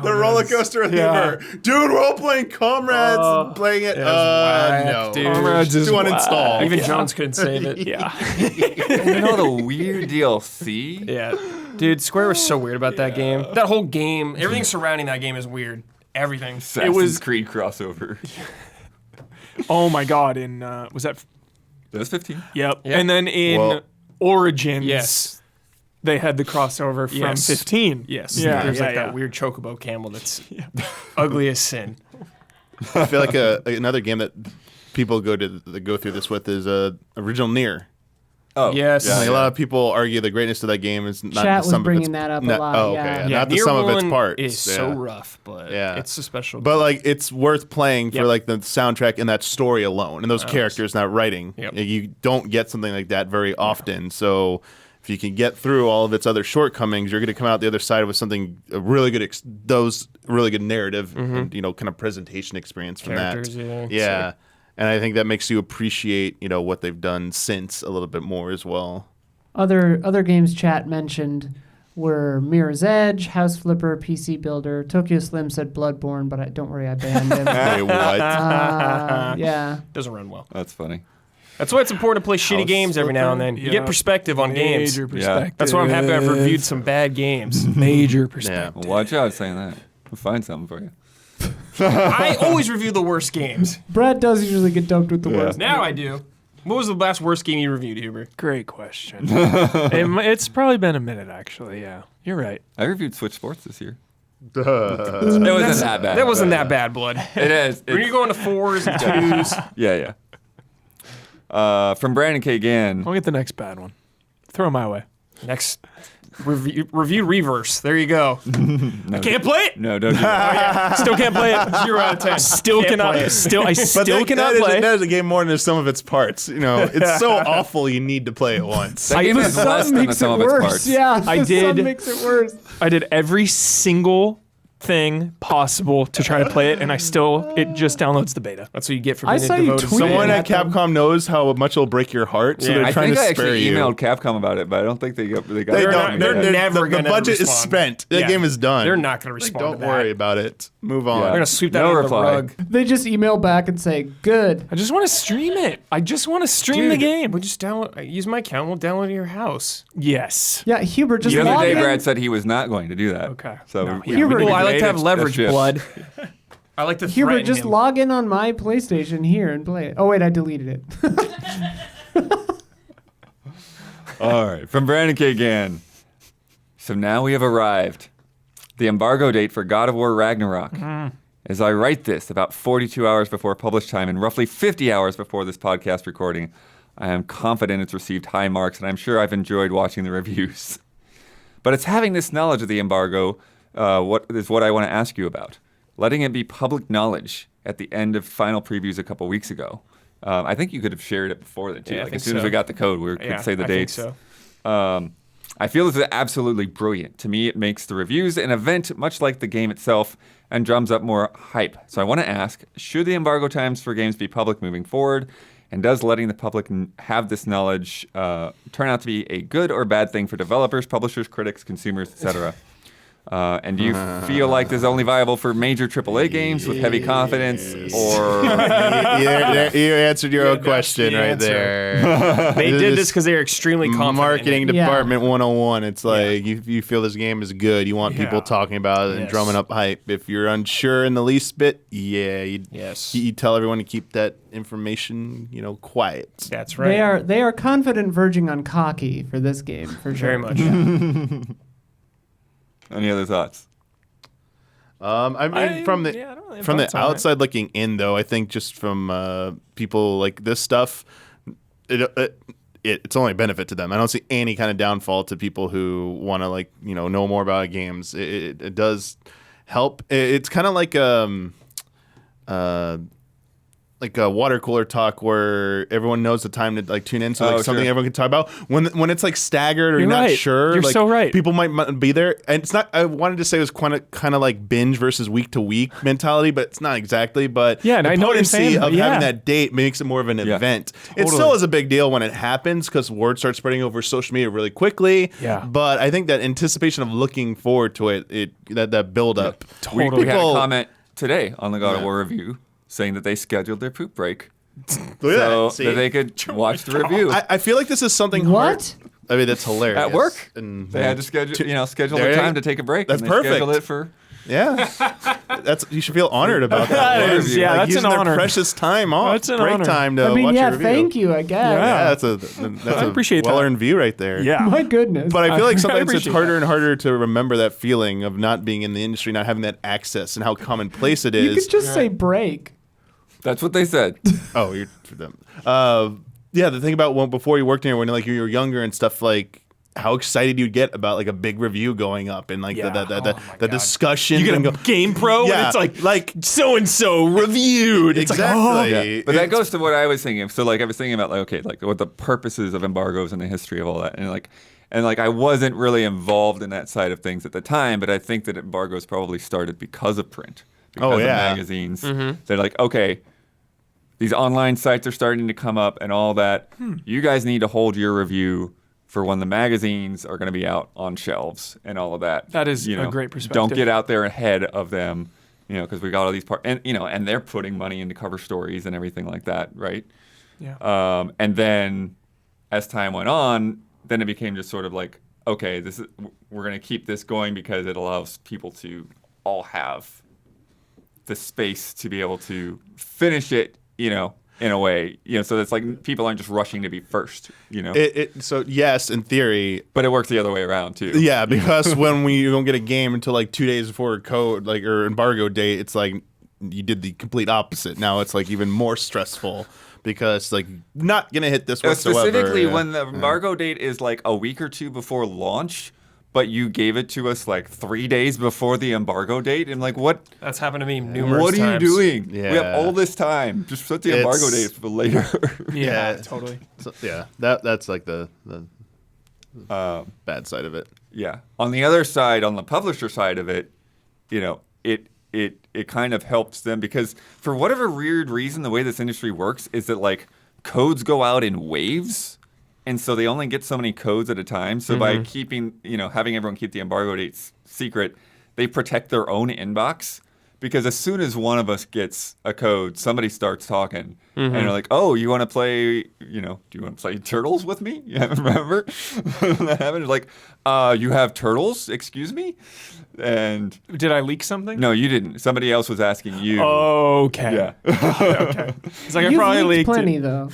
The roller coaster of Yeah. humor. Dude, we're all playing Comrades, playing it. whack, No. dude. Comrades is To uninstall. Even Jones couldn't save it. Yeah. The weird DLC. Yeah. Dude, Square was so weird about that game. That whole game, everything surrounding that game is weird. Everything. Assassin's Creed crossover. Oh my God. In was that? That was 15. Yep. Yeah. And then in Well- Origins, Yes. they had the crossover from Yes. 15. Yes. Yeah. There's like yeah. that weird chocobo camel that's ugly as sin. I feel like another game that people go through this with is original Nier. Oh, Yes. Yeah, Like, a lot of people argue the greatness of that game is not Chat the was sum of bringing its that up a no- lot, Oh, yeah. okay, Yeah, not the Nier sum of its 1 parts. is yeah. so rough, but Yeah. it's a special. But like, it's worth playing for Yep. like the soundtrack and that story alone, and those characters not writing. Yep. You don't get something like that very often. So if you can get through all of its other shortcomings, you're going to come out the other side with something a really good, those really good narrative and kind of presentation experience from Characters, that. yeah. Yeah, and I think that makes you appreciate what they've done since a little bit more as well. Other games chat mentioned were Mirror's Edge, House Flipper, PC Builder. Tokyo Slim said Bloodborne, but don't worry, I banned him. Wait, what? Yeah. Doesn't run well. That's funny. That's why it's important to play shitty games every now and then. You get perspective on games. Major perspective. That's why I'm happy I've reviewed some bad games. Major perspective. Well, watch out saying that. We'll find something for you. I always review the worst games. Brad does usually get dunked with the worst. Now I do. What was the last worst game you reviewed, Huber? Great question. It's probably been a minute, actually. Yeah, you're right. I reviewed Switch Sports this year. Duh. It wasn't that bad. That wasn't that bad, Blood. It is. When you go into 4s and 2s. Yeah. From Brandon K. Gann. I'll get the next bad one. Throw it my way. Next, review Reverse. There you go. I can't play it. No, don't do that. Still can't play it. 0 out of 10. Still Can't cannot. play it. I still cannot play. That is a game more than some of its parts. You know, it's so awful you need to play it once. That game is less Sun than the makes sum it of its worse. parts. Yeah, I the sun did- makes it worse. I did every single thing possible to try to play it, and it just downloads the beta. That's what you get for I being saw a you devoted tweet fan. Someone Yeah, at Capcom knows how much it'll break your heart, so Yeah. they're I trying think to I spare actually you. emailed Capcom about it, but I don't think they got. They They're don't. not- they're never the gonna budget is respond. spent. The Yeah. game is done. They're not going to Like, respond don't to that. worry about it. Move on. Yeah. They're going to sweep that No under reply. the rug. They just email back and say, good. I just want to stream it. I just want to stream the game. We'll just use my account. We'll download it to your house. Yes. Yeah, Hubert, just The other log day, in. Brad said he was not going to do that. Okay. So No, we- Hubert- we Well, I like to have debated leverage, that shit. Blood. I like to Hubert, threaten just him. log in on my PlayStation here and play it. Oh, wait, I deleted it. All right, from Brandon K. Gann. So now we have arrived. The embargo date for God of War Ragnarok. As I write this, about 42 hours before publish time and roughly 50 hours before this podcast recording, I am confident it's received high marks, and I'm sure I've enjoyed watching the reviews. But it's having this knowledge of the embargo what I want to ask you about. Letting it be public knowledge at the end of final previews a couple weeks ago. I think you could have shared it before then, too. Yeah, I Like think as soon as so. we got the code, we could say the I dates. think so. I feel this is absolutely brilliant. To me, it makes the reviews an event much like the game itself and drums up more hype. So I want to ask, should the embargo times for games be public moving forward? And does letting the public have this knowledge turn out to be a good or bad thing for developers, publishers, critics, consumers, etc.? And do you feel like this is only viable for major AAA games with heavy confidence, or you answered your own question the right answer. there. They did this because they were extremely confident. Marketing in it. Yeah. department 101. It's like you feel this game is good. You want people Yeah. talking about it and Yes. drumming up hype. If you're unsure in the least bit, you tell everyone to keep that information, quiet. That's right. They are confident verging on cocky for this game, for sure. Very much. Yeah. any other thoughts? I mean, from the I don't have from the thoughts on it. outside looking in, though, I think just from people like this stuff, it's only a benefit to them. I don't see any kind of downfall to people who want to know more about games. It does help. It's kind of like a water cooler talk where everyone knows the time to tune in, so something sure. everyone can talk about. When it's staggered or You're you're not right. sure, You're so right. people might be there. And it's not. I wanted to say it was kind of like binge versus week to week mentality, but it's not exactly. But Yeah, and the I know what you're potency saying, of yeah. having that date makes it more of an Yeah. event. It Totally. still is a big deal when it happens because word starts spreading over social media really quickly. Yeah. But I think that anticipation of looking forward to it that build up. We had a People- comment today on the God of War review saying that they scheduled their poop break Look at so that. See? that they could watch the review. I feel like this is something What? hard. I mean, that's hilarious. At work, And they had to schedule There their you time go. to take a break. That's and they scheduled perfect. it for. Yeah, you should feel honored about that. That is- yeah, that's using an their honor. precious time off, That's an break honor. time to I mean, watch yeah, a review. thank you, I guess. Yeah, that's I appreciate that. well-earned view right there. Yeah. My goodness. But I feel like I sometimes it's appreciate harder that. and harder to remember that feeling of not being in the industry, not having that access, and how commonplace it you is. could just say break. That's what they said. Oh, you're for them. Yeah, the thing about before you worked here, when you were younger and stuff, how excited you'd get about a big review going up and Yeah. the discussion. You get and a Game Pro, Yeah, and it's like so and so reviewed. It's exactly. Yeah. But that goes to what I was thinking. So I was thinking about what the purposes of embargoes and the history of all that, and I wasn't really involved in that side of things at the time. But I think that embargoes probably started because of print, because of magazines. They're like, okay, these online sites are starting to come up and all that. You guys need to hold your review for when the magazines are going to be out on shelves and all of that. That is you know, a great perspective. Don't get out there ahead of them, because we got all these and they're putting money into cover stories and everything like that, right? Yeah. And then as time went on, then it became just sort of like, okay, we're going to keep this going because it allows people to all have the space to be able to finish it, in a way, so it's like people aren't just rushing to be first, So yes, in theory, but it works the other way around too. yeah, because when you don't get a game until like 2 days before code, like, or embargo date, it's like you did the complete opposite. Now it's like even more stressful because like not gonna hit this whatsoever. Specifically when the embargo date is like a week or two before launch, but you gave it to us like 3 days before the embargo date. And like, what? That's happened to me numerous What are times. you doing? Yeah. We have all this time. Just put the embargo date for later. Yeah, totally. So, yeah, that's like the bad side of it. Yeah. On the other side, on the publisher side of it, it kind of helps them because for whatever weird reason, the way this industry works is that like codes go out in waves. And so they only get so many codes at a time. So by keeping, having everyone keep the embargo dates secret, they protect their own inbox. Because as soon as one of us gets a code, somebody starts talking. And they're like, oh, you want to play, do you want to play Turtles with me? You remember? That happened. Like, you have Turtles? Excuse me? And Did I leak something? no, you didn't. Somebody else was asking you. Okay. Yeah. Okay. It's like I You've probably leaked leaked plenty, it. though.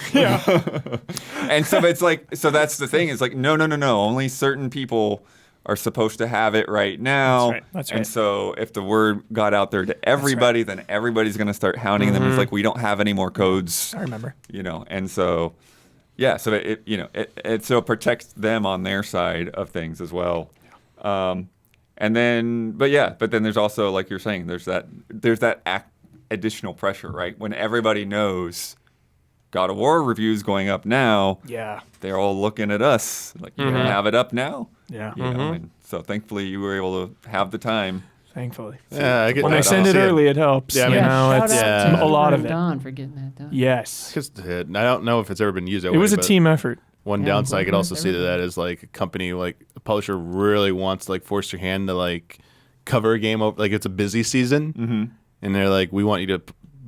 And so it's like, so that's the thing. It's like, no. Only certain people are supposed to have it right now. That's right. And so if the word got out there to everybody, then everybody's going to start hounding them. It's like, we don't have any more codes. I remember. And so, yeah, so it so it protects them on their side of things as well. And then, but then there's also, like you're saying, there's that additional pressure, right? When everybody knows God of War reviews going up now, Yeah. they're all looking at us like, you don't have it up now. Yeah. And so thankfully you were able to have the time. Thankfully. Yeah, I get When that. they send it See early, it helps. Yeah, I you mean, know, shout it's out to a lot of Ron it. Don for getting that done. Yes. Just, I don't know if it's ever been used that It way. was a but team effort. One Yeah, downside I could working also with see that is like a company, like a publisher really wants to like force your hand to like cover a game over, like it's a busy season, and they're like, we want you to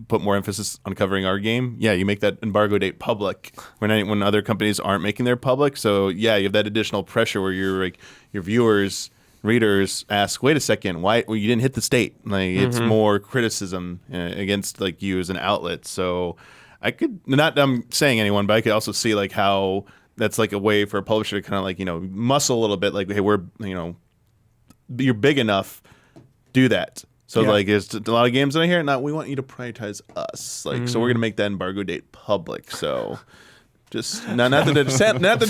put more emphasis on covering our game. Yeah, you make that embargo date public when other companies aren't making their public. So yeah, you have that additional pressure where your viewers, readers ask, wait a second, why you didn't hit the state? Like it's more criticism against like you as an outlet. So I could not I'm saying anyone, but I could also see like how that's like a way for a publisher to kind of like muscle a little bit. Like, hey, we're you're big enough, do that. So like, there's a lot of games in here. Now we want you to prioritize us. Like, so we're gonna make that embargo date public. So just not that they're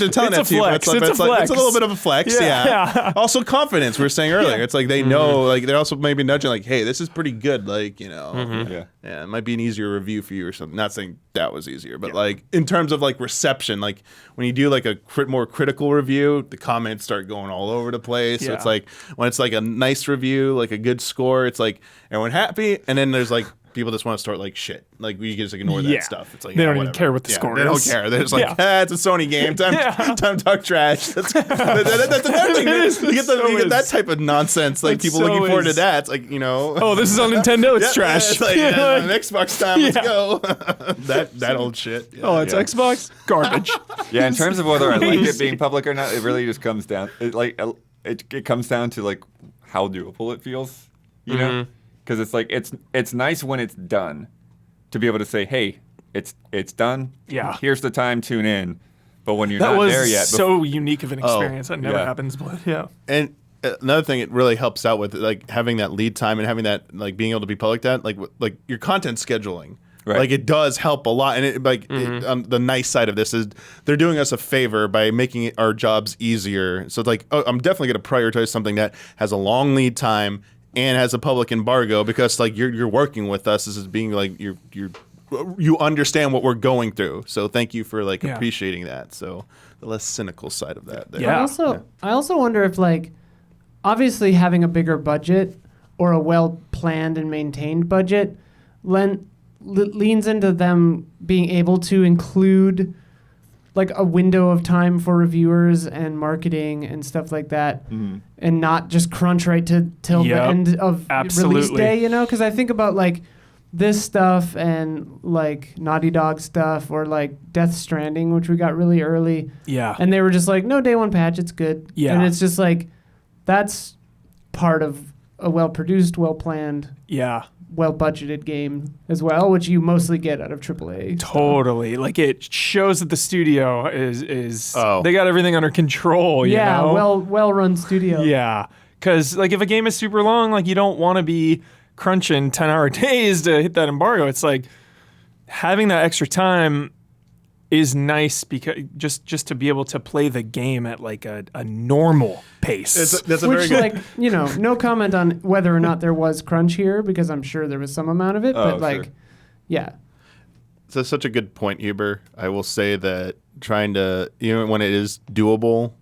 telling that to you, but it's a little bit of a flex. Yeah. Also confidence. We were saying earlier. It's like they know. Like they're also maybe nudging. Like, hey, this is pretty good. Like yeah, it might be an easier review for you or something. Not saying that was easier, but like in terms of like reception, like when you do like a more critical review, the comments start going all over the place. So it's like when it's like a nice review, like a good score, it's like everyone happy, and then there's like people just want to start like shit. Like we just ignore that stuff. It's like they don't even whatever. care what the score They don't is. care. They're just like, it's a Sony game. Time to talk trash. That's another thing. You get that type of nonsense. Like people looking forward to that. It's like oh, this is on Nintendo. It's trash. It's like, on Xbox time. Let's go. that old shit. Yeah. Oh, it's Xbox garbage. Yeah, in terms of whether I like it being public or not, it really just comes down. It comes down to like how doable it feels. You know. Because it's like it's nice when it's done, to be able to say, hey, it's done. Yeah. Here's the time. Tune in. But when you're That not was there yet, so unique of an experience. That never yeah. happens, but yeah. And another thing it really helps out with, like having that lead time and having that like being able to be public, that like your content scheduling. Right. Like it does help a lot, and the nice side of this is they're doing us a favor by making our jobs easier. So it's like, I'm definitely going to prioritize something that has a long lead time and has a public embargo, because like you're working with us. This is being like you understand what we're going through. So thank you for like appreciating that. So the less cynical side of that. There. Yeah. I also wonder if like obviously having a bigger budget or a well planned and maintained budget leans into them being able to include like a window of time for reviewers and marketing and stuff like that, and not just crunch right till the end of release day, you know? Because I think about like this stuff and like Naughty Dog stuff or like Death Stranding, which we got really early. Yeah. And they were just like, no, day one patch, it's good. Yeah. And it's just like, that's part of a well-produced, well-planned, Yeah. well-budgeted game as well, which you mostly get out of AAA. Totally. Like it shows that the studio is they got everything under control, you Yeah, know? well-run studio. Yeah. Cuz like if a game is super long, like you don't want to be crunching 10-hour days to hit that embargo. It's like having that extra time is nice because just to be able to play the game at like a normal pace. That's a Which, very like, you know, no comment on whether or not there was crunch here, because I'm sure there was some amount of it, but like, sure. yeah. That's such a good point, Huber. I will say that trying to, even when it is doable,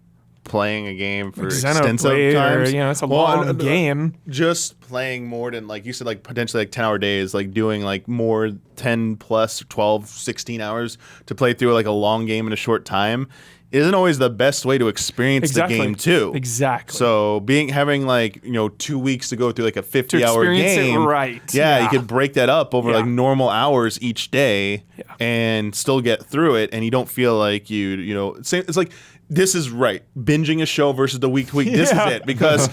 playing a game for extensive Xenoblade times, or, it's a long game. Just playing more than, like you said, like potentially like 10-hour days, like doing like more 10 plus 12, 16 hours to play through like a long game in a short time isn't always the best way to experience the game too. Exactly. So having like, 2 weeks to go through like a 50-hour experience it game, right. Yeah, Yeah. you could break that up over Yeah. like normal hours each day and still get through it, and you don't feel like it's like, this is right. Binging a show versus the week to week. This is it, because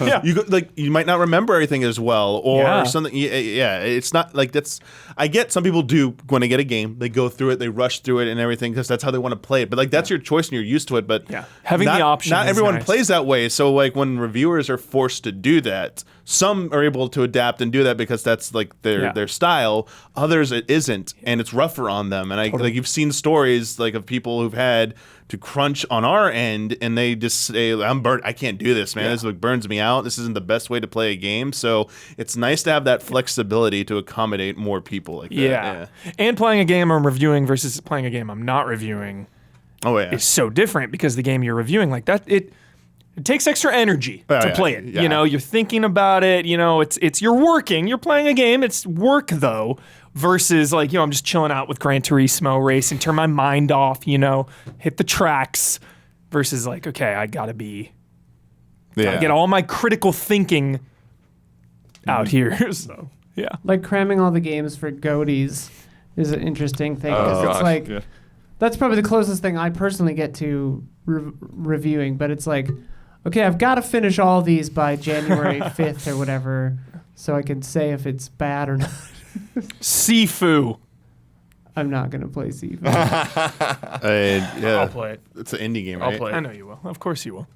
you might not remember everything as well, or something. Yeah, it's not like that's. I get some people do when they get a game, they go through it, they rush through it and everything because that's how they want to play it. But like that's your choice and you're used to it. But having the option. Not is everyone nice. plays that way. So like when reviewers are forced to do that, some are able to adapt and do that because that's like their style. Others it isn't, and it's rougher on them. And like you've seen stories like of people who've had to crunch on our end, and they just say, I'm burnt. I can't do this, man. This like burns me out. This isn't the best way to play a game. So it's nice to have that flexibility to accommodate more people like that. Yeah. And playing a game I'm reviewing versus playing a game I'm not reviewing is so different, because the game you're reviewing, like that, it takes extra energy to play it. Yeah. You know, you're thinking about it. You know, it's you're working. You're playing a game. It's work though. Versus like, I'm just chilling out with Gran Turismo race and turn my mind off. Hit the tracks. Versus like, okay, I gotta get all my critical thinking out here. So yeah, Like cramming all the games for GOTYs is an interesting thing, because it's like that's probably the closest thing I personally get to reviewing. But it's like, okay, I've got to finish all these by January 5th or whatever, so I can say if it's bad or not. Sifu. I'm not gonna play Sifu. I'll play it. It's an indie game, right? I'll play it. I know you will. Of course you will.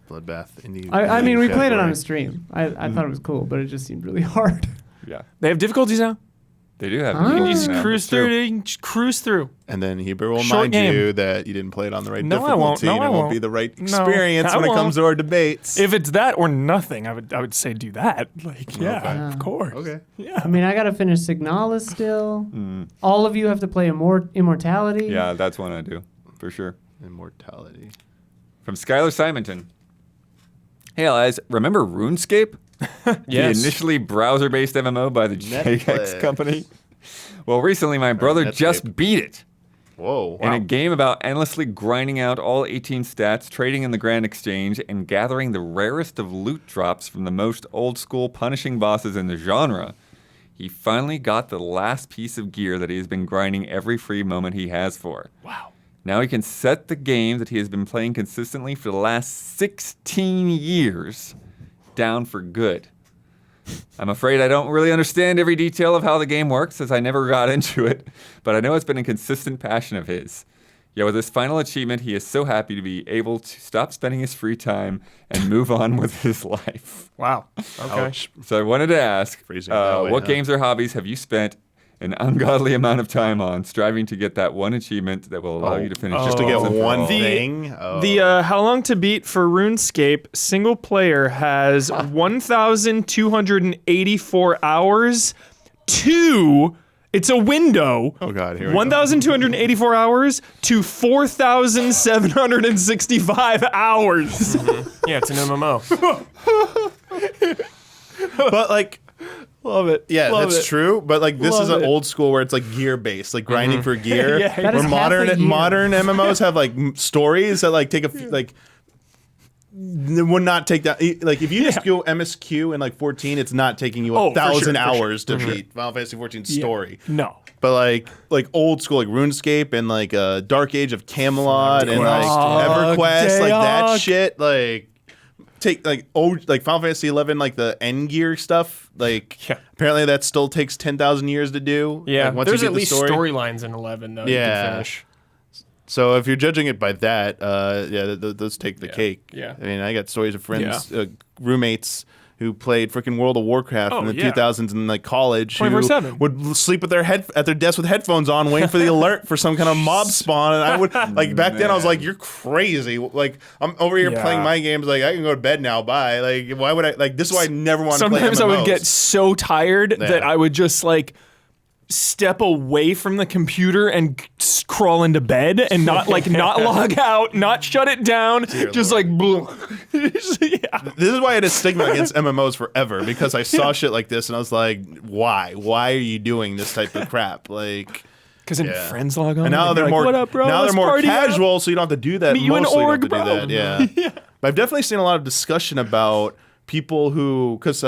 Bloodbath indie. I mean, we played it on category. a stream. I thought it was cool, but it just seemed really hard. Yeah, They have difficulties now. they do have. Huh? You can just Yeah, cruise that's true. through it. You can just cruise through. And then Heber will Short remind game. you that you didn't play it on the right No, I difficulty. won't. No, and I it won't won't. be the right No, experience I when it won't. comes to our debates. If it's that or nothing, I would say do that. Like, yeah, Okay. of course. Okay. Yeah. I mean, I gotta finish Signalis still. All of you have to play Immortality. Yeah, that's one I do for sure. Immortality. From Skylar Simonton. Hey, guys, remember RuneScape? Yes. The initially browser-based MMO by the JX Netflix. company. Well, recently my brother Netscape. just beat it Whoa. in a game about endlessly grinding out all 18 stats, trading in the Grand Exchange, and gathering the rarest of loot drops from the most old-school punishing bosses in the genre. He finally got the last piece of gear that he has been grinding every free moment he has for. Wow. Now he can set the game that he has been playing consistently for the last 16 years down for good. I'm afraid I don't really understand every detail of how the game works, as I never got into it, but I know it's been a consistent passion of his. Yet with this final achievement, he is so happy to be able to stop spending his free time and move on with his life. Wow. Okay. Ouch. So I wanted to ask, Phrasing it that way, what huh? games or hobbies have you spent an ungodly amount of time on, striving to get that one achievement that will allow you to finish Just to it get once and for one all? thing. The how long to beat for RuneScape single player has 1,284 hours. It's a window. Oh God, here we go. 1,284 hours to 4,765 hours. Yeah, it's an MMO. But like, Love it. Yeah, Love that's it. true. But like this is Love an it. old school where it's like gear based, like grinding for gear. Yeah, That is where half a year. modern MMOs have like stories that like take a like would not take that. Like if you just go MSQ and like 14, it's not taking you Oh, for sure, 1,000 for hours to beat Final Fantasy 14 story. No. But like old school like RuneScape and like Dark Age of Camelot and like EverQuest, like that Deok. shit, like take like like Final Fantasy 11, like the end gear stuff. Like apparently that still takes 10,000 years to do. Yeah, like, once there's you at get least the story. storylines in 11 though. Yeah. You can finish. So if you're judging it by that, those take the cake. Yeah. I mean, I got stories of friends, roommates who played freaking World of Warcraft in the yeah. 2000s in like college, who 24/7. would sleep with at their desk with headphones on, waiting for the alert for some kind of mob spawn. And I would like back then I was like, "You're crazy!" Like I'm over here Yeah. playing my games. Like I can go to bed now. Bye. Like why would I? Like this is why I never want to play MMOs. Sometimes I would get so tired that Yeah. I would just like step away from the computer and crawl into bed and not log out, not shut it down, just Lord. like yeah. This is why I had a stigma against MMOs forever, because I saw shit like this and I was like, why? Why are you doing this type of crap? Like, Because then Yeah. friends log on and now and they're like, more what up, bro? now Let's they're more party up." casual, so you don't have to do that. Meet you in Mostly org, don't have to bro. do that. Yeah. But I've definitely seen a lot of discussion about people who, because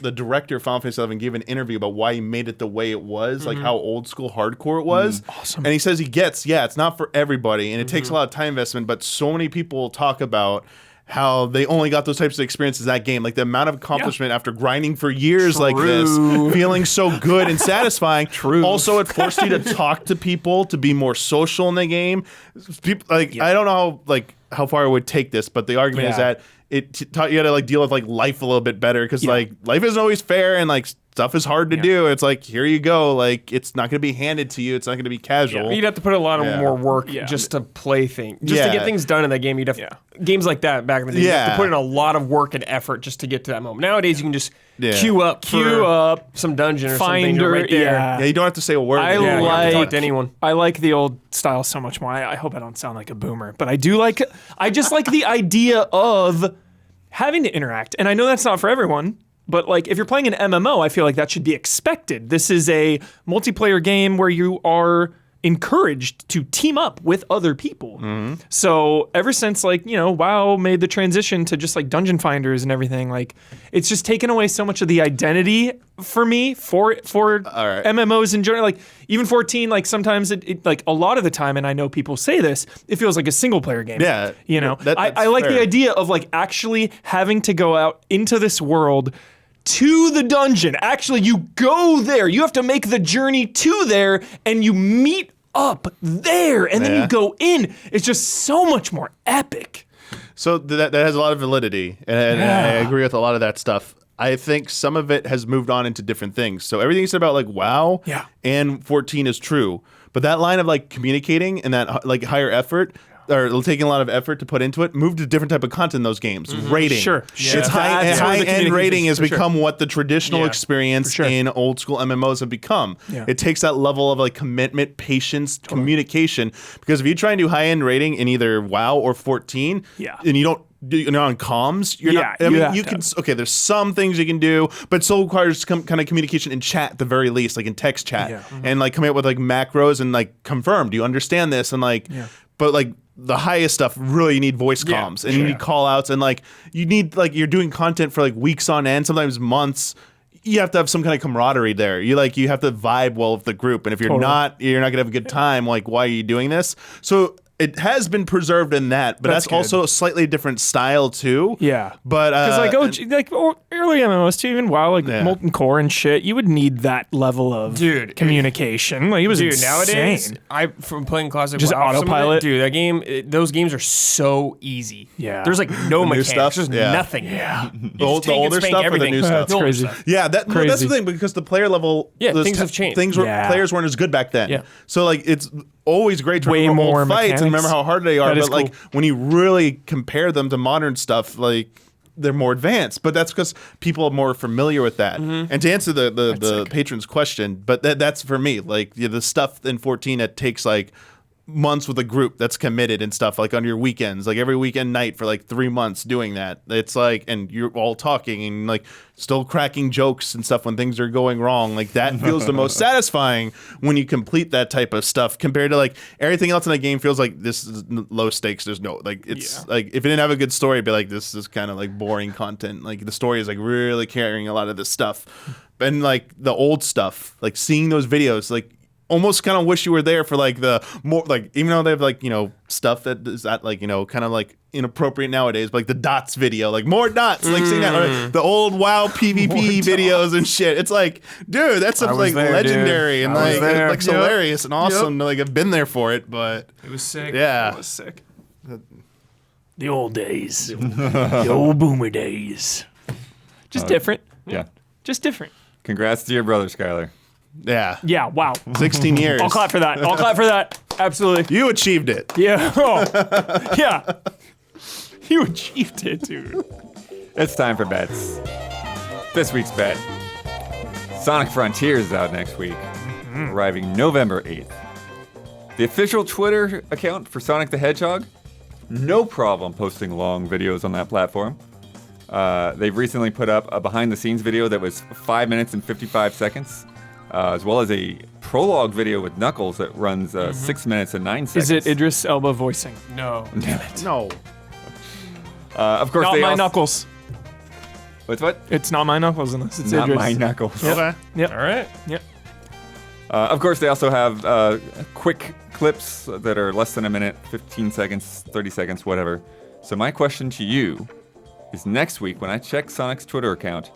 the director of Final Fantasy 11 gave an interview about why he made it the way it was, like how old school hardcore it was. Awesome. And he says it's not for everybody, and it takes a lot of time investment, but so many people talk about how they only got those types of experiences in that game. Like the amount of accomplishment after grinding for years like this, feeling so good and satisfying. True. Also, it forced you to talk to people, to be more social in the game. People like I don't know how far I would take this, but the argument is Yeah. that it taught you how to like deal with like life a little bit better, because like life isn't always fair and like stuff is hard to do. It's like, here you go. Like it's not going to be handed to you. It's not going to be casual. You'd have to put a lot of Yeah. more work Yeah. just to play things, just Yeah. to get things done in that game. You'd have games like that back in the day. You have Yeah. to put in a lot of work and effort just to get to that moment. Nowadays, you can just Yeah. queue up some dungeon or something Finder, right there. Yeah, you don't have to say a word. I Yeah, you don't have to like talk to anyone. I like the old style so much more. I hope I don't sound like a boomer, but I just like the idea of having to interact. And I know that's not for everyone, but like if you're playing an MMO, I feel like that should be expected. This is a multiplayer game where you are encouraged to team up with other people. So ever since WoW made the transition to just like dungeon finders and everything, like it's just taken away so much of the identity for me for right. MMOs in general. Like even 14, like sometimes it like a lot of the time, and I know people say this, it feels like a single player game. Yeah, You know, that's I like the fair. idea of like actually having to go out into this world to the dungeon. Actually, you go there. You have to make the journey to there, and you meet up there, and then Yeah. you go in. It's just so much more epic. So that has a lot of validity, and I agree with a lot of that stuff. I think some of it has moved on into different things. So everything you said about like WoW and 14 is true, but that line of like communicating and that like higher effort, or taking a lot of effort to put into it, moved to different type of content in those games. Rating. Sure. It's That's where the high-end communication rating has is, for sure. become what the traditional experience sure. in old school MMOs have become. Yeah. It takes that level of like commitment, patience, communication. Because if you try and do high-end rating in either WoW or 14, and you don't you're not on comms, you're not. I you mean, have you to. can. Okay, there's some things you can do, but it still requires kind of communication in chat at the very least, like in text chat, and like coming up with like macros and like confirm. Do you understand this? And like, but like the highest stuff, really, you need voice comms and you need call outs, and like you need like you're doing content for like weeks on end, sometimes months. You have to have some kind of camaraderie there. You have to vibe well with the group, and if you're not gonna have a good time. Like, why are you doing this? So it has been preserved in that, but that's good. also a slightly different style too. Yeah. But Because early MMOs too, even WoW, like Molten Core and shit, you would need that level of communication. Like it was nowadays, insane. from playing classic Just WoW, some of it, autopilot. dude. That game, those games are so easy. Yeah. there's like no new mechanics, stuff? there's Yeah. nothing. Yeah. the older stuff or the new stuff? That's crazy. Yeah, that's Crazy. the thing, because the player level, those things have changed. Players weren't as good back then. Yeah. So like it's always great to Way remember more old fights and mechanics. remember how hard they are. That is But like when you really compare them to modern stuff, like they're more advanced. But that's because people are more familiar with that. And to answer the patron's question, but that's for me. Like the stuff in 14 that takes like months with a group that's committed and stuff, like on your weekends, like every weekend night for like 3 months doing that. It's like, and you're all talking and like still cracking jokes and stuff when things are going wrong. Like that feels the most satisfying when you complete that type of stuff compared to like everything else in the game feels like this is low stakes. There's no, like, it's like if it didn't have a good story, it'd be like, this is kind of like boring content. Like the story is like really carrying a lot of this stuff. And like the old stuff, like seeing those videos, like, almost kind of wish you were there for like the more like, even though they have like, you know, stuff that is that like, you know, kind of like inappropriate nowadays, but like the dots video, like more dots, like seeing that, or the old WoW PvP videos and shit. It's like, dude, that's stuff like there, legendary and like there. hilarious and awesome. Like I've been there for it, but It was sick. yeah, It was sick. The old days. The old boomer days. Just different. Yeah. Just different. Congrats to your brother, Skylar. yeah, Yeah, wow. 16 years. I'll clap for that. I'll clap for that. Absolutely. You achieved it. Yeah. Oh. Yeah. You achieved it, dude. It's time for bets. This week's bet. Sonic Frontiers is out next week, arriving November 8th. The official Twitter account for Sonic the Hedgehog, no problem posting long videos on that platform. They've recently put up a behind-the-scenes video that was 5 minutes and 55 seconds, as well as a prologue video with Knuckles that runs 6 minutes and 9 seconds. Is it Idris Elba voicing? No. Damn it. No. Of course, Not they my also... Knuckles. What's what? It's not my Knuckles in this. It's Not Idris. my Knuckles. Okay. Yep. All right. Yep. Of course, they also have quick clips that are less than a minute, 15 seconds, 30 seconds, whatever. So my question to you is next week when I check Sonic's Twitter account,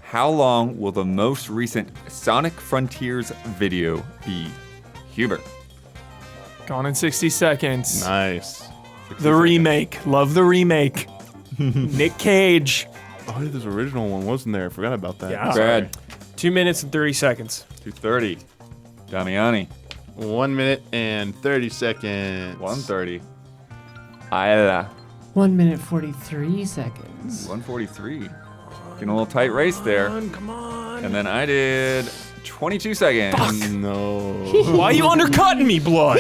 how long will the most recent Sonic Frontiers video be? Huber. Gone in 60 seconds. Nice. The remake. Love the remake. Nick Cage. Oh, this original one wasn't there. I forgot about that. Yeah. Brad. 2 minutes and 30 seconds. 2:30. Damiani. 1 minute and 30 seconds. 1:30. Ayla. 1 minute 43 seconds. 1:43. Getting a little tight race there. Come on. And then I did 22 seconds. No. Why are you undercutting me, blood?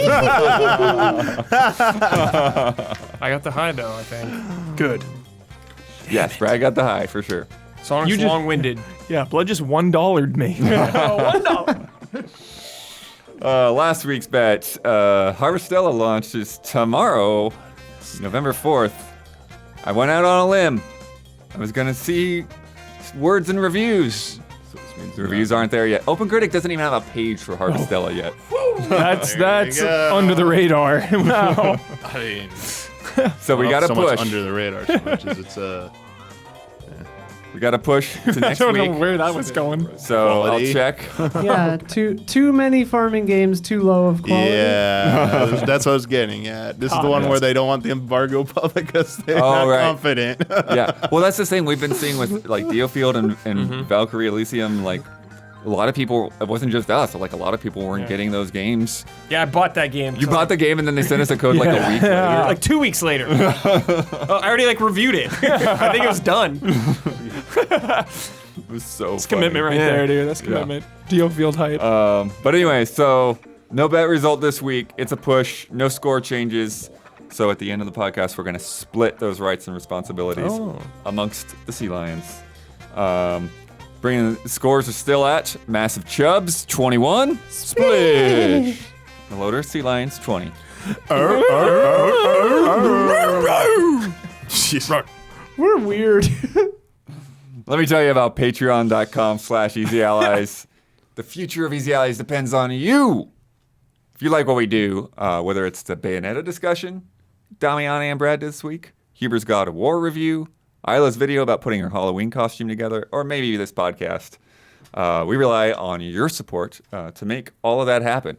I got the high though, I think. Good. Yes, Brad got the high for sure. Sonic's You just- long-winded. Yeah, blood just $1'd me. $1. Last week's bet, Harvestella launches tomorrow, November 4th. I went out on a limb. I was going to see words and reviews. The reviews aren't there yet. OpenCritic doesn't even have a page for Harvestella yet. That's go. under the radar. Wow. I mean, So we got to so push. much under the radar so much as it's We got to push to I next don't know week. where that was going. So Quality. I'll check. Yeah, too many farming games, too low of quality. yeah, that's what I was getting at. This is the one where they don't want the embargo public because they're Oh, not right. confident. Yeah. Well, that's the thing we've been seeing with like Diofield and Valkyrie Elysium. Like a lot of people, it wasn't just us. Like a lot of people weren't getting those games. Yeah, I bought that game. You bought the game and then they sent us a code like a week later. like 2 weeks later. I already like reviewed it. I think it was done. It was so That's commitment right there, dude. That's commitment. Diofield hype. But anyway, so no bet result this week. It's a push. No score changes. So at the end of the podcast, we're going to split those rights and responsibilities amongst the Sea Lions. Bringing the scores are still at Massive Chubs 21, Splish. The Loader Sea Lions 20. We're weird. Let me tell you about patreon.com/EasyAllies. The future of Easy Allies depends on you. If you like what we do, whether it's the Bayonetta discussion, Damiani and Brad this week, Huber's God of War review, Isla's video about putting her Halloween costume together, or maybe this podcast, we rely on your support to make all of that happen.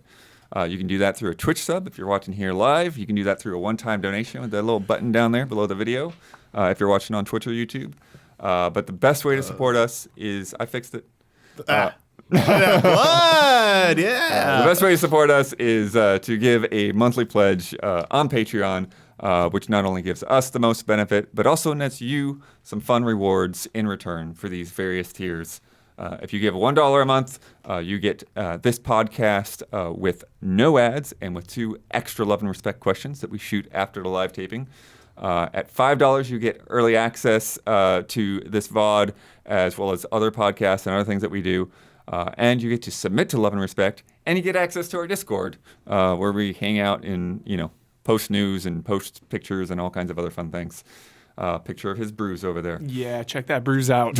You can do that through a Twitch sub if you're watching here live. You can do that through a one-time donation with that little button down there below the video if you're watching on Twitch or YouTube. But the best way to support us is, I fixed it. Blood, yeah. The best way to support us is to give a monthly pledge on Patreon, which not only gives us the most benefit, but also nets you some fun rewards in return for these various tiers If you give $1 a month, you get this podcast with no ads and with 2 extra love and respect questions that we shoot after the live taping. At $5, you get early access to this VOD, as well as other podcasts and other things that we do. And you get to submit to Love and Respect, and you get access to our Discord, where we hang out and, post news and post pictures and all kinds of other fun things. Picture of his bruise over there. Yeah, check that bruise out.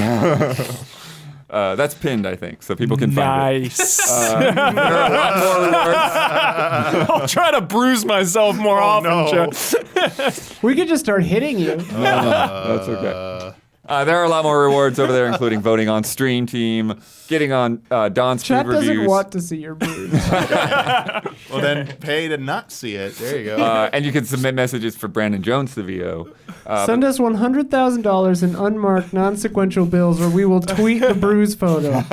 That's pinned, I think, so people can find it. Nice. There are a lot more rewards. I'll try to bruise myself more often, Jeff. We could just start hitting you. That's okay. There are a lot more rewards over there, including voting on Stream Team, getting on Don's Chat food reviews. doesn't want to see your bruise. Well, then pay to not see it. There you go. And you can submit messages for Brandon Jones to VO. Send us $100,000 in unmarked, non-sequential bills, or we will tweet the bruise photo.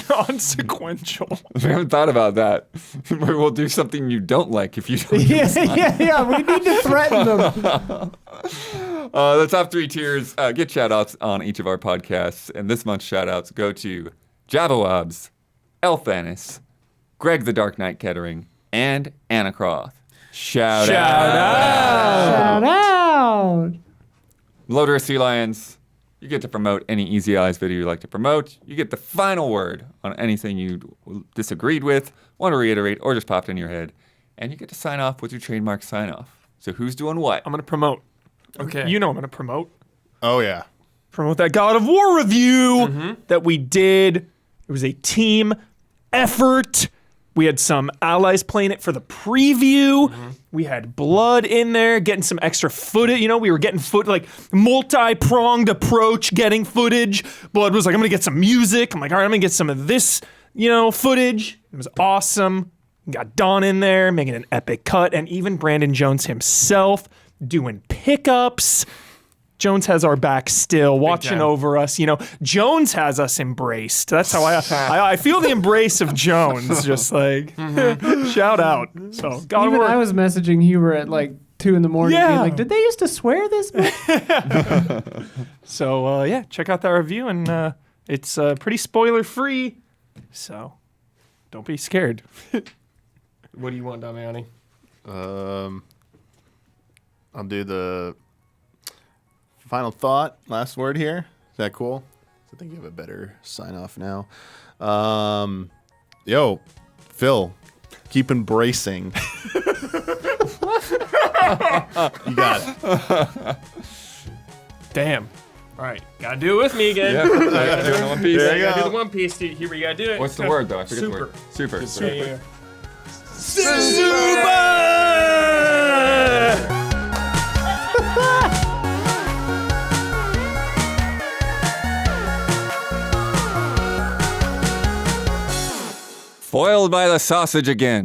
Non-sequential. We haven't thought about that. We'll do something you don't like if you don't. Yeah. We need to threaten them. The top 3 tiers get shout-outs on each of our podcasts. And this month's shout-outs go to Javawabs, Elthanis, Greg the Dark Knight Kettering, and Anna Croth. Shout out! Shout out! Loader Sea Lions, you get to promote any Easy Eyes video you like to promote. You get the final word on anything you disagreed with, want to reiterate, or just popped in your head. And you get to sign off with your trademark sign-off. So who's doing what? I'm going to promote. Okay. You know I'm going to promote. Oh, yeah. Promote that God of War review that we did. It was a team effort. We had some allies playing it for the preview. We had blood in there, getting some extra footage. We were getting multi-pronged approach, getting footage. Blood was like, I'm going to get some music. I'm like, all right, I'm going to get some of this, footage. It was awesome. We got Don in there making an epic cut, and even Brandon Jones himself doing pickups. Jones has our back still, watching over us. Jones has us embraced. That's how I feel the embrace of Jones. Just shout out. So God of Even War. I was messaging Hubert at 2 a.m, being Yeah. like, did they used to swear this much? So check out that review, and it's pretty spoiler free. So don't be scared. What do you want, Damiani? I'll do the final thought, last word here. Is that cool? I think you have a better sign off now. Yo, Phil, keep embracing. You got it. Damn. All right, gotta do it with me again. Yeah, I do it in one piece. There you Gotta do go. the One Piece. Here we gotta do it. What's the word, though? I forget Super. the word. Super. Yeah. Foiled by the sausage again.